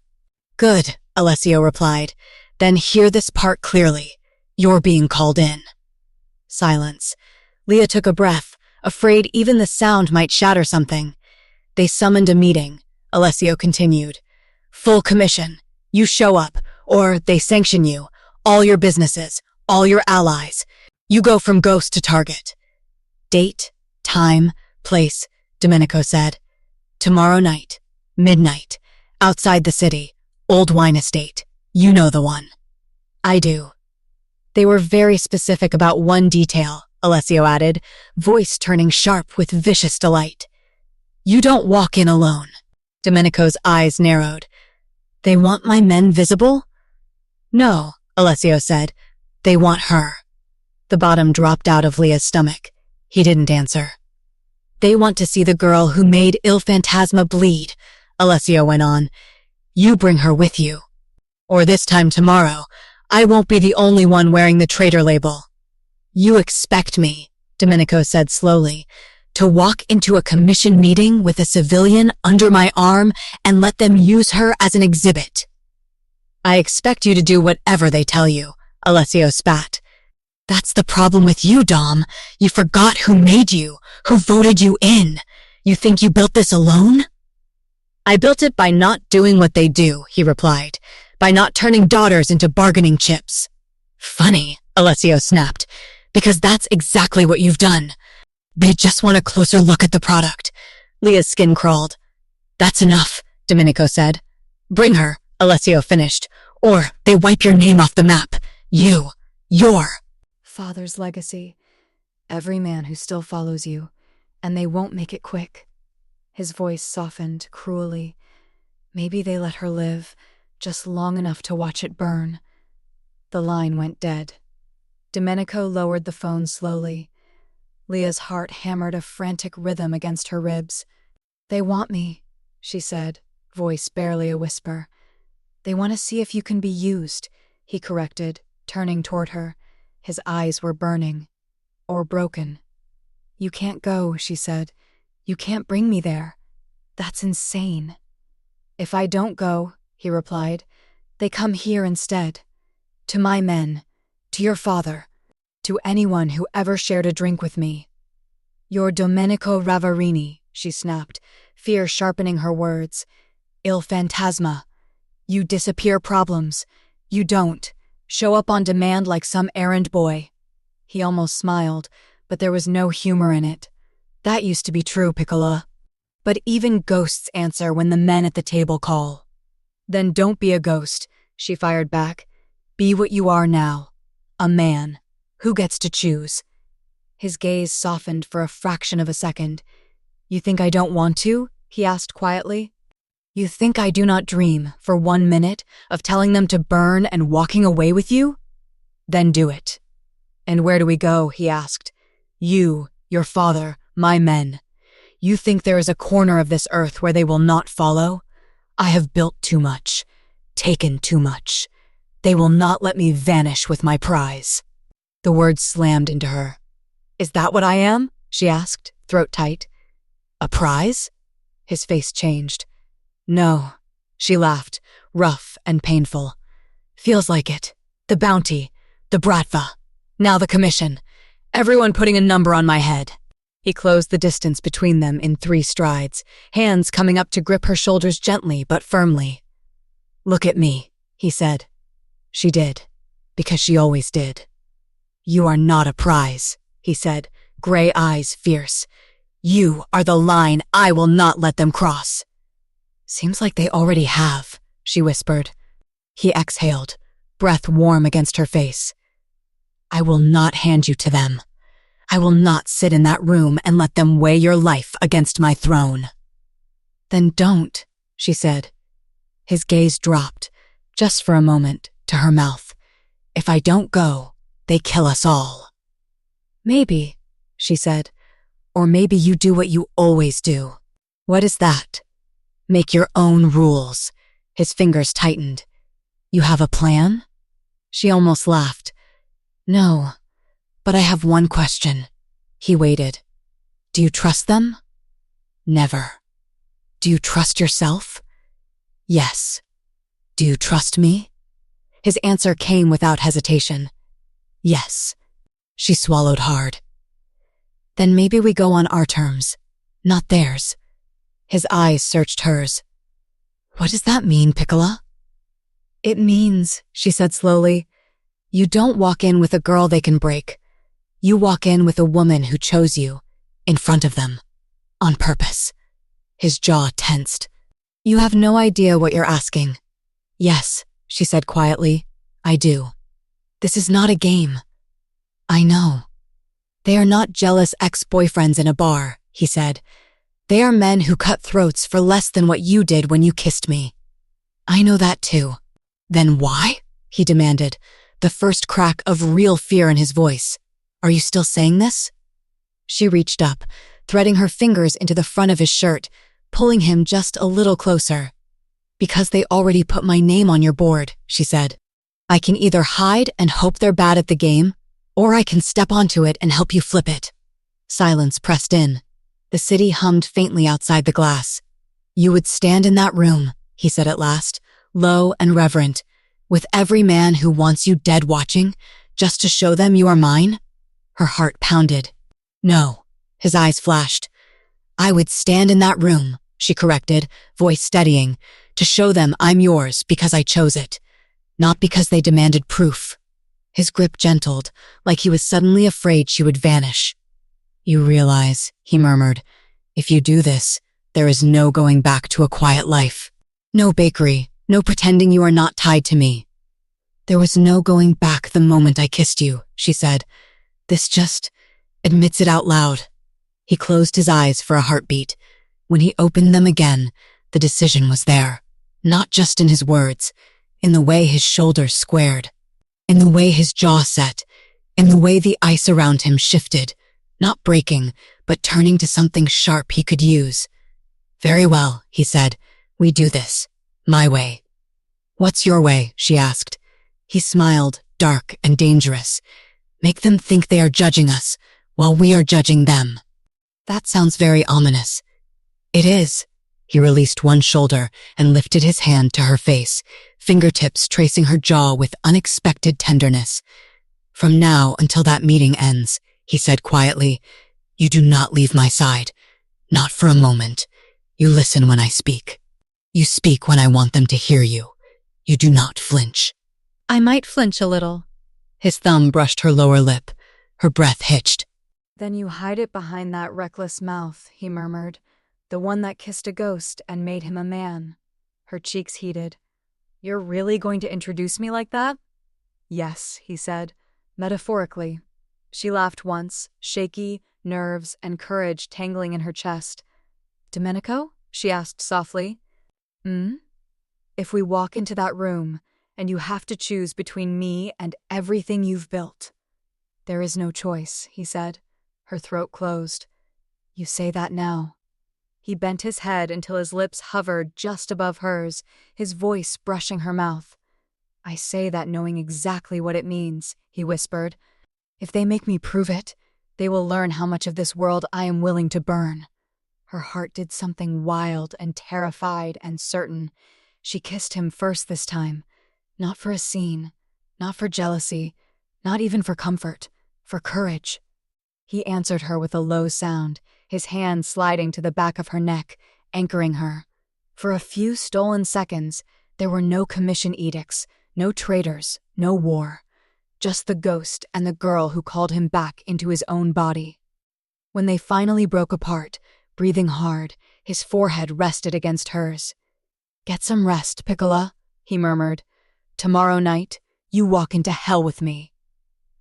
"Good," Alessio replied. "Then hear this part clearly. You're being called in." Silence. Leah took a breath, afraid even the sound might shatter something. "They summoned a meeting," Alessio continued. "Full commission. You show up, or they sanction you. All your businesses, all your allies. You go from ghost to target." "Date, time, place," Domenico said. "Tomorrow night, midnight, outside the city, Old Wine Estate. You know the one." "I do." They were very specific about one detail, Alessio added, voice turning sharp with vicious delight. "You don't walk in alone." Domenico's eyes narrowed. "They want my men visible?" "No," Alessio said. "They want her." The bottom dropped out of Leah's stomach. He didn't answer. "They want to see the girl who made Il Fantasma bleed," Alessio went on. "You bring her with you. Or this time tomorrow, I won't be the only one wearing the traitor label." "You expect me," Domenico said slowly, "to walk into a commission meeting with a civilian under my arm and let them use her as an exhibit?" "I expect you to do whatever they tell you," Alessio spat. "That's the problem with you, Dom. You forgot who made you, who voted you in. You think you built this alone?" "I built it by not doing what they do," he replied, "by not turning daughters into bargaining chips." "Funny," Alessio snapped, "because that's exactly what you've done. They just want a closer look at the product." Leah's skin crawled. "That's enough," Domenico said. "Bring her," Alessio finished, "or they wipe your name off the map. Your Father's legacy. Every man who still follows you, and they won't make it quick." His voice softened cruelly. "Maybe they let her live, just long enough to watch it burn." The line went dead. Domenico lowered the phone slowly. Leah's heart hammered a frantic rhythm against her ribs. "They want me," she said, voice barely a whisper. "They want to see if you can be used," he corrected, turning toward her. His eyes were burning. "Or broken." "You can't go," she said. "You can't bring me there. That's insane." "If I don't go," he replied, "they come here instead. To my men, to your father, to anyone who ever shared a drink with me." "You're Domenico Ravarini," she snapped, fear sharpening her words. "Il Fantasma. You disappear problems. You don't. Show up on demand like some errand boy." He almost smiled, but there was no humor in it. "That used to be true, Piccola. But even ghosts answer when the men at the table call." "Then don't be a ghost," she fired back. "Be what you are now. A man. Who gets to choose?" His gaze softened for a fraction of a second. "You think I don't want to?" he asked quietly. You think I do not dream, for 1 minute, of telling them to burn and walking away with you? Then do it. And where do we go? He asked. You, your father, my men. You think there is a corner of this earth where they will not follow? I have built too much, taken too much. They will not let me vanish with my prize. The words slammed into her. Is that what I am? She asked, throat tight. A prize? His face changed. No, she laughed, rough and painful. Feels like it. The bounty, the bratva, now the commission. Everyone putting a number on my head. He closed the distance between them in 3 strides, hands coming up to grip her shoulders gently but firmly. Look at me, he said. She did, because she always did. You are not a prize, he said, gray eyes fierce. You are the line I will not let them cross. Seems like they already have, she whispered. He exhaled, breath warm against her face. I will not hand you to them. I will not sit in that room and let them weigh your life against my throne. Then don't, she said. His gaze dropped, just for a moment, to her mouth. If I don't go, they kill us all. Maybe, she said, or maybe you do what you always do. What is that? Make your own rules. His fingers tightened. You have a plan? She almost laughed. No, but I have one question. He waited. Do you trust them? Never. Do you trust yourself? Yes. Do you trust me? His answer came without hesitation. Yes. She swallowed hard. Then maybe we go on our terms, not theirs. His eyes searched hers. What does that mean, Piccola? It means, she said slowly, you don't walk in with a girl they can break. You walk in with a woman who chose you, in front of them, on purpose. His jaw tensed. You have no idea what you're asking. Yes, she said quietly, I do. This is not a game. I know. They are not jealous ex-boyfriends in a bar, he said. They are men who cut throats for less than what you did when you kissed me. I know that too. Then why? He demanded, the first crack of real fear in his voice. Are you still saying this? She reached up, threading her fingers into the front of his shirt, pulling him just a little closer. Because they already put my name on your board, she said. I can either hide and hope they're bad at the game, or I can step onto it and help you flip it. Silence pressed in. The city hummed faintly outside the glass. You would stand in that room, he said at last, low and reverent, with every man who wants you dead watching, just to show them you are mine? Her heart pounded. No, his eyes flashed. I would stand in that room, she corrected, voice steadying, to show them I'm yours because I chose it, not because they demanded proof. His grip gentled, like he was suddenly afraid she would vanish. You realize, he murmured, if you do this, there is no going back to a quiet life. No bakery, no pretending you are not tied to me. There was no going back the moment I kissed you, she said. This just admits it out loud. He closed his eyes for a heartbeat. When he opened them again, the decision was there. Not just in his words, in the way his shoulders squared, in the way his jaw set, in the way the ice around him shifted, not breaking, but turning to something sharp he could use. Very well, he said. We do this. My way. What's your way? She asked. He smiled, dark and dangerous. Make them think they are judging us, while we are judging them. That sounds very ominous. It is. He released one shoulder and lifted his hand to her face, fingertips tracing her jaw with unexpected tenderness. From now until that meeting ends, he said quietly, you do not leave my side. Not for a moment. You listen when I speak. You speak when I want them to hear you. You do not flinch. I might flinch a little. His thumb brushed her lower lip. Her breath hitched. Then you hide it behind that reckless mouth, he murmured. The one that kissed a ghost and made him a man. Her cheeks heated. You're really going to introduce me like that? Yes, he said, metaphorically. She laughed once, shaky, nerves and courage tangling in her chest. Domenico? She asked softly. Hmm? If we walk into that room and you have to choose between me and everything you've built. There is no choice, he said, her throat closed. You say that now. He bent his head until his lips hovered just above hers, his voice brushing her mouth. I say that knowing exactly what it means, he whispered. If they make me prove it, they will learn how much of this world I am willing to burn. Her heart did something wild and terrified and certain. She kissed him first this time. Not for a scene, not for jealousy, not even for comfort, for courage. He answered her with a low sound, his hand sliding to the back of her neck, anchoring her. For a few stolen seconds, there were no commission edicts, no traitors, no war. Just the ghost and the girl who called him back into his own body. When they finally broke apart, breathing hard, his forehead rested against hers. Get some rest, Piccola, he murmured. Tomorrow night, you walk into hell with me.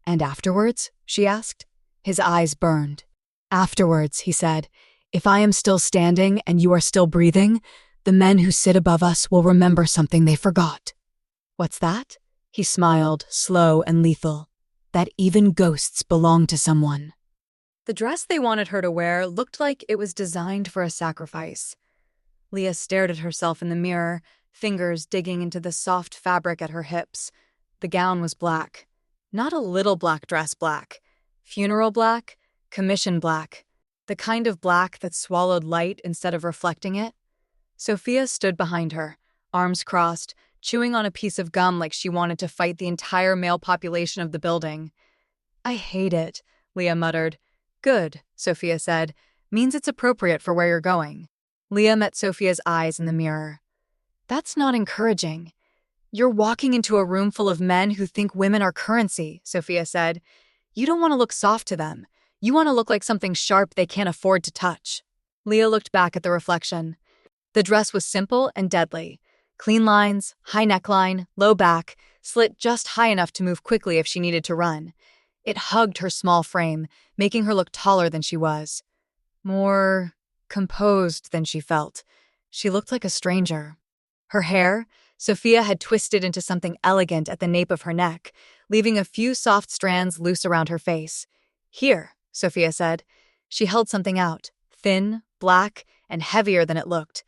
And afterwards? She asked. His eyes burned. Afterwards, he said, if I am still standing and you are still breathing, the men who sit above us will remember something they forgot. What's that? He smiled, slow and lethal. That even ghosts belong to someone. The dress they wanted her to wear looked like it was designed for a sacrifice. Leah stared at herself in the mirror, fingers digging into the soft fabric at her hips. The gown was black. Not a little black dress black. Funeral black, commission black. The kind of black that swallowed light instead of reflecting it. Sophia stood behind her, arms crossed, chewing on a piece of gum like she wanted to fight the entire male population of the building. I hate it, Leah muttered. Good, Sophia said. Means it's appropriate for where you're going. Leah met Sophia's eyes in the mirror. That's not encouraging. You're walking into a room full of men who think women are currency, Sophia said. You don't want to look soft to them. You want to look like something sharp they can't afford to touch. Leah looked back at the reflection. The dress was simple and deadly. Clean lines, high neckline, low back, slit just high enough to move quickly if she needed to run. It hugged her small frame, making her look taller than she was. More composed than she felt. She looked like a stranger. Her hair, Sophia had twisted into something elegant at the nape of her neck, leaving a few soft strands loose around her face. Here, Sophia said. She held something out, thin, black, and heavier than it looked.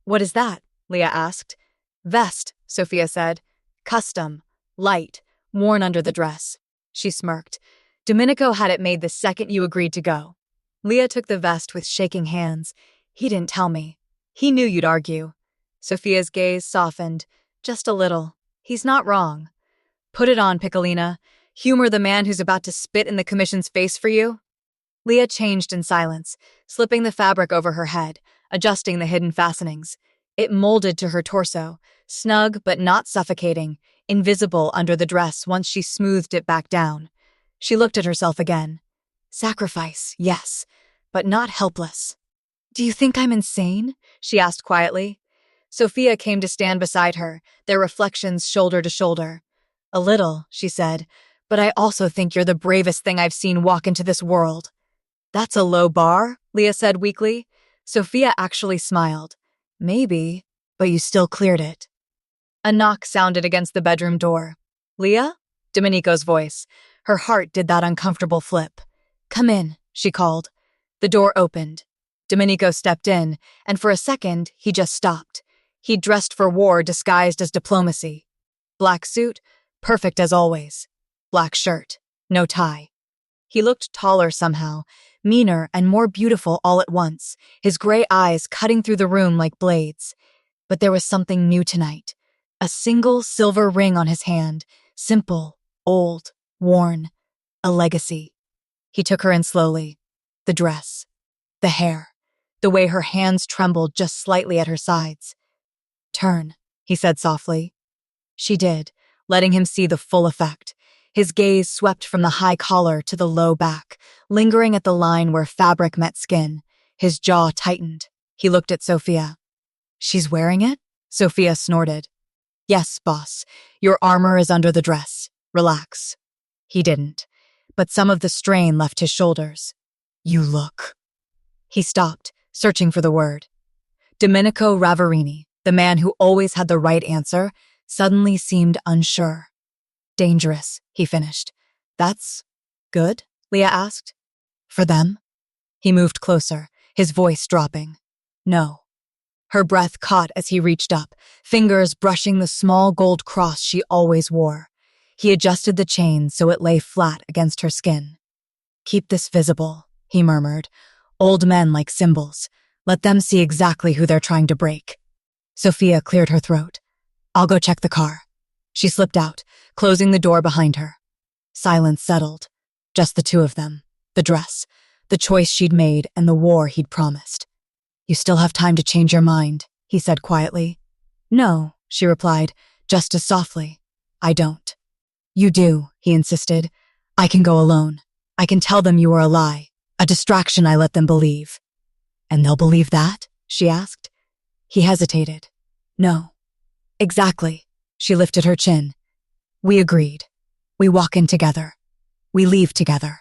What is that? Leah asked. Vest, Sophia said. Custom, light, worn under the dress. She smirked. Domenico had it made the second you agreed to go. Leah took the vest with shaking hands. He didn't tell me. He knew you'd argue. Sophia's gaze softened, just a little. He's not wrong. Put it on, Piccolina. Humor the man who's about to spit in the commission's face for you. Leah changed in silence, slipping the fabric over her head, adjusting the hidden fastenings. It molded to her torso, snug but not suffocating, invisible under the dress once she smoothed it back down. She looked at herself again. Sacrifice, yes, but not helpless. Do you think I'm insane? She asked quietly. Sophia came to stand beside her, their reflections shoulder to shoulder. A little, she said, but I also think you're the bravest thing I've seen walk into this world. That's a low bar, Leah said weakly. Sophia actually smiled. Maybe, but you still cleared it. A knock sounded against the bedroom door. Leah? Domenico's voice. Her heart did that uncomfortable flip. Come in, she called. The door opened. Domenico stepped in, and for a second, he just stopped. He'd dressed for war disguised as diplomacy. Black suit, perfect as always. Black shirt, no tie. He looked taller somehow, meaner and more beautiful all at once, his gray eyes cutting through the room like blades. But there was something new tonight. A single silver ring on his hand, simple, old, worn, a legacy. He took her in slowly. The dress, the hair, the way her hands trembled just slightly at her sides. Turn, he said softly. She did, letting him see the full effect. His gaze swept from the high collar to the low back, lingering at the line where fabric met skin. His jaw tightened. He looked at Sophia. She's wearing it? Sophia snorted. Yes, boss. Your armor is under the dress. Relax. He didn't, but some of the strain left his shoulders. You look. He stopped, searching for the word. Domenico Ravarini, The man who always had the right answer suddenly seemed unsure. Dangerous, he finished. That's good? Leah asked. For them? He moved closer, his voice dropping. No. Her breath caught as he reached up, fingers brushing the small gold cross she always wore. He adjusted the chain so it lay flat against her skin. Keep this visible, he murmured. Old men like symbols. Let them see exactly who they're trying to break. Sophia cleared her throat. I'll go check the car. She slipped out, closing the door behind her. Silence settled. Just the two of them. The dress, the choice she'd made, and the war he'd promised. You still have time to change your mind, he said quietly. No, she replied, just as softly. I don't. You do, he insisted. I can go alone. I can tell them you were a lie, a distraction I let them believe. And they'll believe that? She asked. He hesitated. No. Exactly. She lifted her chin. We agreed. We walk in together. We leave together.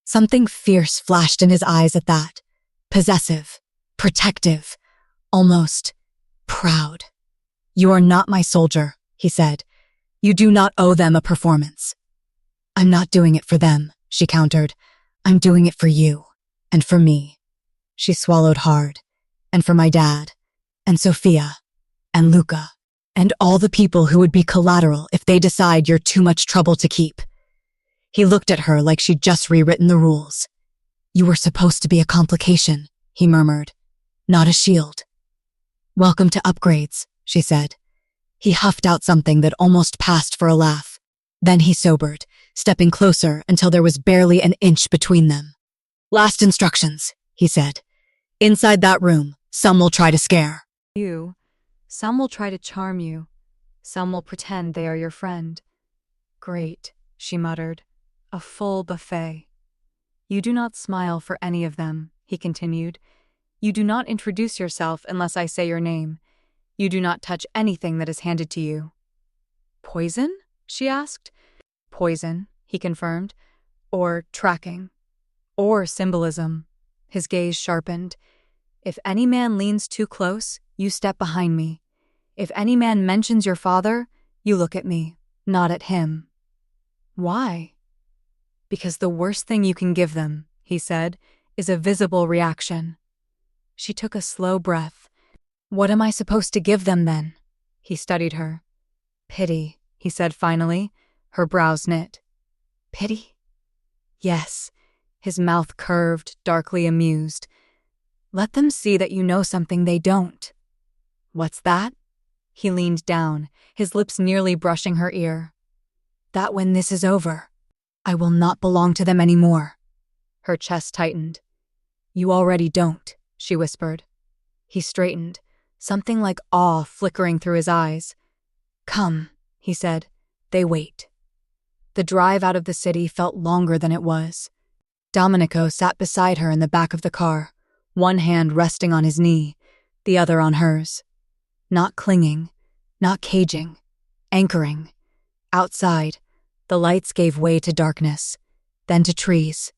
Something fierce flashed in his eyes at that. Possessive, protective, almost proud. You are not my soldier, he said. You do not owe them a performance. I'm not doing it for them, she countered. I'm doing it for you, and for me. She swallowed hard. And for my dad, and Sophia, and Luca, and all the people who would be collateral if they decide you're too much trouble to keep. He looked at her like she'd just rewritten the rules. You were supposed to be a complication, he murmured, not a shield. Welcome to upgrades, she said. He huffed out something that almost passed for a laugh. Then he sobered, stepping closer until there was barely an inch between them. Last instructions, he said. Inside that room, some will try to scare you. Some will try to charm you. Some will pretend they are your friend. Great, she muttered. A full buffet. You do not smile for any of them, he continued. You do not introduce yourself unless I say your name. You do not touch anything that is handed to you. Poison? She asked. Poison, he confirmed. Or tracking. Or symbolism. His gaze sharpened. If any man leans too close, you step behind me. If any man mentions your father, you look at me, not at him. Why? Because the worst thing you can give them, he said, is a visible reaction. She took a slow breath. What am I supposed to give them then? He studied her. Pity, he said finally, her brows knit. Pity? Yes. His mouth curved, darkly amused. Let them see that you know something they don't. What's that? He leaned down, his lips nearly brushing her ear. That when this is over, I will not belong to them anymore. Her chest tightened. You already don't, she whispered. He straightened, something like awe flickering through his eyes. Come, he said. They wait. The drive out of the city felt longer than it was. Domenico sat beside her in the back of the car, one hand resting on his knee, the other on hers. Not clinging, not caging, anchoring. Outside, the lights gave way to darkness, then to trees.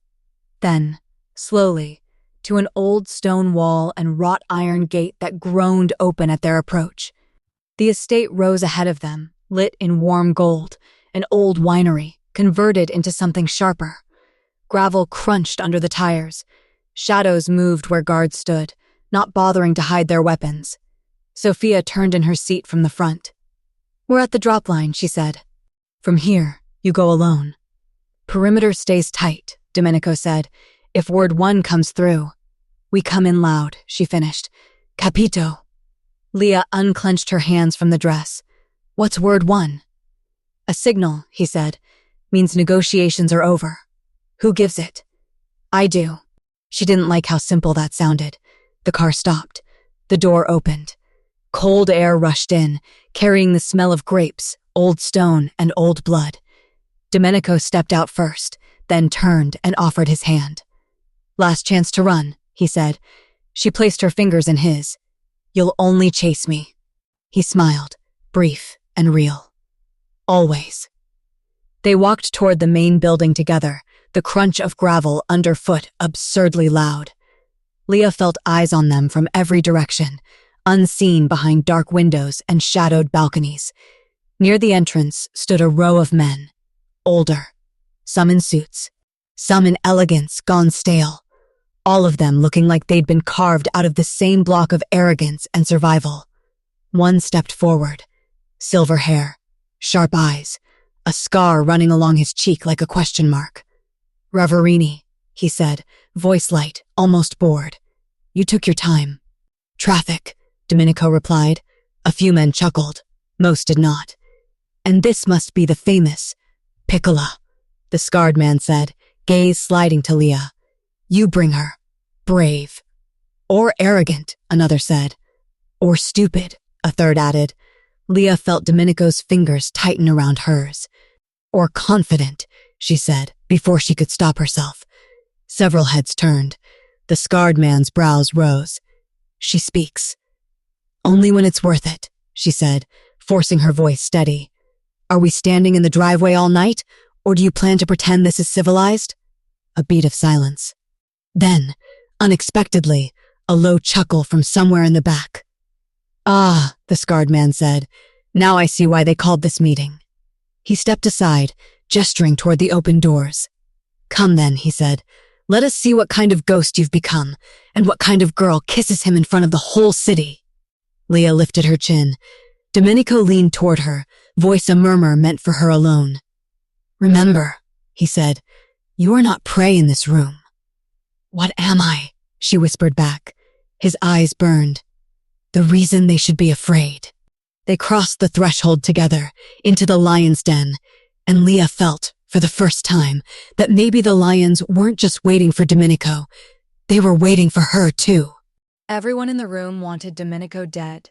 Then, slowly, to an old stone wall and wrought iron gate that groaned open at their approach. The estate rose ahead of them, lit in warm gold, an old winery, converted into something sharper. Gravel crunched under the tires. Shadows moved where guards stood, not bothering to hide their weapons. Sophia turned in her seat from the front. We're at the drop line, she said. From here, you go alone. Perimeter stays tight, Domenico said. If word 1 comes through. We come in loud, she finished. Capito. Leah unclenched her hands from the dress. What's word 1? A signal, he said, means negotiations are over. Who gives it? I do. She didn't like how simple that sounded. The car stopped. The door opened. Cold air rushed in, carrying the smell of grapes, old stone, and old blood. Domenico stepped out first, then turned and offered his hand. Last chance to run, he said. She placed her fingers in his. You'll only chase me. He smiled, brief and real. Always. They walked toward the main building together, the crunch of gravel underfoot absurdly loud. Leah felt eyes on them from every direction, unseen behind dark windows and shadowed balconies. Near the entrance stood a row of men, older, some in suits, some in elegance gone stale, all of them looking like they'd been carved out of the same block of arrogance and survival. One stepped forward, silver hair, sharp eyes, a scar running along his cheek like a question mark. "Ravarini," he said, voice light, almost bored. "You took your time." "Traffic," Domenico replied. A few men chuckled. Most did not. "And this must be the famous Piccola," the scarred man said, gaze sliding to Leah. "You bring her. Brave." "Or arrogant," another said. "Or stupid," a third added. Leah felt Domenico's fingers tighten around hers. "Or confident," she said, before she could stop herself. Several heads turned. The scarred man's brows rose. "She speaks." "Only when it's worth it," she said, forcing her voice steady. "Are we standing in the driveway all night, or do you plan to pretend this is civilized?" A beat of silence. Then, unexpectedly, a low chuckle from somewhere in the back. "Ah," the scarred man said. "Now I see why they called this meeting." He stepped aside, gesturing toward the open doors. "Come then," he said. "Let us see what kind of ghost you've become, and what kind of girl kisses him in front of the whole city." Leah lifted her chin. Domenico leaned toward her, voice a murmur meant for her alone. "Remember," he said, "you are not prey in this room." "What am I?" she whispered back. His eyes burned. "The reason they should be afraid." They crossed the threshold together, into the lion's den, and Leah felt, for the first time, that maybe the lions weren't just waiting for Domenico. They were waiting for her, too. Everyone in the room wanted Domenico dead.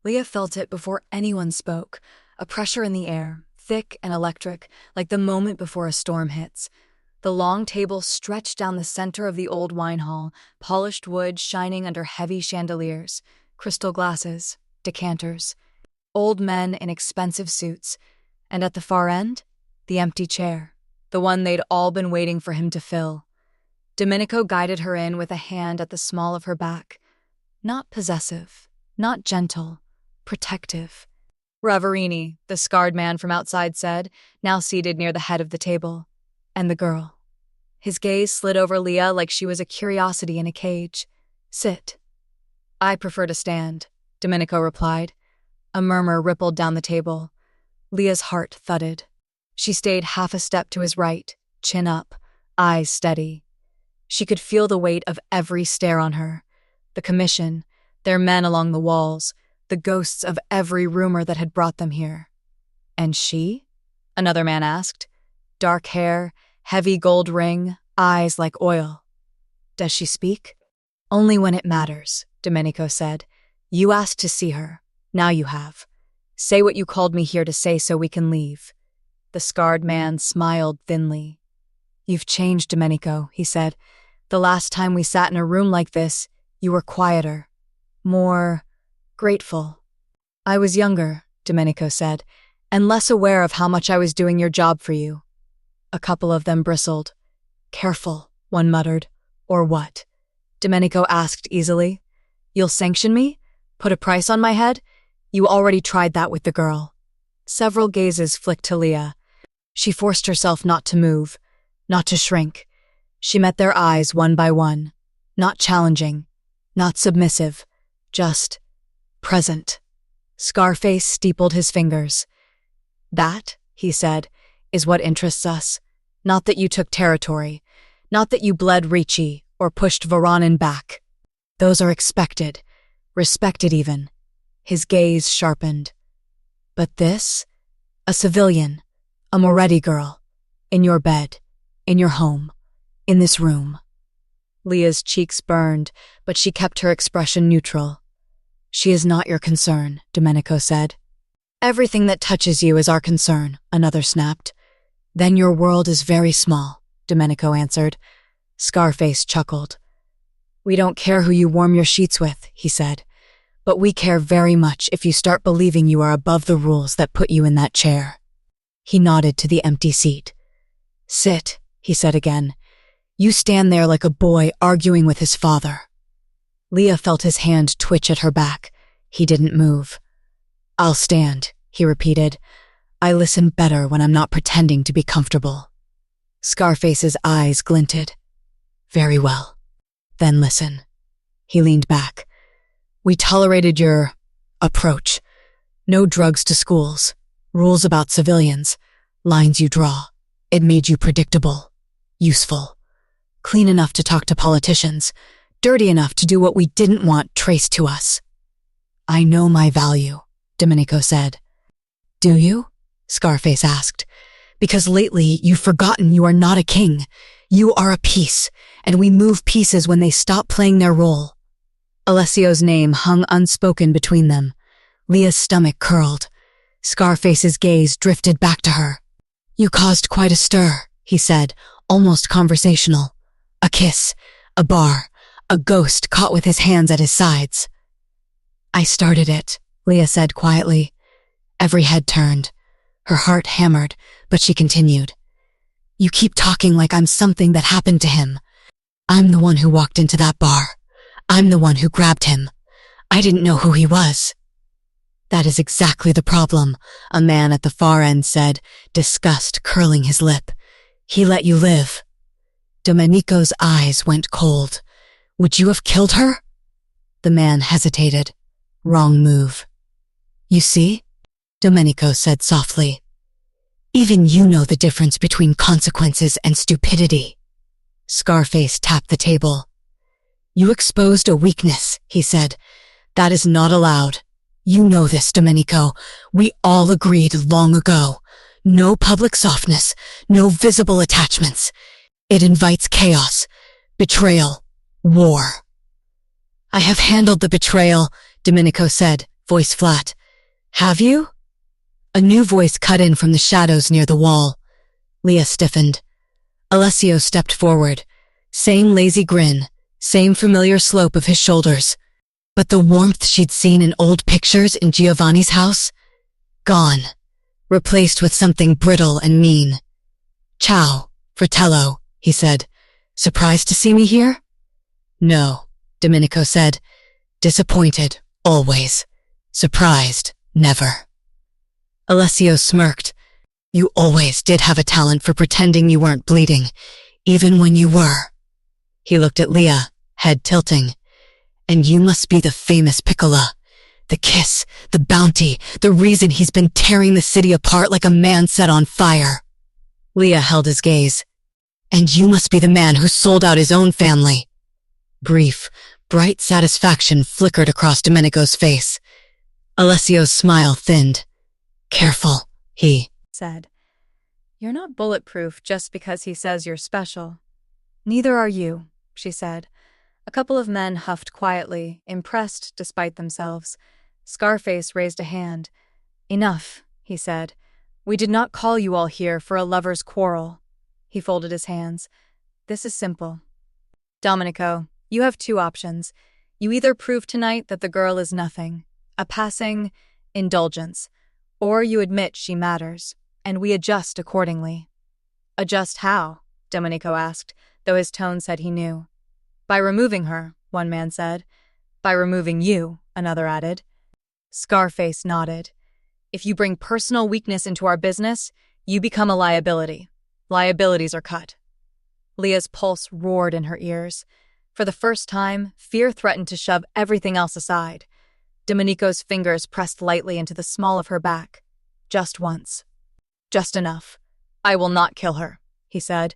Leah felt it before anyone spoke, a pressure in the air, thick and electric, like the moment before a storm hits. The long table stretched down the center of the old wine hall, polished wood shining under heavy chandeliers, crystal glasses, decanters, old men in expensive suits, and at the far end, the empty chair, the one they'd all been waiting for him to fill. Domenico guided her in with a hand at the small of her back. Not possessive, not gentle, protective. "Ravarini," the scarred man from outside said, now seated near the head of the table. "And the girl." His gaze slid over Leah like she was a curiosity in a cage. "Sit." "I prefer to stand," Domenico replied. A murmur rippled down the table. Leah's heart thudded. She stayed half a step to his right, chin up, eyes steady. She could feel the weight of every stare on her. The commission, their men along the walls, the ghosts of every rumor that had brought them here. "And she?" another man asked. Dark hair, heavy gold ring, eyes like oil. "Does she speak?" "Only when it matters," Domenico said. "You asked to see her. Now you have. Say what you called me here to say so we can leave." The scarred man smiled thinly. "You've changed, Domenico," he said. "The last time we sat in a room like this, you were quieter, more grateful." "I was younger," Domenico said, "and less aware of how much I was doing your job for you." A couple of them bristled. "Careful," one muttered. "Or what?" Domenico asked easily. "You'll sanction me? Put a price on my head? You already tried that with the girl." Several gazes flicked to Leah. She forced herself not to move, not to shrink. She met their eyes one by one, not challenging, not submissive, just present. Scarface steepled his fingers. "That," he said, "is what interests us. Not that you took territory, not that you bled Ricci or pushed Varanin back. Those are expected, respected even." His gaze sharpened. "But this? A civilian, a Moretti girl, in your bed, in your home, in this room." Leah's cheeks burned, but she kept her expression neutral. "She is not your concern," Domenico said. "Everything that touches you is our concern," another snapped. "Then your world is very small," Domenico answered. Scarface chuckled. "We don't care who you warm your sheets with," he said. "But we care very much if you start believing you are above the rules that put you in that chair." He nodded to the empty seat. "Sit," he said again. "You stand there like a boy arguing with his father." Leah felt his hand twitch at her back. He didn't move. "I'll stand," he repeated. "I listen better when I'm not pretending to be comfortable." Scarface's eyes glinted. "Very well. Then listen." He leaned back. "We tolerated your approach. No drugs to schools, rules about civilians, lines you draw. It made you predictable, useful, clean enough to talk to politicians, dirty enough to do what we didn't want traced to us." "I know my value," Domenico said. "Do you?" Scarface asked. "Because lately you've forgotten you are not a king. You are a piece, and we move pieces when they stop playing their role." Alessio's name hung unspoken between them. Leah's stomach curled. Scarface's gaze drifted back to her. "You caused quite a stir," he said, almost conversational. "A kiss, a bar, a ghost caught with his hands at his sides." "I started it," Leah said quietly. Every head turned. Her heart hammered, but she continued. "You keep talking like I'm something that happened to him. I'm the one who walked into that bar. I'm the one who grabbed him. I didn't know who he was." "That is exactly the problem," a man at the far end said, disgust curling his lip. "He let you live." Domenico's eyes went cold. "Would you have killed her?" The man hesitated. "Wrong move." "You see?" Domenico said softly. "Even you know the difference between consequences and stupidity." Scarface tapped the table. "You exposed a weakness," he said. "That is not allowed. You know this, Domenico. We all agreed long ago. No public softness, no visible attachments. It invites chaos, betrayal, war." "I have handled the betrayal," Domenico said, voice flat. "Have you?" A new voice cut in from the shadows near the wall. Leah stiffened. Alessio stepped forward. Same lazy grin, same familiar slope of his shoulders. But the warmth she'd seen in old pictures in Giovanni's house? Gone. Replaced with something brittle and mean. "Ciao, fratello," he said. "Surprised to see me here?" "No," Domenico said. "Disappointed, always. Surprised, never." Alessio smirked. "You always did have a talent for pretending you weren't bleeding, even when you were." He looked at Leah, head tilting. "And you must be the famous Piccola. The kiss, the bounty, the reason he's been tearing the city apart like a man set on fire." Leah held his gaze. "And you must be the man who sold out his own family." Brief, bright satisfaction flickered across Domenico's face. Alessio's smile thinned. "Careful," he said. "You're not bulletproof just because he says you're special." "Neither are you," she said. A couple of men huffed quietly, impressed despite themselves. Scarface raised a hand. "Enough," he said. "We did not call you all here for a lover's quarrel." He folded his hands. "This is simple. Domenico, you have two options. You either prove tonight that the girl is nothing, a passing indulgence, or you admit she matters, and we adjust accordingly." "Adjust how?" Domenico asked, though his tone said he knew. "By removing her," one man said. "By removing you," another added. Scarface nodded. "If you bring personal weakness into our business, you become a liability. Liabilities are cut." Leah's pulse roared in her ears. For the first time, fear threatened to shove everything else aside. Domenico's fingers pressed lightly into the small of her back. "Just once. Just enough. I will not kill her," he said.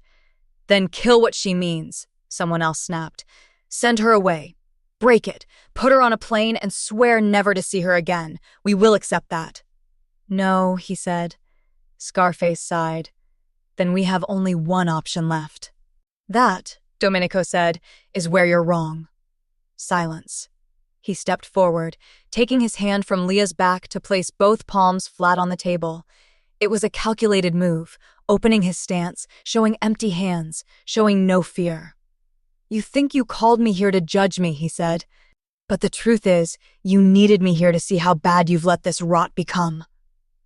"Then kill what she means," someone else snapped. "Send her away. Break it. Put her on a plane and swear never to see her again. We will accept that." "No," he said. Scarface sighed. "Then we have only one option left." "That," Domenico said, "is where you're wrong." Silence. He stepped forward, taking his hand from Leah's back to place both palms flat on the table. It was a calculated move, opening his stance, showing empty hands, showing no fear. "You think you called me here to judge me," he said. "But the truth is, you needed me here to see how bad you've let this rot become."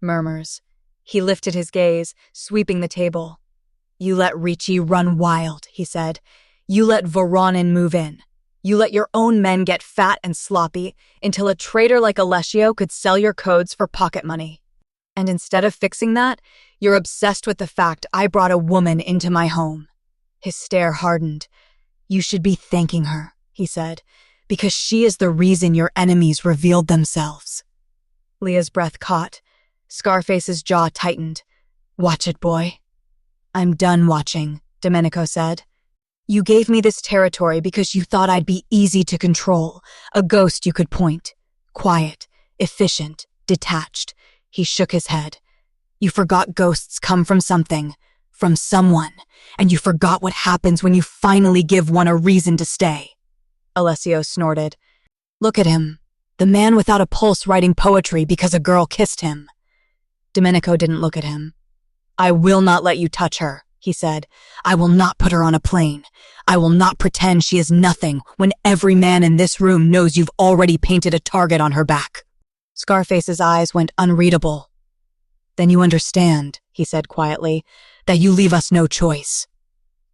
Murmurs. He lifted his gaze, sweeping the table. "You let Ricci run wild," he said. "You let Voronin move in. You let your own men get fat and sloppy until a traitor like Alessio could sell your codes for pocket money. And instead of fixing that, you're obsessed with the fact I brought a woman into my home." His stare hardened. "You should be thanking her," he said, "because she is the reason your enemies revealed themselves." Leah's breath caught. Scarface's jaw tightened. "Watch it, boy." "I'm done watching," Domenico said. "You gave me this territory because you thought I'd be easy to control, a ghost you could point. Quiet, efficient, detached." He shook his head. "You forgot ghosts come from something, from someone, and you forgot what happens when you finally give one a reason to stay." Alessio snorted. "Look at him, the man without a pulse writing poetry because a girl kissed him." Domenico didn't look at him. "I will not let you touch her," he said. "I will not put her on a plane. I will not pretend she is nothing when every man in this room knows you've already painted a target on her back." Scarface's eyes went unreadable. "Then you understand," he said quietly, "that you leave us no choice."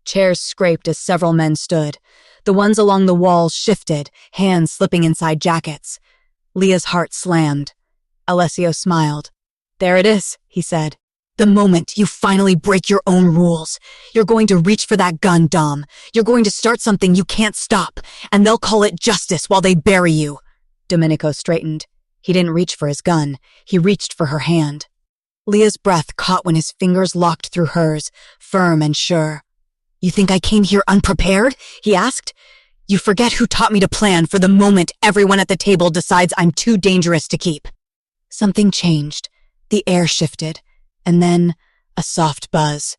Chairs scraped as several men stood. The ones along the walls shifted, hands slipping inside jackets. Leah's heart slammed. Alessio smiled. "There it is," he said. "The moment you finally break your own rules. You're going to reach for that gun, Dom. You're going to start something you can't stop, and they'll call it justice while they bury you." Domenico straightened. He didn't reach for his gun. He reached for her hand. Leah's breath caught when his fingers locked through hers, firm and sure. "You think I came here unprepared?" he asked. "You forget who taught me to plan for the moment everyone at the table decides I'm too dangerous to keep." Something changed. The air shifted, and then a soft buzz.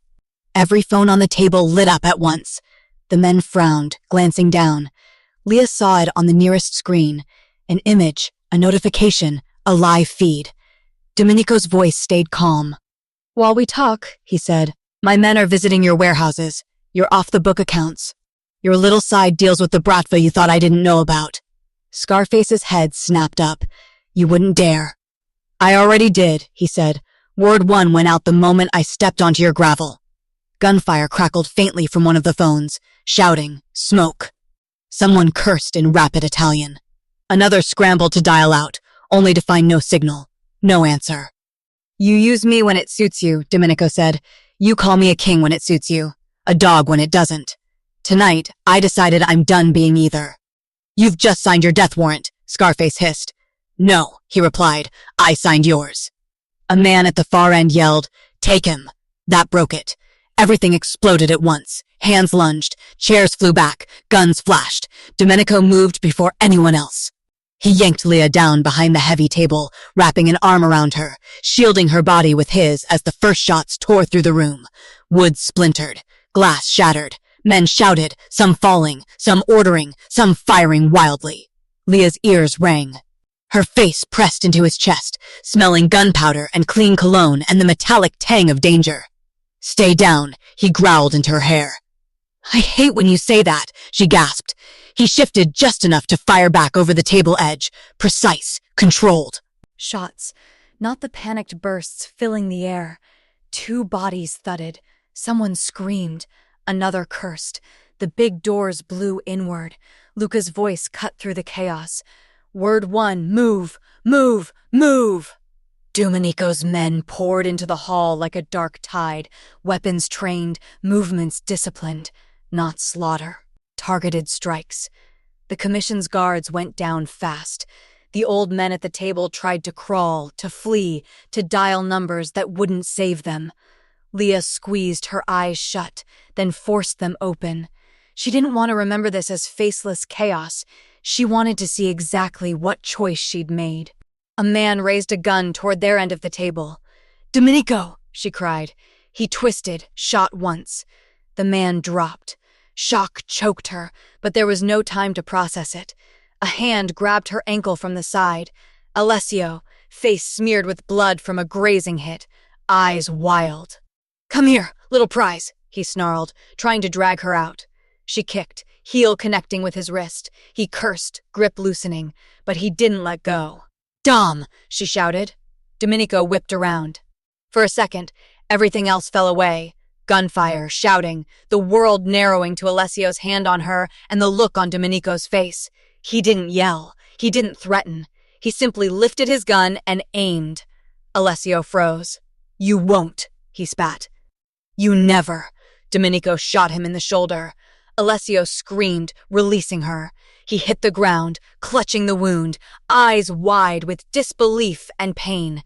Every phone on the table lit up at once. The men frowned, glancing down. Leah saw it on the nearest screen. An image, a notification, a live feed. Domenico's voice stayed calm. "While we talk," he said, "my men are visiting your warehouses, your off-the-book accounts. Your little side deals with the Bratva you thought I didn't know about." Scarface's head snapped up. "You wouldn't dare." "I already did," he said. "Word 1 went out the moment I stepped onto your gravel." Gunfire crackled faintly from one of the phones, shouting, "Smoke." Someone cursed in rapid Italian. Another scrambled to dial out, only to find no signal, no answer. "You use me when it suits you," Domenico said. "You call me a king when it suits you, a dog when it doesn't. Tonight, I decided I'm done being either." "You've just signed your death warrant," Scarface hissed. "No," he replied, "I signed yours." A man at the far end yelled, "Take him." That broke it. Everything exploded at once. Hands lunged, chairs flew back, guns flashed. Domenico moved before anyone else. He yanked Leah down behind the heavy table, wrapping an arm around her, shielding her body with his as the first shots tore through the room. Wood splintered, glass shattered. Men shouted, some falling, some ordering, some firing wildly. Leah's ears rang. Her face pressed into his chest, smelling gunpowder and clean cologne and the metallic tang of danger. "Stay down," he growled into her hair. "I hate when you say that," she gasped. He shifted just enough to fire back over the table edge, precise, controlled. Shots, not the panicked bursts filling the air. 2 bodies thudded. Someone screamed. Another cursed. The big doors blew inward. Luca's voice cut through the chaos. Word 1, move, move, move. Domenico's men poured into the hall like a dark tide, weapons trained, movements disciplined, not slaughter, targeted strikes. The commission's guards went down fast. The old men at the table tried to crawl, to flee, to dial numbers that wouldn't save them. Leah squeezed her eyes shut, then forced them open. She didn't want to remember this as faceless chaos. She wanted to see exactly what choice she'd made. A man raised a gun toward their end of the table. "Domenico!" she cried. He twisted, shot once. The man dropped. Shock choked her, but there was no time to process it. A hand grabbed her ankle from the side. Alessio, face smeared with blood from a grazing hit, eyes wild. "Come here, little prize," he snarled, trying to drag her out. She kicked, heel connecting with his wrist. He cursed, grip loosening, but he didn't let go. "Dom!" she shouted. Domenico whipped around. For a second, everything else fell away. Gunfire, shouting, the world narrowing to Alessio's hand on her and the look on Domenico's face. He didn't yell. He didn't threaten. He simply lifted his gun and aimed. Alessio froze. "You won't," he spat. "You never." Domenico shot him in the shoulder. Alessio screamed, releasing her. He hit the ground, clutching the wound, eyes wide with disbelief and pain.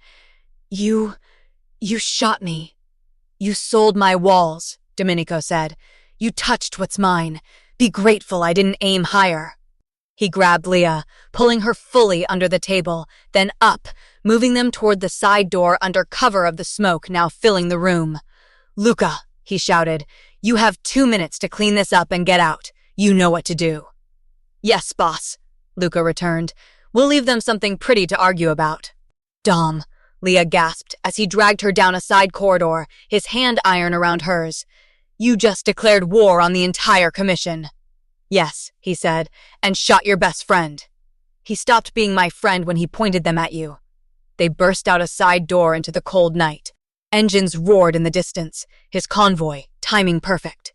You shot me. "You sold my walls," Domenico said. "You touched what's mine. Be grateful I didn't aim higher." He grabbed Leah, pulling her fully under the table, then up, moving them toward the side door under cover of the smoke now filling the room. "Luca," he shouted, "you have 2 minutes to clean this up and get out. You know what to do." "Yes, boss," Luca returned. "We'll leave them something pretty to argue about." "Dom," Leah gasped as he dragged her down a side corridor, his hand iron around hers. "You just declared war on the entire commission." "Yes," he said, "and shot your best friend." "He stopped being my friend when he pointed them at you." They burst out a side door into the cold night. Engines roared in the distance, his convoy, timing perfect.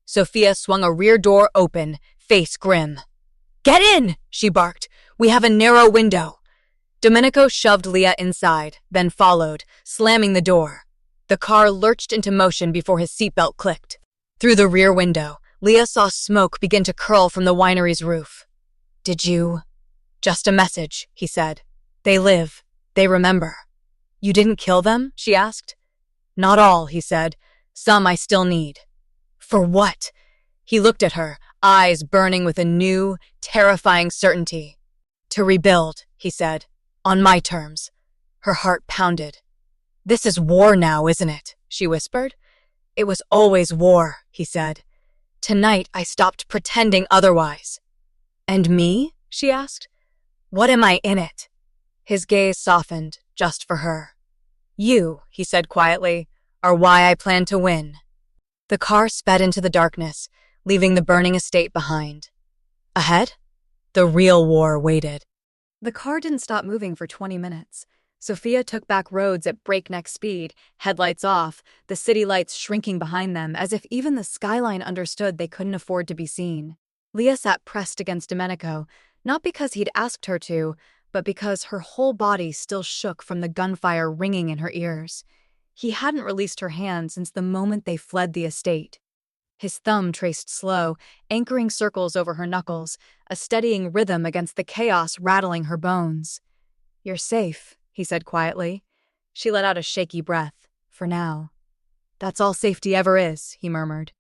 Sophia swung a rear door open, face grim. "Get in!" she barked. "We have a narrow window." Domenico shoved Leah inside, then followed, slamming the door. The car lurched into motion before his seatbelt clicked. Through the rear window, Leah saw smoke begin to curl from the winery's roof. "Did you—" "Just a message," he said. "They live. They remember." "You didn't kill them?" she asked. "Not all," he said. "Some I still need." "For what?" He looked at her, eyes burning with a new, terrifying certainty. "To rebuild," he said. "On my terms." Her heart pounded. "This is war now, isn't it?" she whispered. "It was always war," he said. "Tonight I stopped pretending otherwise." "And me?" she asked. "What am I in it?" His gaze softened, just for her. "You," he said quietly, "are why I plan to win." The car sped into the darkness, leaving the burning estate behind. Ahead, the real war waited. The car didn't stop moving for 20 minutes. Sophia took back roads at breakneck speed, headlights off, the city lights shrinking behind them, as if even the skyline understood they couldn't afford to be seen. Leah sat pressed against Domenico, not because he'd asked her to, but because her whole body still shook from the gunfire ringing in her ears. He hadn't released her hand since the moment they fled the estate. His thumb traced slow, anchoring circles over her knuckles, a steadying rhythm against the chaos rattling her bones. "You're safe," he said quietly. She let out a shaky breath. "For now." "That's all safety ever is," he murmured.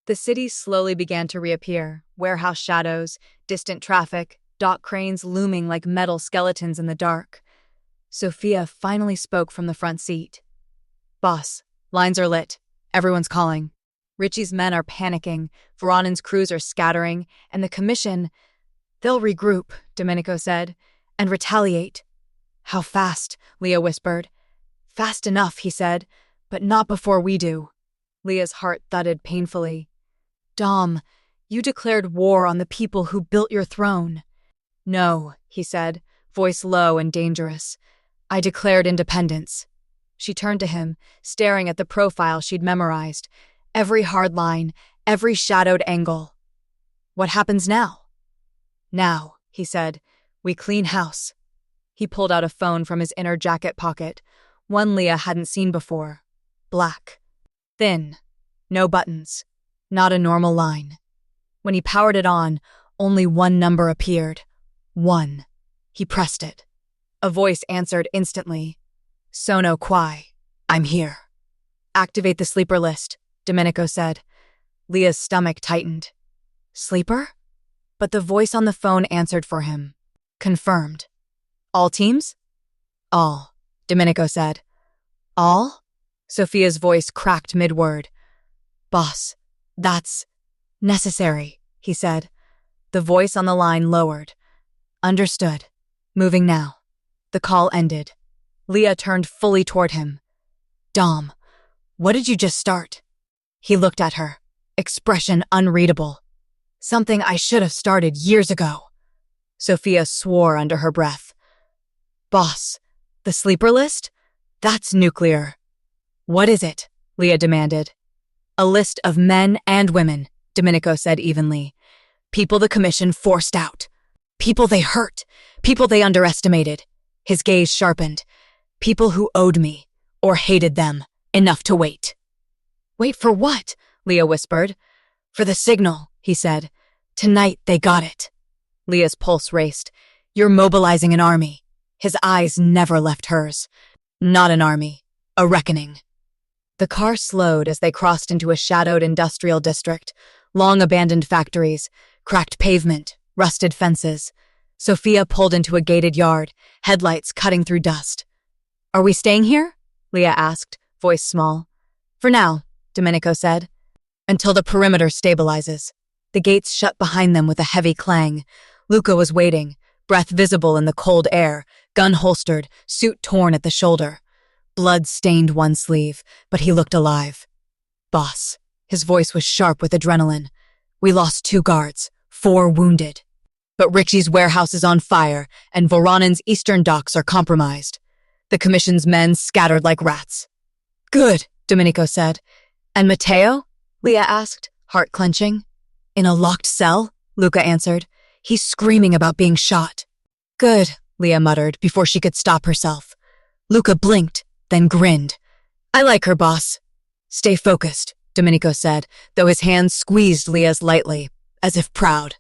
The city slowly began to reappear, warehouse shadows, distant traffic, dock cranes looming like metal skeletons in the dark. Sophia finally spoke from the front seat. "Boss, lines are lit. Everyone's calling. Richie's men are panicking, Voronin's crews are scattering, and the commission—" "They'll regroup," Domenico said, "and retaliate." "How fast?" Leah whispered. "Fast enough," he said, "but not before we do." Leah's heart thudded painfully. "Dom, you declared war on the people who built your throne." "No," he said, voice low and dangerous. "I declared independence." She turned to him, staring at the profile she'd memorized. Every hard line, every shadowed angle. "What happens now?" "Now," he said, "we clean house." He pulled out a phone from his inner jacket pocket, one Leah hadn't seen before. Black. Thin. No buttons. Not a normal line. When he powered it on, only one number appeared. 1. He pressed it. A voice answered instantly. "Sono qui. I'm here." "Activate the sleeper list," Domenico said. Leah's stomach tightened. "Sleeper?" But the voice on the phone answered for him. "Confirmed." "All teams?" "All," Domenico said. "All?" Sophia's voice cracked mid-word. "Boss, that's necessary," he said. The voice on the line lowered. "Understood. Moving now." The call ended. Leah turned fully toward him. "Dom, what did you just start?" He looked at her, expression unreadable. "Something I should have started years ago." Sophia swore under her breath. "Boss, the sleeper list? That's nuclear." "What is it?" Leah demanded. A list of men and women, Domenico said evenly. People the commission forced out. People they hurt. People they underestimated. His gaze sharpened. People who owed me, or hated them, enough to wait. Wait for what? Leah whispered. For the signal, he said. Tonight they got it. Leah's pulse raced. You're mobilizing an army. His eyes never left hers. Not an army. A reckoning. The car slowed as they crossed into a shadowed industrial district. Long abandoned factories, cracked pavement, rusted fences. Sophia pulled into a gated yard, headlights cutting through dust. Are we staying here? Leah asked, voice small. For now, Domenico said. Until the perimeter stabilizes. The gates shut behind them with a heavy clang. Luca was waiting, breath visible in the cold air, gun holstered, suit torn at the shoulder. Blood stained one sleeve, but he looked alive. Boss. His voice was sharp with adrenaline. We lost 2 guards, 4 wounded. But Ricci's warehouse is on fire, and Voronen's eastern docks are compromised. The commission's men scattered like rats. Good, Domenico said. And Matteo? Leah asked, heart clenching. In a locked cell? Luca answered. He's screaming about being shot. Good, Leah muttered before she could stop herself. Luca blinked, then grinned. I like her, boss. Stay focused, Domenico said, though his hands squeezed Leah's lightly, as if proud.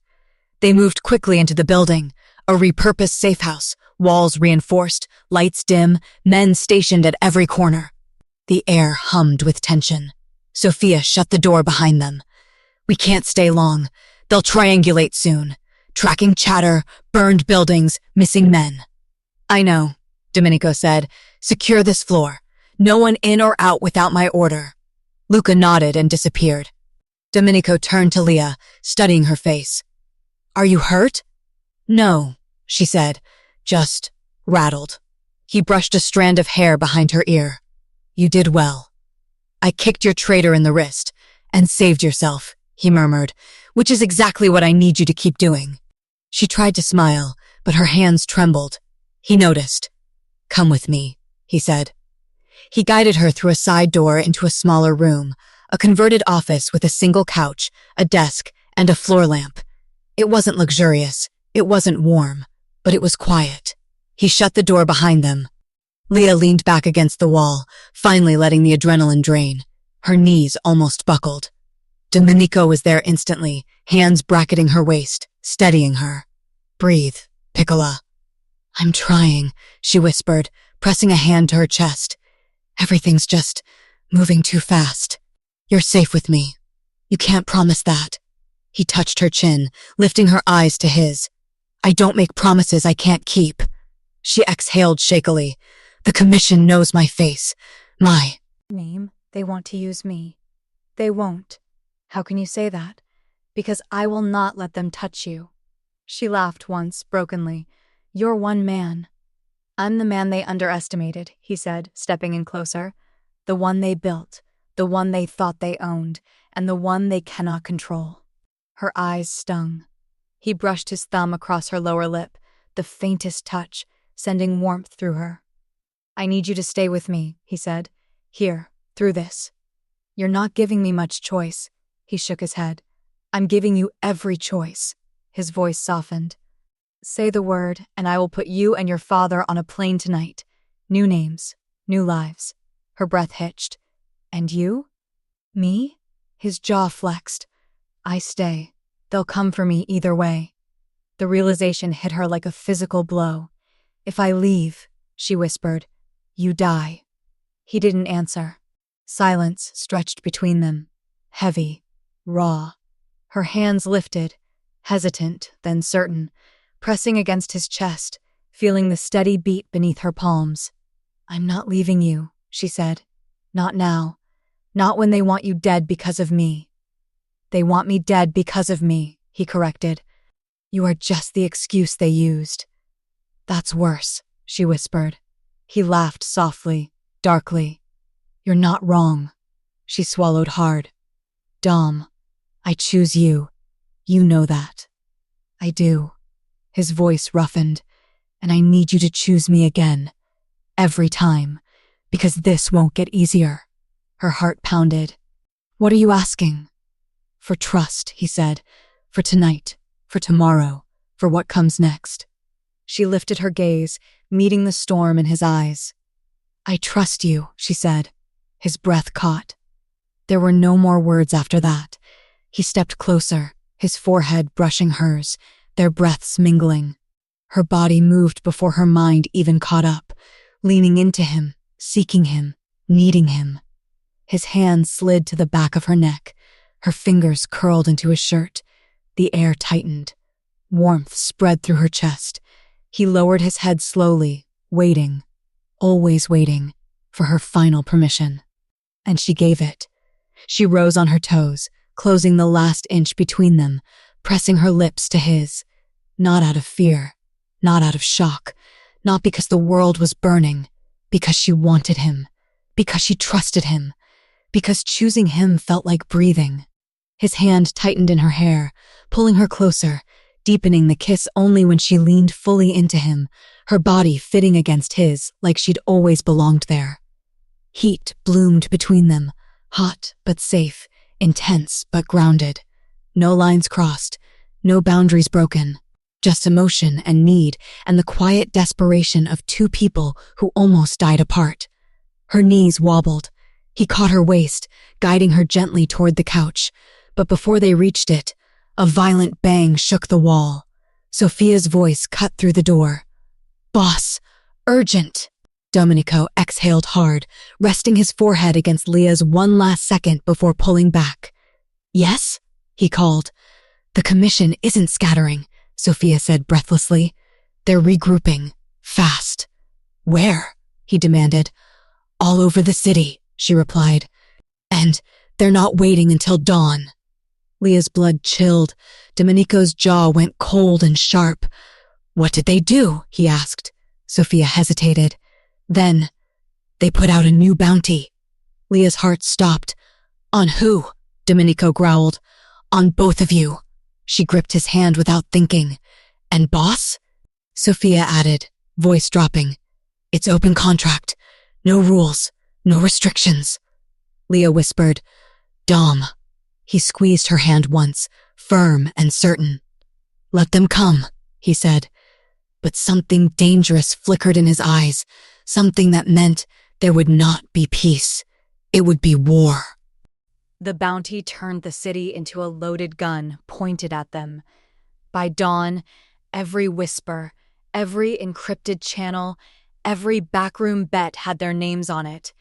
They moved quickly into the building, a repurposed safe house, walls reinforced, lights dim, men stationed at every corner. The air hummed with tension. Sophia shut the door behind them. We can't stay long. They'll triangulate soon. Tracking chatter, burned buildings, missing men. I know, Domenico said. Secure this floor. No one in or out without my order. Luca nodded and disappeared. Domenico turned to Leah, studying her face. Are you hurt? No, she said, just rattled. He brushed a strand of hair behind her ear. You did well. I kicked your traitor in the wrist and saved yourself, he murmured, which is exactly what I need you to keep doing. She tried to smile, but her hands trembled. He noticed. Come with me, he said. He guided her through a side door into a smaller room, a converted office with a single couch, a desk, and a floor lamp. It wasn't luxurious, it wasn't warm, but it was quiet. He shut the door behind them. Leah leaned back against the wall, finally letting the adrenaline drain. Her knees almost buckled. Domenico was there instantly, hands bracketing her waist, steadying her. Breathe, Piccola. I'm trying, she whispered, pressing a hand to her chest. Everything's just moving too fast. You're safe with me. You can't promise that. He touched her chin, lifting her eyes to his. I don't make promises I can't keep. She exhaled shakily. The commission knows my face. My name. They want to use me. They won't. How can you say that? Because I will not let them touch you. She laughed once, brokenly. You're one man. I'm the man they underestimated, he said, stepping in closer. The one they built, the one they thought they owned, and the one they cannot control. Her eyes stung. He brushed his thumb across her lower lip, the faintest touch, sending warmth through her. I need you to stay with me, he said. Here, through this. You're not giving me much choice, he shook his head. I'm giving you every choice. His voice softened. Say the word, and I will put you and your father on a plane tonight. New names, new lives. Her breath hitched. And you? Me? His jaw flexed. I stay. They'll come for me either way. The realization hit her like a physical blow. If I leave, she whispered, you die. He didn't answer. Silence stretched between them. Heavy, raw. Her hands lifted, hesitant, then certain, pressing against his chest, feeling the steady beat beneath her palms. I'm not leaving you, she said. Not now. Not when they want you dead because of me. They want me dead because of me, he corrected. You are just the excuse they used. That's worse, she whispered. He laughed softly, darkly. You're not wrong. She swallowed hard. Dom, I choose you. You know that. I do. His voice roughened. And I need you to choose me again. Every time. Because this won't get easier. Her heart pounded. What are you asking? For trust, he said. For tonight. For tomorrow. For what comes next. She lifted her gaze, meeting the storm in his eyes. I trust you, she said. His breath caught. There were no more words after that. He stepped closer, his forehead brushing hers, their breaths mingling. Her body moved before her mind even caught up, leaning into him, seeking him, needing him. His hand slid to the back of her neck, her fingers curled into his shirt. The air tightened. Warmth spread through her chest. He lowered his head slowly, waiting, always waiting, for her final permission. And she gave it. She rose on her toes, closing the last inch between them, pressing her lips to his. Not out of fear, not out of shock, not because the world was burning, because she wanted him, because she trusted him, because choosing him felt like breathing. His hand tightened in her hair, pulling her closer, deepening the kiss only when she leaned fully into him, her body fitting against his like she'd always belonged there. Heat bloomed between them, hot but safe, intense but grounded. No lines crossed, no boundaries broken, just emotion and need and the quiet desperation of two people who almost died apart. Her knees wobbled. He caught her waist, guiding her gently toward the couch, but before they reached it, a violent bang shook the wall. Sophia's voice cut through the door. Boss, urgent. Domenico exhaled hard, resting his forehead against Leah's one last second before pulling back. Yes? He called. The commission isn't scattering, Sophia said breathlessly. They're regrouping. Fast. Where? He demanded. All over the city, she replied. And they're not waiting until dawn. Leah's blood chilled. Domenico's jaw went cold and sharp. What did they do? He asked. Sophia hesitated. Then, they put out a new bounty. Leah's heart stopped. On who? Domenico growled. On both of you. She gripped his hand without thinking. And boss? Sophia added, voice dropping. It's open contract. No rules. No restrictions. Leah whispered. Dom. He squeezed her hand once, firm and certain. Let them come, he said. But something dangerous flickered in his eyes, something that meant there would not be peace. It would be war. The bounty turned the city into a loaded gun pointed at them. By dawn, every whisper, every encrypted channel, every backroom bet had their names on it.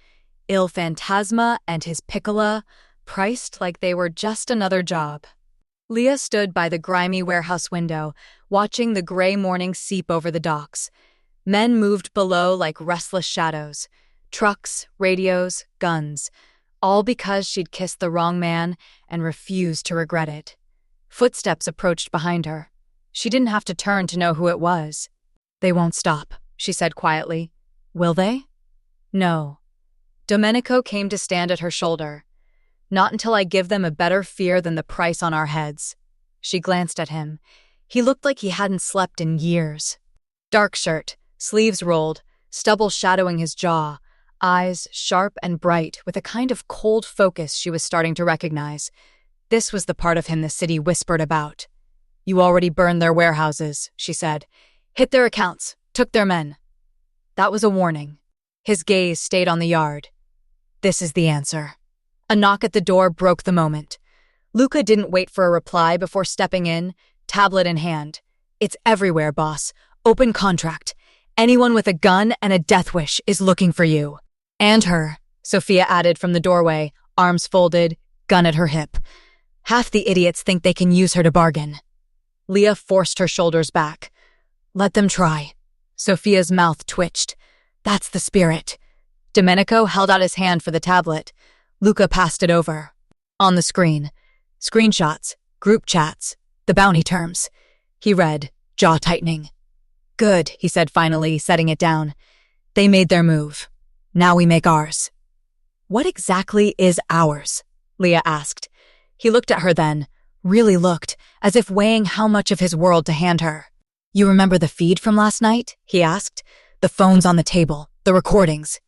Il Fantasma and his piccola, priced like they were just another job. Leah stood by the grimy warehouse window, watching the gray morning seep over the docks. Men moved below like restless shadows. Trucks, radios, guns. All because she'd kissed the wrong man and refused to regret it. Footsteps approached behind her. She didn't have to turn to know who it was. They won't stop, she said quietly. Will they? No. Domenico came to stand at her shoulder. Not until I give them a better fear than the price on our heads. She glanced at him. He looked like he hadn't slept in years. Dark shirt, sleeves rolled, stubble shadowing his jaw, eyes sharp and bright with a kind of cold focus she was starting to recognize. This was the part of him the city whispered about. You already burned their warehouses, she said. Hit their accounts, took their men. That was a warning. His gaze stayed on the yard. This is the answer. A knock at the door broke the moment. Luca didn't wait for a reply before stepping in, tablet in hand. It's everywhere, boss. Open contract. Anyone with a gun and a death wish is looking for you. And her, Sophia added from the doorway, arms folded, gun at her hip. Half the idiots think they can use her to bargain. Leah forced her shoulders back. Let them try. Sophia's mouth twitched. That's the spirit. Domenico held out his hand for the tablet. Luca passed it over. On the screen, screenshots, group chats, the bounty terms. He read, jaw tightening. Good, he said finally, setting it down. They made their move. Now we make ours. What exactly is ours? Leah asked. He looked at her then, really looked, as if weighing how much of his world to hand her. You remember the feed from last night? He asked. The phones on the table, the recordings.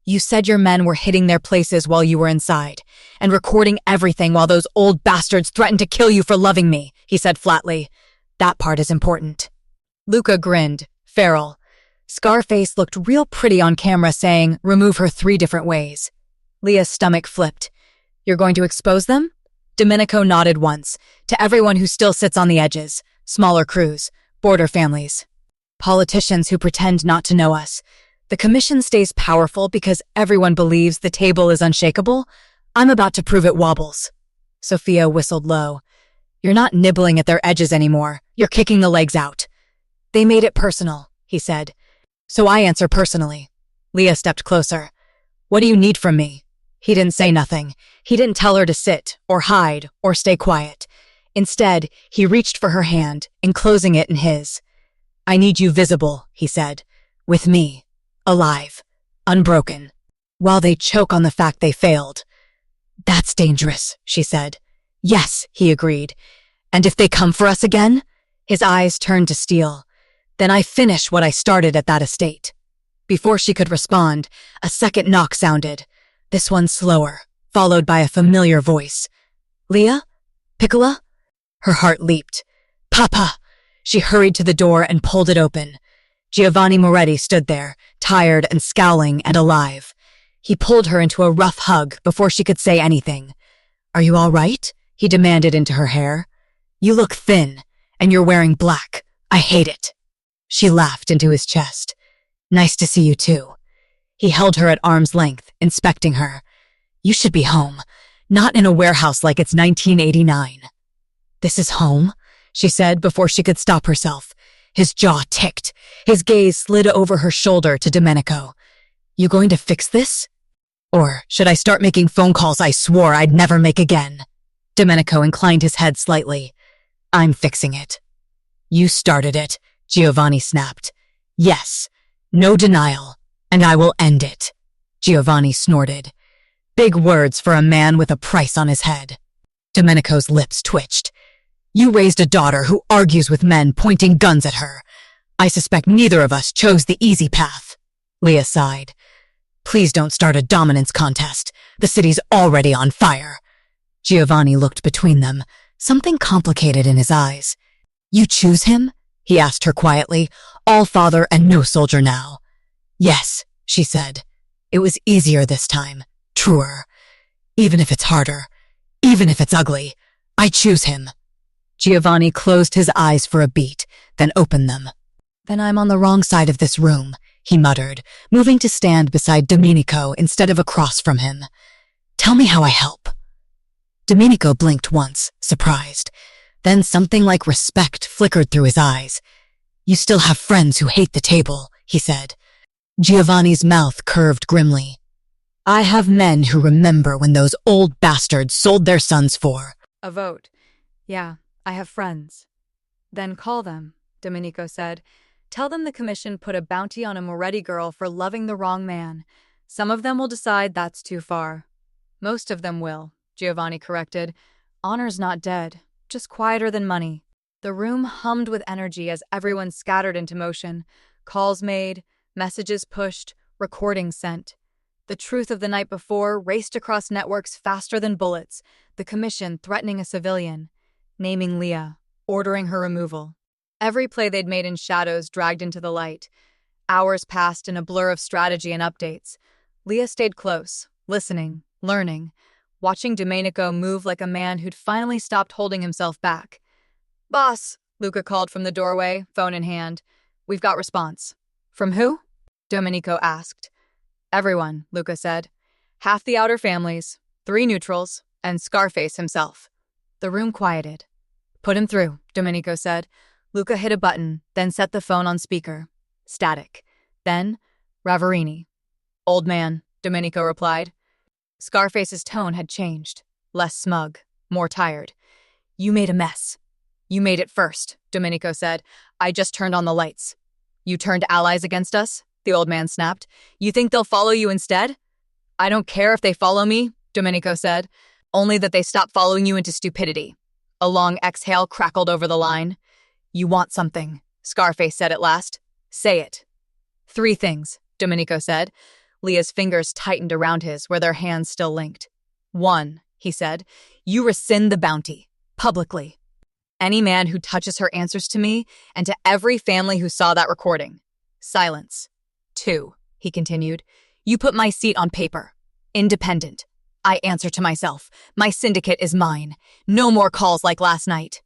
You said your men were hitting their places while you were inside, and recording everything while those old bastards threatened to kill you for loving me, he said flatly. That part is important. Luca grinned, feral. Scarface looked real pretty on camera saying, remove her 3 different ways. Leah's stomach flipped. You're going to expose them? Domenico nodded once, to everyone who still sits on the edges, smaller crews, border families. Politicians who pretend not to know us. The commission stays powerful because everyone believes the table is unshakable. I'm about to prove it wobbles. Sophia whistled low. You're not nibbling at their edges anymore. You're kicking the legs out. They made it personal, he said. So I answer personally. Leah stepped closer. What do you need from me? He didn't say nothing. He didn't tell her to sit, or hide, or stay quiet. Instead, he reached for her hand, enclosing it in his. I need you visible, he said. With me. Alive. Unbroken. While they choke on the fact they failed. That's dangerous, she said. Yes, he agreed. And if they come for us again? His eyes turned to steel. Then I finish what I started at that estate. Before she could respond, a second knock sounded. This one slower, followed by a familiar voice. Leah? Piccola? Her heart leaped. Papa! She hurried to the door and pulled it open. Giovanni Moretti stood there, tired and scowling and alive. He pulled her into a rough hug before she could say anything. Are you all right? He demanded into her hair. You look thin, and you're wearing black. I hate it. She laughed into his chest. Nice to see you too. He held her at arm's length, inspecting her. You should be home, not in a warehouse like it's 1989. This is home, she said before she could stop herself. His jaw ticked. His gaze slid over her shoulder to Domenico. You going to fix this? Or should I start making phone calls I swore I'd never make again? Domenico inclined his head slightly. I'm fixing it. You started it, Giovanni snapped. Yes, no denial, and I will end it. Giovanni snorted. Big words for a man with a price on his head. Domenico's lips twitched. You raised a daughter who argues with men pointing guns at her. I suspect neither of us chose the easy path. Leah sighed. Please don't start a dominance contest. The city's already on fire. Giovanni looked between them, something complicated in his eyes. You choose him? He asked her quietly, all father and no soldier now. Yes, she said. It was easier this time, truer. Even if it's harder, even if it's ugly, I choose him. Giovanni closed his eyes for a beat, then opened them. Then I'm on the wrong side of this room, he muttered, moving to stand beside Domenico instead of across from him. Tell me how I help. Domenico blinked once, surprised. Then something like respect flickered through his eyes. You still have friends who hate the table, he said. Giovanni's mouth curved grimly. I have men who remember when those old bastards sold their sons for a vote. Yeah, I have friends. Then call them, Domenico said. Tell them the commission put a bounty on a Moretti girl for loving the wrong man. Some of them will decide that's too far. Most of them will, Giovanni corrected. Honor's not dead, just quieter than money. The room hummed with energy as everyone scattered into motion. Calls made, messages pushed, recordings sent. The truth of the night before raced across networks faster than bullets, the commission threatening a civilian, naming Leah, ordering her removal. Every play they'd made in shadows dragged into the light. Hours passed in a blur of strategy and updates. Leah stayed close, listening, learning, watching Domenico move like a man who'd finally stopped holding himself back. Boss, Luca called from the doorway, phone in hand. We've got response. From who? Domenico asked. Everyone, Luca said. Half the outer families, 3 neutrals, and Scarface himself. The room quieted. Put him through, Domenico said. Luca hit a button, then set the phone on speaker. Static. Then, Ravarini. Old man, Domenico replied. Scarface's tone had changed. Less smug, more tired. You made a mess. You made it first, Domenico said. I just turned on the lights. You turned allies against us? The old man snapped. You think they'll follow you instead? I don't care if they follow me, Domenico said. Only that they stop following you into stupidity. A long exhale crackled over the line. You want something, Scarface said at last. Say it. 3 things, Domenico said. Leah's fingers tightened around his where their hands still linked. 1, he said. You rescind the bounty. Publicly. Any man who touches her answers to me and to every family who saw that recording. Silence. 2, he continued. You put my seat on paper. Independent. I answer to myself. My syndicate is mine. No more calls like last night.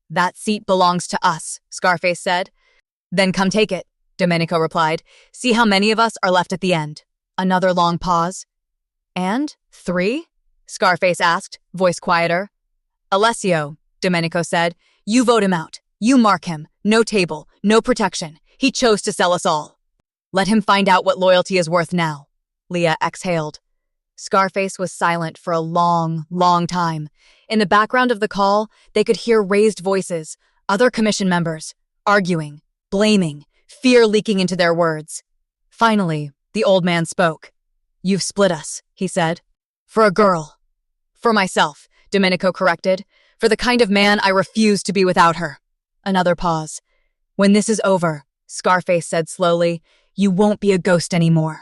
That seat belongs to us, Scarface said. Then come take it, Domenico replied. See how many of us are left at the end. Another long pause. And 3? Scarface asked, voice quieter. Alessio, Domenico said. You vote him out. You mark him. No table, no protection. He chose to sell us all. Let him find out what loyalty is worth now. Leah exhaled. Scarface was silent for a long, long time. In the background of the call, they could hear raised voices, other commission members, arguing, blaming, fear leaking into their words. Finally, the old man spoke. You've split us, he said. For a girl. For myself, Domenico corrected. For the kind of man I refuse to be without her. Another pause. When this is over, Scarface said slowly, you won't be a ghost anymore.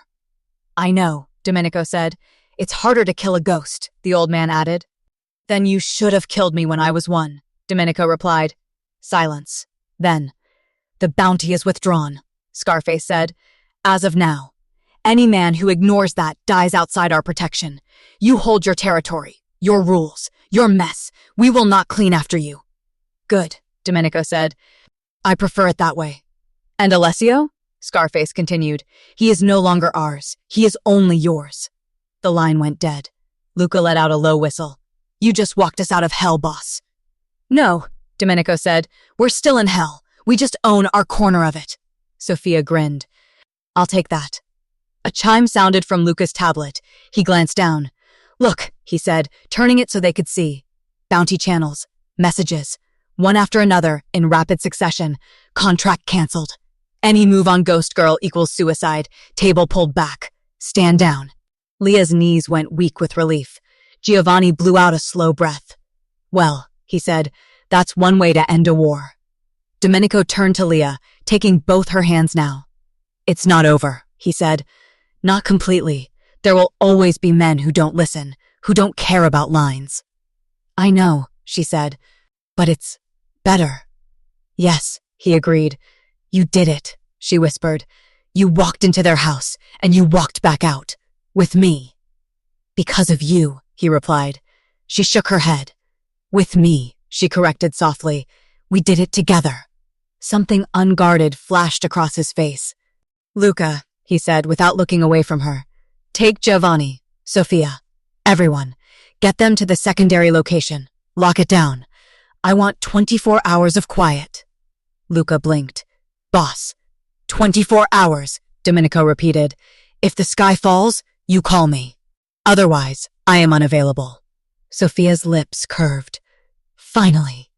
I know, Domenico said. It's harder to kill a ghost, the old man added. Then you should have killed me when I was 1, Domenico replied. Silence. Then, the bounty is withdrawn, Scarface said. As of now, any man who ignores that dies outside our protection. You hold your territory, your rules, your mess. We will not clean after you. Good, Domenico said. I prefer it that way. And Alessio? Scarface continued. He is no longer ours. He is only yours. The line went dead. Luca let out a low whistle. You just walked us out of hell, boss. No, Domenico said. We're still in hell. We just own our corner of it. Sophia grinned. I'll take that. A chime sounded from Luca's tablet. He glanced down. Look, he said, turning it so they could see. Bounty channels. Messages. One after another, in rapid succession. Contract cancelled. Any move on Ghost Girl equals suicide. Table pulled back. Stand down. Leah's knees went weak with relief. Giovanni blew out a slow breath. Well, he said, that's one way to end a war. Domenico turned to Leah, taking both her hands now. It's not over, he said. Not completely. There will always be men who don't listen, who don't care about lines. I know, she said, but it's better. Yes, he agreed. You did it, she whispered. You walked into their house, and you walked back out. With me. Because of you, he replied. She shook her head. With me, she corrected softly. We did it together. Something unguarded flashed across his face. Luca, he said without looking away from her. Take Giovanni, Sophia, everyone. Get them to the secondary location. Lock it down. I want 24 hours of quiet. Luca blinked. Boss. 24 hours, Domenico repeated. If the sky falls, you call me. Otherwise, I am unavailable. Sophia's lips curved. Finally.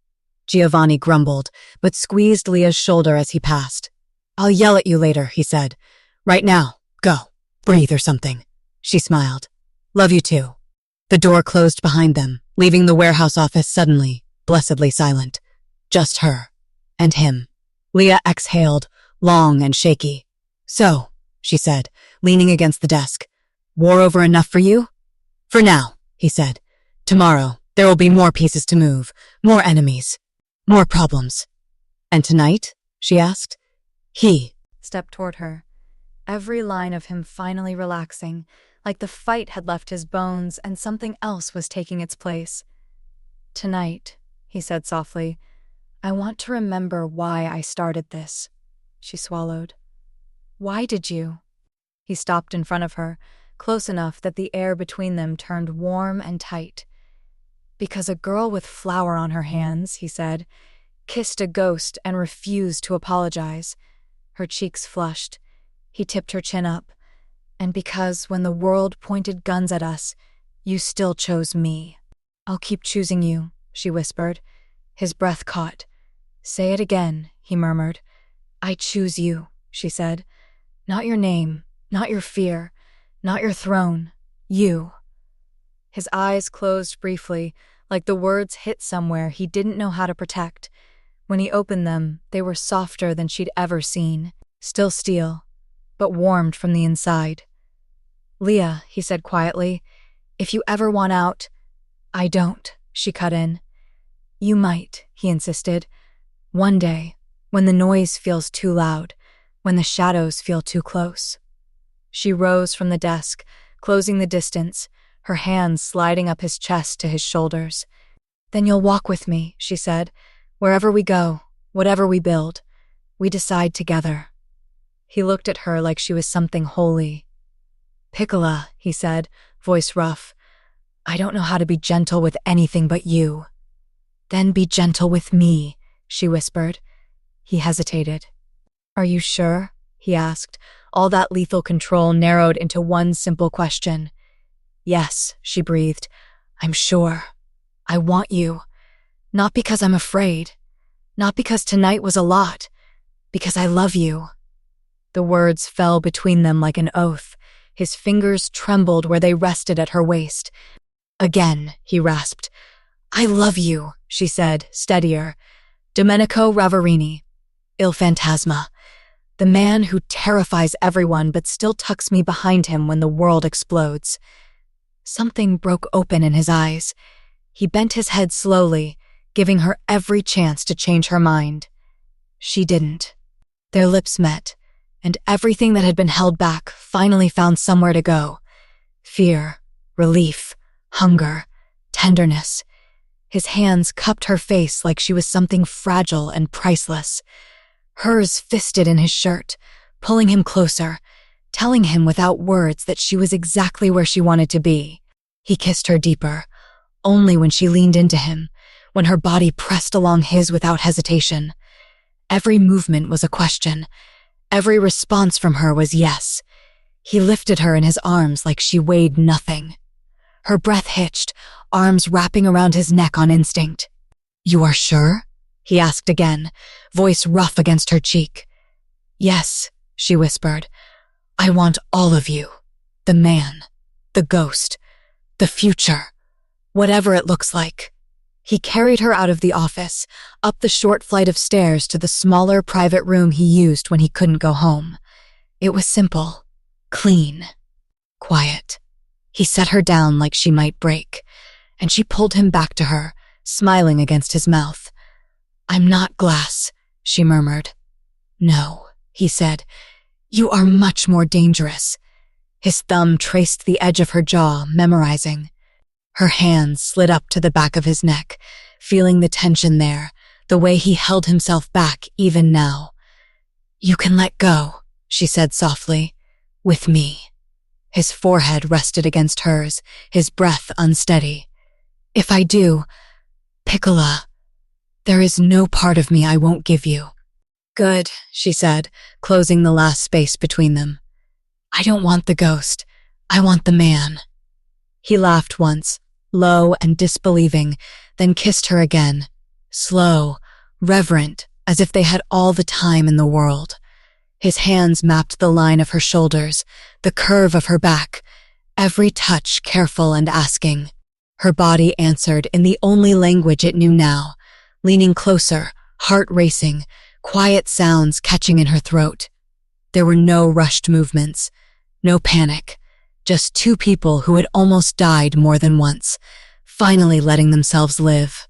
Giovanni grumbled, but squeezed Leah's shoulder as he passed. I'll yell at you later, he said. Right now, go. Breathe or something. She smiled. Love you too. The door closed behind them, leaving the warehouse office suddenly, blessedly silent. Just her. And him. Leah exhaled, long and shaky. So, she said, leaning against the desk. War over enough for you? For now, he said. Tomorrow, there will be more pieces to move, more enemies, more problems. And tonight? She asked. He stepped toward her, every line of him finally relaxing, like the fight had left his bones and something else was taking its place. Tonight, he said softly, I want to remember why I started this. She swallowed. Why did you? He stopped in front of her, close enough that the air between them turned warm and tight. Because a girl with flour on her hands, he said, kissed a ghost and refused to apologize. Her cheeks flushed. He tipped her chin up. And because when the world pointed guns at us, you still chose me. I'll keep choosing you, she whispered. His breath caught. Say it again, he murmured. I choose you, she said. Not your name, not your fear, not your throne. You. His eyes closed briefly, like the words hit somewhere he didn't know how to protect. When he opened them, they were softer than she'd ever seen. Still steel, but warmed from the inside. Leah, he said quietly, if you ever want out— I don't, she cut in. You might, he insisted. One day, when the noise feels too loud, when the shadows feel too close. She rose from the desk, closing the distance, her hands sliding up his chest to his shoulders. Then you'll walk with me, she said. Wherever we go, whatever we build, we decide together. He looked at her like she was something holy. Piccola, he said, voice rough. I don't know how to be gentle with anything but you. Then be gentle with me, she whispered. He hesitated. Are you sure? He asked, all that lethal control narrowed into one simple question. Yes, she breathed. I'm sure. I want you. Not because I'm afraid. Not because tonight was a lot. Because I love you. The words fell between them like an oath. His fingers trembled where they rested at her waist. Again, he rasped. I love you, she said, steadier. Domenico Ravarini, Il Fantasma. The man who terrifies everyone but still tucks me behind him when the world explodes. Something broke open in his eyes. He bent his head slowly, giving her every chance to change her mind. She didn't. Their lips met, and everything that had been held back finally found somewhere to go. Fear, relief, hunger, tenderness. His hands cupped her face like she was something fragile and priceless. Hers fisted in his shirt, pulling him closer, telling him without words that she was exactly where she wanted to be. He kissed her deeper, only when she leaned into him, when her body pressed along his without hesitation. Every movement was a question. Every response from her was yes. He lifted her in his arms like she weighed nothing. Her breath hitched, arms wrapping around his neck on instinct. You are sure? He asked again, voice rough against her cheek. Yes, she whispered. I want all of you. The man, the ghost, the future, whatever it looks like. He carried her out of the office, up the short flight of stairs to the smaller private room he used when he couldn't go home. It was simple, clean, quiet. He set her down like she might break, and she pulled him back to her, smiling against his mouth. I'm not glass, she murmured. No, he said. You are much more dangerous. His thumb traced the edge of her jaw, memorizing. Her hands slid up to the back of his neck, feeling the tension there, the way he held himself back even now. You can let go, she said softly, with me. His forehead rested against hers, his breath unsteady. If I do, Piccola, there is no part of me I won't give you. Good, she said, closing the last space between them. I don't want the ghost. I want the man. He laughed once, low and disbelieving, then kissed her again, slow, reverent, as if they had all the time in the world. His hands mapped the line of her shoulders, the curve of her back, every touch careful and asking. Her body answered in the only language it knew now, leaning closer, heart racing, quiet sounds catching in her throat. There were no rushed movements, no panic, just two people who had almost died more than once, finally letting themselves live.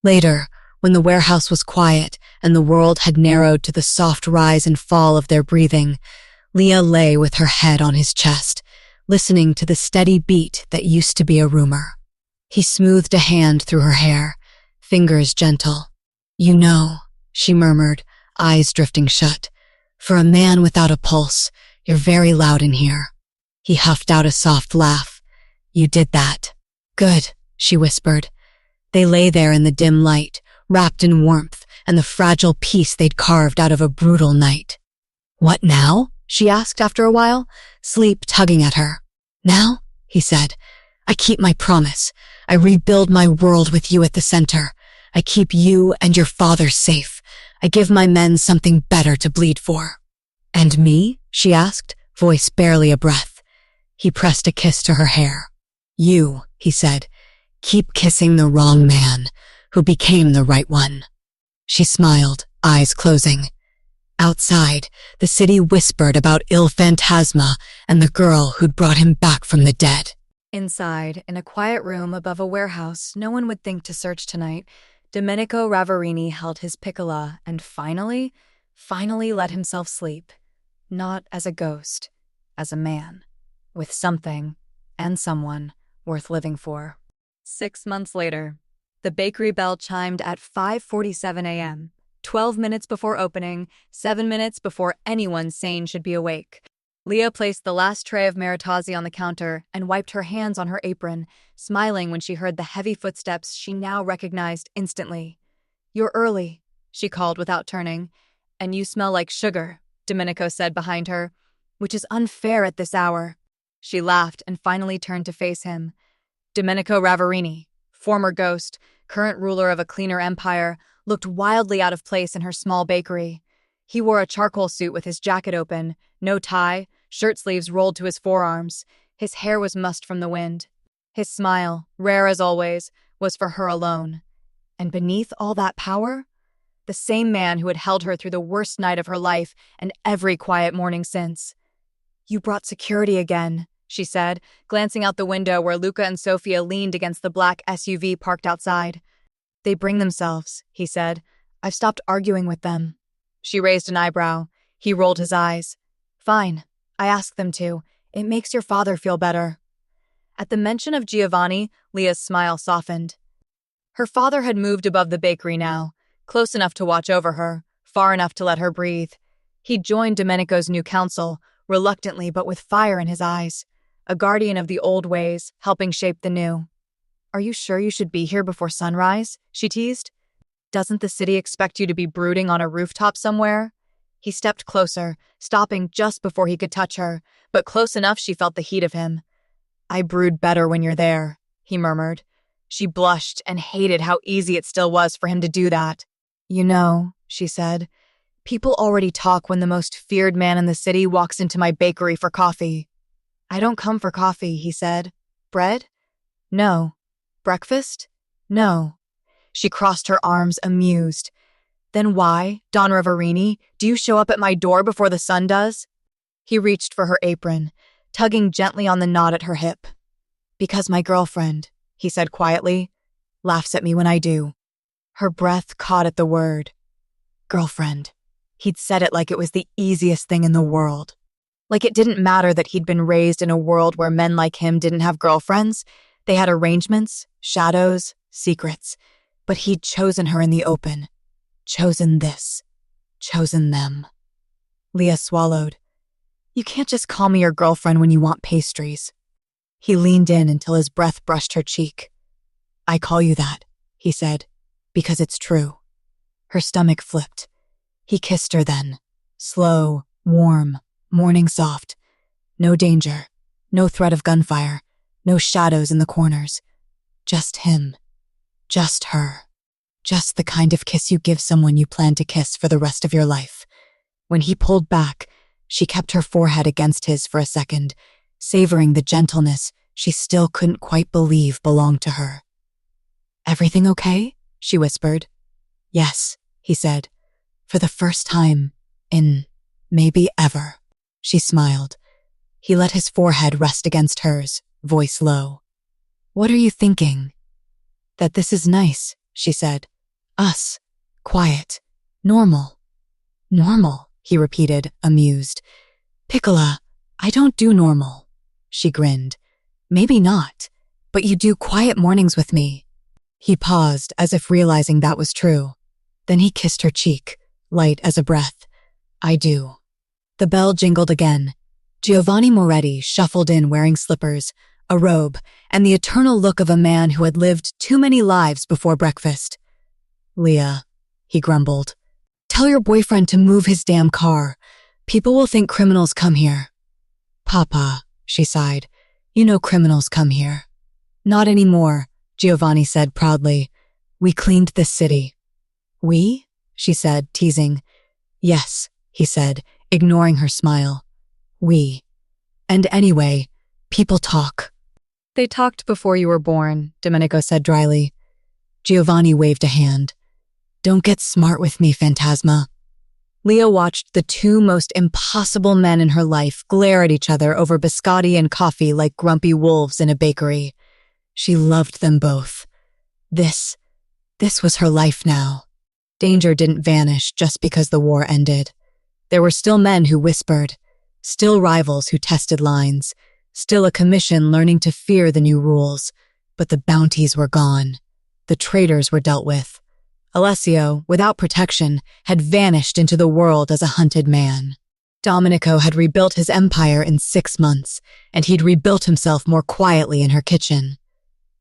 Later, when the warehouse was quiet and the world had narrowed to the soft rise and fall of their breathing, Leah lay with her head on his chest, listening to the steady beat that used to be a rumor. He smoothed a hand through her hair, fingers gentle. You know, she murmured, eyes drifting shut. For a man without a pulse, you're very loud in here. He huffed out a soft laugh. You did that. Good, she whispered. They lay there in the dim light, wrapped in warmth and the fragile peace they'd carved out of a brutal night. What now? She asked after a while, sleep tugging at her. Now? He said. I keep my promise. I rebuild my world with you at the center. I keep you and your father safe. I give my men something better to bleed for. And me? She asked, voice barely a breath. He pressed a kiss to her hair. You, he said, keep kissing the wrong man, who became the right one. She smiled, eyes closing. Outside, the city whispered about Il Fantasma and the girl who'd brought him back from the dead. Inside, in a quiet room above a warehouse no one would think to search tonight, Domenico Ravarini held his piccola and finally let himself sleep. Not as a ghost, as a man, with something and someone worth living for. 6 months later, the bakery bell chimed at 5:47 a.m., 12 minutes before opening, 7 minutes before anyone sane should be awake. Leah placed the last tray of Maritozzi on the counter and wiped her hands on her apron, smiling when she heard the heavy footsteps she now recognized instantly. "You're early," she called without turning. "And you smell like sugar," Domenico said behind her, "which is unfair at this hour." She laughed and finally turned to face him. Domenico Ravarini, former ghost, current ruler of a cleaner empire, looked wildly out of place in her small bakery. He wore a charcoal suit with his jacket open, no tie, shirt sleeves rolled to his forearms. His hair was mussed from the wind. His smile, rare as always, was for her alone. And beneath all that power, the same man who had held her through the worst night of her life and every quiet morning since. "You brought security again," she said, glancing out the window where Luca and Sofia leaned against the black SUV parked outside. "They bring themselves," he said. "I've stopped arguing with them." She raised an eyebrow. He rolled his eyes. "Fine. I asked them to. It makes your father feel better." At the mention of Giovanni, Leah's smile softened. Her father had moved above the bakery now, close enough to watch over her, far enough to let her breathe. He'd joined Domenico's new council, reluctantly but with fire in his eyes, a guardian of the old ways, helping shape the new. "Are you sure you should be here before sunrise?" she teased. "Doesn't the city expect you to be brooding on a rooftop somewhere?" He stepped closer, stopping just before he could touch her, but close enough she felt the heat of him. "I brood better when you're there," he murmured. She blushed and hated how easy it still was for him to do that. "You know," she said, "people already talk when the most feared man in the city walks into my bakery for coffee." "I don't come for coffee," he said. "Bread? No. Breakfast? No." She crossed her arms, amused. "Then why, Don Ravarini, do you show up at my door before the sun does?" He reached for her apron, tugging gently on the knot at her hip. "Because my girlfriend," he said quietly, "laughs at me when I do." Her breath caught at the word. Girlfriend. He'd said it like it was the easiest thing in the world. Like it didn't matter that he'd been raised in a world where men like him didn't have girlfriends. They had arrangements, shadows, secrets. But he'd chosen her in the open. Chosen this. Chosen them. Leah swallowed. "You can't just call me your girlfriend when you want pastries." He leaned in until his breath brushed her cheek. "I call you that," he said, "because it's true." Her stomach flipped. He kissed her then. Slow, warm, morning soft. No danger. No threat of gunfire. No shadows in the corners. Just him. Just her. Just the kind of kiss you give someone you plan to kiss for the rest of your life. When he pulled back, she kept her forehead against his for a second, savoring the gentleness she still couldn't quite believe belonged to her. "Everything okay?" she whispered. "Yes," he said, "for the first time in maybe ever." She smiled. He let his forehead rest against hers, voice low. "What are you thinking?" "That this is nice," she said. "Us. Quiet. Normal." "Normal," he repeated, amused. "Piccola, I don't do normal." She grinned. "Maybe not, but you do quiet mornings with me." He paused, as if realizing that was true. Then he kissed her cheek, light as a breath. "I do." The bell jingled again. Giovanni Moretti shuffled in wearing slippers, a robe, and the eternal look of a man who had lived too many lives before breakfast. "Leah," he grumbled, "tell your boyfriend to move his damn car. People will think criminals come here." "Papa," she sighed, "you know criminals come here." "Not anymore," Giovanni said proudly. "We cleaned this city." "We?" she said, teasing. "Yes," he said, ignoring her smile. "We. And anyway, people talk." "They talked before you were born," Domenico said dryly. Giovanni waved a hand. "Don't get smart with me, Fantasma." Leah watched the two most impossible men in her life glare at each other over biscotti and coffee like grumpy wolves in a bakery. She loved them both. This was her life now. Danger didn't vanish just because the war ended. There were still men who whispered, still rivals who tested lines, still a commission learning to fear the new rules. But the bounties were gone. The traitors were dealt with. Alessio, without protection, had vanished into the world as a hunted man. Domenico had rebuilt his empire in 6 months, and he'd rebuilt himself more quietly in her kitchen.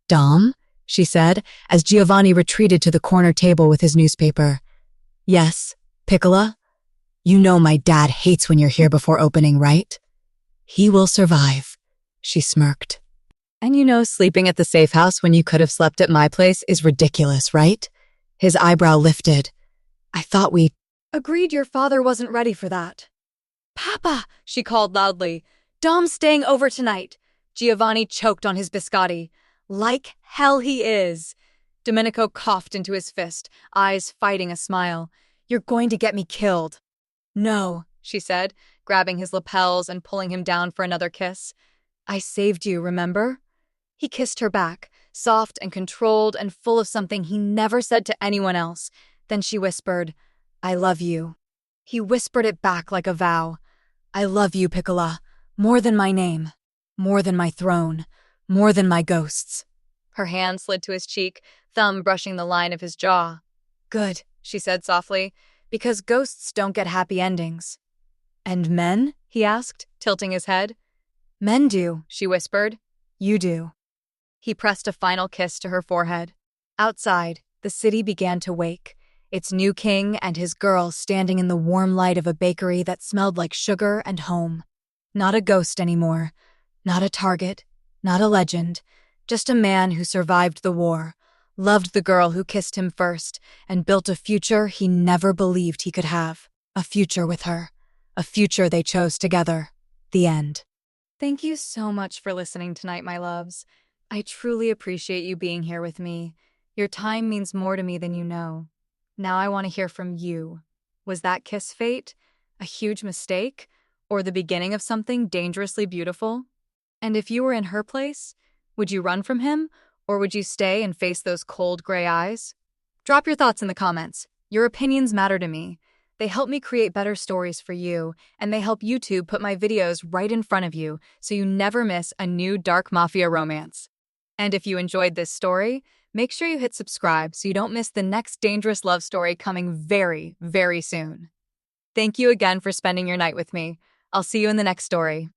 "Dom?" she said, as Giovanni retreated to the corner table with his newspaper. "Yes, Piccola? You know my dad hates when you're here before opening, right?" "He will survive," she smirked. "And you know sleeping at the safe house when you could have slept at my place is ridiculous, right?" His eyebrow lifted. "I thought we—" Agreed your father wasn't ready for that. "Papa," she called loudly. "Dom's staying over tonight." Giovanni choked on his biscotti. "Like hell he is." Domenico coughed into his fist, eyes fighting a smile. "You're going to get me killed." "No," she said, grabbing his lapels and pulling him down for another kiss. "I saved you, remember?" He kissed her back, soft and controlled and full of something he never said to anyone else. Then she whispered, "I love you." He whispered it back like a vow. "I love you, Piccola, more than my name, more than my throne, more than my ghosts." Her hand slid to his cheek, thumb brushing the line of his jaw. "Good," she said softly, "because ghosts don't get happy endings." "And men?" he asked, tilting his head. "Men do," she whispered. "You do." He pressed a final kiss to her forehead. Outside, the city began to wake, its new king and his girl standing in the warm light of a bakery that smelled like sugar and home. Not a ghost anymore, not a target, not a legend, just a man who survived the war, loved the girl who kissed him first, and built a future he never believed he could have. A future with her. A future they chose together. The end. Thank you so much for listening tonight, my loves. I truly appreciate you being here with me. Your time means more to me than you know. Now I want to hear from you. Was that kiss fate? A huge mistake? Or the beginning of something dangerously beautiful? And if you were in her place, would you run from him? Or would you stay and face those cold gray eyes? Drop your thoughts in the comments. Your opinions matter to me. They help me create better stories for you, and they help YouTube put my videos right in front of you so you never miss a new dark mafia romance. And if you enjoyed this story, make sure you hit subscribe so you don't miss the next dangerous love story coming very, very soon. Thank you again for spending your night with me. I'll see you in the next story.